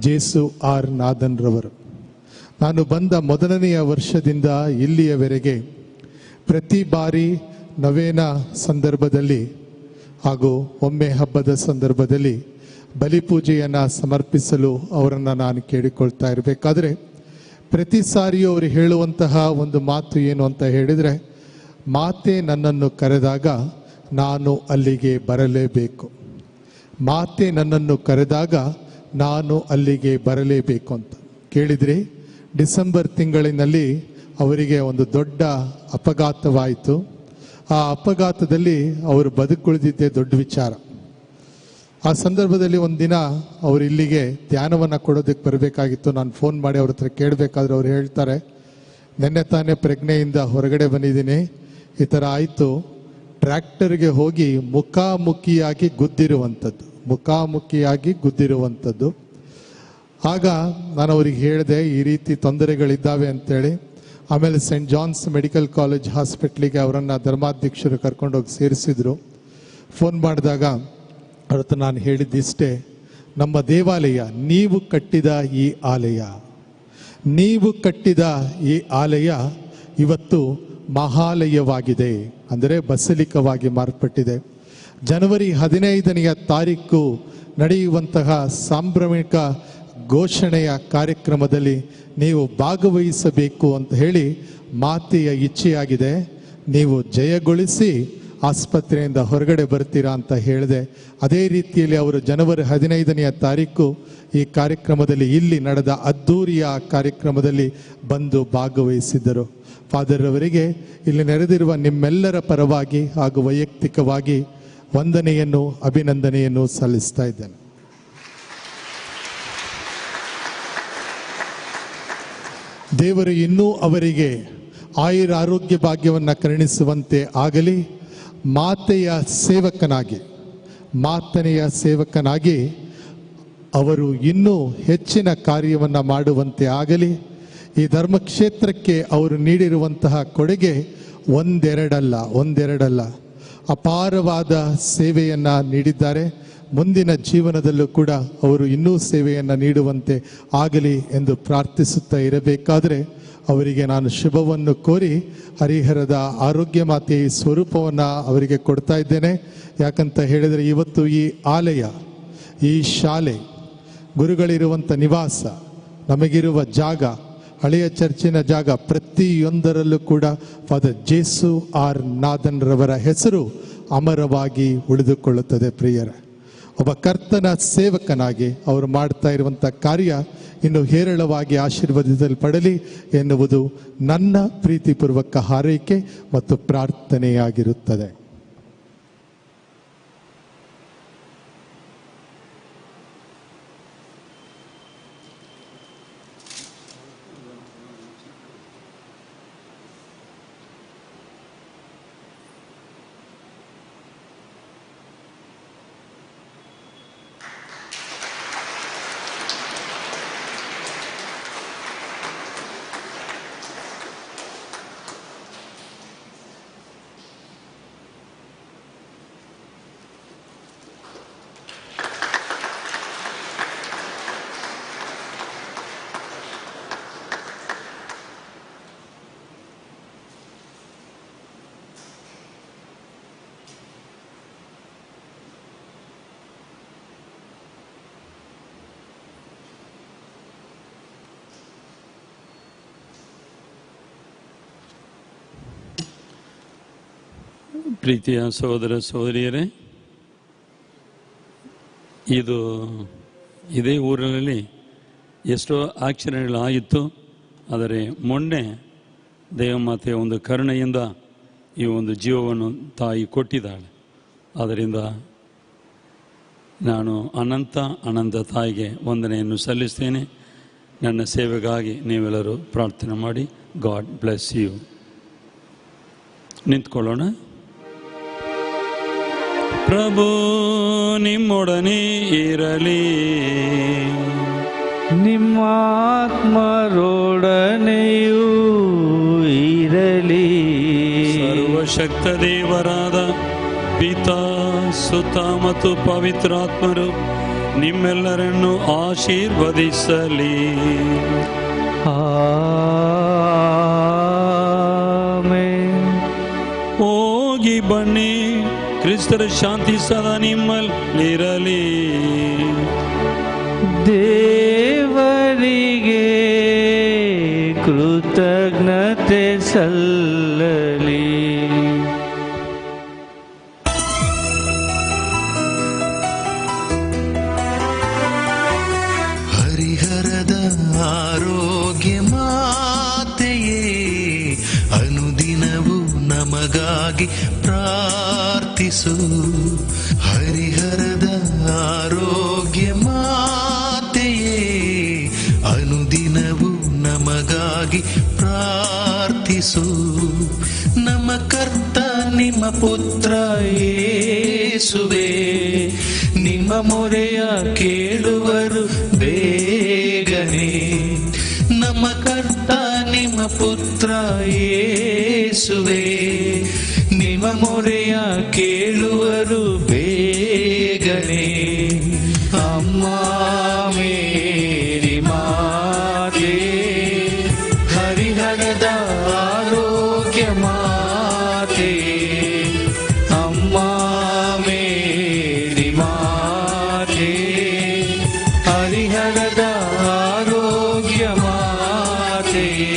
ಜೇಸು ಆರ್ ನಾದನ್ ರವರು. ನಾನು ಬಂದ ಮೊದಲನೆಯ ವರ್ಷದಿಂದ ಇಲ್ಲಿಯವರೆಗೆ ಪ್ರತಿ ಬಾರಿ ನವೇನ ಸಂದರ್ಭದಲ್ಲಿ ಹಾಗೂ ಒಮ್ಮೆ ಹಬ್ಬದ ಸಂದರ್ಭದಲ್ಲಿ ಬಲಿಪೂಜೆಯನ್ನು ಸಮರ್ಪಿಸಲು ಅವರನ್ನು ನಾನು ಕೇಳಿಕೊಳ್ತಾ ಇರಬೇಕಾದ್ರೆ ಪ್ರತಿ ಸಾರಿಯೂ ಅವರು ಹೇಳುವಂತಹ ಒಂದು ಮಾತು ಏನು ಅಂತ ಹೇಳಿದರೆ, ಮಾತೆ ನನ್ನನ್ನು ಕರೆದಾಗ ನಾನು ಅಲ್ಲಿಗೆ ಬರಲೇಬೇಕು. ಮಾತೆ ನನ್ನನ್ನು ಕರೆದಾಗ ನಾನು ಅಲ್ಲಿಗೆ ಬರಲೇಬೇಕು ಅಂತ ಕೇಳಿದ್ರಿ. ಡಿಸೆಂಬರ್ ತಿಂಗಳಿನಲ್ಲಿ ಅವರಿಗೆ ಒಂದು ದೊಡ್ಡ ಅಪಘಾತವಾಯಿತು. ಆ ಅಪಘಾತದಲ್ಲಿ ಅವರು ಬದುಕುಳಿದಿದ್ದೇ ದೊಡ್ಡ ವಿಚಾರ. ಆ ಸಂದರ್ಭದಲ್ಲಿ ಒಂದಿನ ಅವರು ಇಲ್ಲಿಗೆ ಧ್ಯಾನವನ್ನು ಕೊಡೋದಕ್ಕೆ ಬರಬೇಕಾಗಿತ್ತು. ನಾನು ಫೋನ್ ಮಾಡಿ ಅವ್ರ ಹತ್ರ ಕೇಳಬೇಕಾದ್ರೆ ಅವ್ರು ಹೇಳ್ತಾರೆ, ನೆನ್ನೆ ತಾನೇ ಪ್ರಜ್ಞೆಯಿಂದ ಹೊರಗಡೆ ಬಂದಿದ್ದೀನಿ, ಈ ಥರ ಆಯಿತು, ಟ್ರ್ಯಾಕ್ಟರ್ಗೆ ಹೋಗಿ ಮುಖಾಮುಖಿಯಾಗಿ ಗುದ್ದಿರುವಂಥದ್ದು. ಆಗ ನಾನು ಅವ್ರಿಗೆ ಹೇಳಿದೆ, ಈ ರೀತಿ ತೊಂದರೆಗಳಿದ್ದಾವೆ ಅಂತೇಳಿ. ಆಮೇಲೆ ಸೆಂಟ್ ಜಾನ್ಸ್ ಮೆಡಿಕಲ್ ಕಾಲೇಜ್ ಹಾಸ್ಪಿಟ್ಲಿಗೆ ಅವರನ್ನು ಧರ್ಮಾಧ್ಯಕ್ಷರು ಕರ್ಕೊಂಡೋಗಿ ಸೇರಿಸಿದ್ರು. ಫೋನ್ ಮಾಡಿದಾಗ ಅವ್ರ ಹತ್ರ ನಾನು ಹೇಳಿದ್ದಿಷ್ಟೇ, ನಮ್ಮ ದೇವಾಲಯ ನೀವು ಕಟ್ಟಿದ ಈ ಆಲಯ ಇವತ್ತು ಮಹಾಲಯವಾಗಿದೆ, ಅಂದರೆ ಬಸಲಿಕವಾಗಿ ಮಾರ್ಪಟ್ಟಿದೆ. ಜನವರಿ 15ನೇ ತಾರೀಕು ನಡೆಯುವಂತಹ ಸಾಂಭ್ರಮಿಕ ಘೋಷಣೆಯ ಕಾರ್ಯಕ್ರಮದಲ್ಲಿ ನೀವು ಭಾಗವಹಿಸಬೇಕು ಅಂತ ಹೇಳಿ ಮಾತೆಯ ಇಚ್ಛೆಯಾಗಿದೆ. ನೀವು ಜಯಗೊಳಿಸಿ ಆಸ್ಪತ್ರೆಯಿಂದ ಹೊರಗಡೆ ಬರ್ತೀರಾ ಅಂತ ಹೇಳಿದೆ. ಅದೇ ರೀತಿಯಲ್ಲಿ ಅವರು ಜನವರಿ 15ನೇ ತಾರೀಕು ಈ ಕಾರ್ಯಕ್ರಮದಲ್ಲಿ, ಇಲ್ಲಿ ನಡೆದ ಅದ್ಧೂರಿಯ ಕಾರ್ಯಕ್ರಮದಲ್ಲಿ ಬಂದು ಭಾಗವಹಿಸಿದ್ದರು. ಫಾದರ್ ಅವರಿಗೆ ಇಲ್ಲಿ ನೆರೆದಿರುವ ನಿಮ್ಮೆಲ್ಲರ ಪರವಾಗಿ ಹಾಗೂ ವೈಯಕ್ತಿಕವಾಗಿ ವಂದನೆಯನ್ನು ಅಭಿನಂದನೆಯನ್ನು ಸಲ್ಲಿಸ್ತಾ ಇದ್ದೇನೆ. ದೇವರು ಇನ್ನೂ ಅವರಿಗೆ ಆಯುರಾರೋಗ್ಯ ಭಾಗ್ಯವನ್ನು ಕರುಣಿಸುವಂತೆ ಆಗಲಿ. ಮಾತೆಯ ಸೇವಕನಾಗಿ ಅವರು ಇನ್ನೂ ಹೆಚ್ಚಿನ ಕಾರ್ಯವನ್ನು ಮಾಡುವಂತೆ ಆಗಲಿ. ಈ ಧರ್ಮಕ್ಷೇತ್ರಕ್ಕೆ ಅವರು ನೀಡಿರುವಂತಹ ಕೊಡುಗೆ ಒಂದೆರಡಲ್ಲ, ಅಪಾರವಾದ ಸೇವೆಯನ್ನು ನೀಡಿದ್ದಾರೆ. ಮುಂದಿನ ಜೀವನದಲ್ಲೂ ಕೂಡ ಅವರು ಇನ್ನೂ ಸೇವೆಯನ್ನು ನೀಡುವಂತೆ ಆಗಲಿ ಎಂದು ಪ್ರಾರ್ಥಿಸುತ್ತಾ ಇರಬೇಕಾದರೆ ಅವರಿಗೆ ನಾನು ಶುಭವನ್ನು ಕೋರಿ ಹರಿಹರದ ಆರೋಗ್ಯ ಮಾತೆಯ ಸ್ವರೂಪವನ್ನು ಅವರಿಗೆ ಕೊಡ್ತಾ ಇದ್ದೇನೆ. ಯಾಕಂತ ಹೇಳಿದರೆ ಇವತ್ತು ಈ ಆಲಯ, ಈ ಶಾಲೆ, ಗುರುಗಳಿರುವಂಥ ನಿವಾಸ, ನಮಗಿರುವ ಜಾಗ, ಹಳೆಯ ಚರ್ಚಿನ ಜಾಗ, ಪ್ರತಿಯೊಂದರಲ್ಲೂ ಕೂಡ ಫಾದರ್ ಜೇಸು ಆರ್ ನಾದನ್ ರವರ ಹೆಸರು ಅಮರವಾಗಿ ಉಳಿದುಕೊಳ್ಳುತ್ತದೆ. ಪ್ರಿಯರ, ಒಬ್ಬ ಕರ್ತನ ಸೇವಕನಾಗಿ ಅವರು ಮಾಡ್ತಾ ಇರುವಂಥ ಕಾರ್ಯ ಇನ್ನು ಹೇರಳವಾಗಿ ಆಶೀರ್ವಾದದಲ್ಲಿ ಎನ್ನುವುದು ನನ್ನ ಪ್ರೀತಿಪೂರ್ವಕ ಹಾರೈಕೆ ಮತ್ತು ಪ್ರಾರ್ಥನೆಯಾಗಿರುತ್ತದೆ. ಪ್ರೀತಿಯ ಸಹೋದರ ಸಹೋದರಿಯರೇ, ಇದೇ ಊರಿನಲ್ಲಿ ಎಷ್ಟೋ ಆಚರಣೆಗಳಾಗಿತ್ತು. ಆದರೆ ಮೊನ್ನೆ ದೇವಮಾತೆಯ ಒಂದು ಕರುಣೆಯಿಂದ ಈ ಒಂದು ಜೀವವನ್ನು ತಾಯಿ ಕೊಟ್ಟಿದ್ದಾಳೆ. ಆದ್ದರಿಂದ ನಾನು ಅನಂತ ತಾಯಿಗೆ ವಂದನೆಯನ್ನು ಸಲ್ಲಿಸ್ತೇನೆ. ನನ್ನ ಸೇವೆಗಾಗಿ ನೀವೆಲ್ಲರೂ ಪ್ರಾರ್ಥನೆ ಮಾಡಿ. God bless you. ನಿಂತ್ಕೊಳ್ಳೋಣ. ಪ್ರಭು ನಿಮ್ಮೊಡನೆ ಇರಲಿ, ನಿಮ್ಮ ಆತ್ಮರೊಡನೆಯೂ ಇರಲಿ. ಸರ್ವಶಕ್ತ ದೇವರಾದ ಪಿತಾ, ಸುತ ಮತ್ತು ಪವಿತ್ರಾತ್ಮರು ನಿಮ್ಮೆಲ್ಲರನ್ನು ಆಶೀರ್ವದಿಸಲಿ. ಆಮೆನ್. ಹೋಗಿ ಬನ್ನಿ, ಕ್ರಿಸ್ತರ ಶಾಂತಿ ಸದಾ ನಿಮ್ಮಲ್ಲಿರಲಿ. ದೇವರಿಗೆ ಕೃತಜ್ಞತೆ ಸಲ್ಲಲಿ. ಹರಿಹರದ ಆರೋಗ್ಯ ಮಾತೆಯೇ, ಅನುದಿನವೂ ನಮಗಾಗಿ ಪ್ರಾರ್ಥಿಸು. ಹರಿಹರದ ಆರೋಗ್ಯ ಮಾತೆಯೇ, ಅನುದಿನವೂ ನಮಗಾಗಿ ಪ್ರಾರ್ಥಿಸು. ನಮ್ಮ ಕರ್ತ ನಿಮ್ಮ ಪುತ್ರ ಯೇಸುವೇ, ನಿಮ್ಮ ಮೊರೆಯ ಕೇಳುವರು ಬೇಗನೆ. ನಮ್ಮ ಕರ್ತ ನಿಮ್ಮ ಪುತ್ರ ಯೇಸುವೇ, ನಿಮ್ಮ ಮೊರೆಯ ಕೇಳುವರು ಬೇಗನೆ. ಅಮ್ಮ ಮೇರಿ ಮಾತೆ, ಹರಿಹರದ ಆರೋಗ್ಯ ಮಾತೆ, ಅಮ್ಮ ಮೇರಿ ಮಾತೆ, ಹರಿಹರದ ಆರೋಗ್ಯ ಮಾತೆ.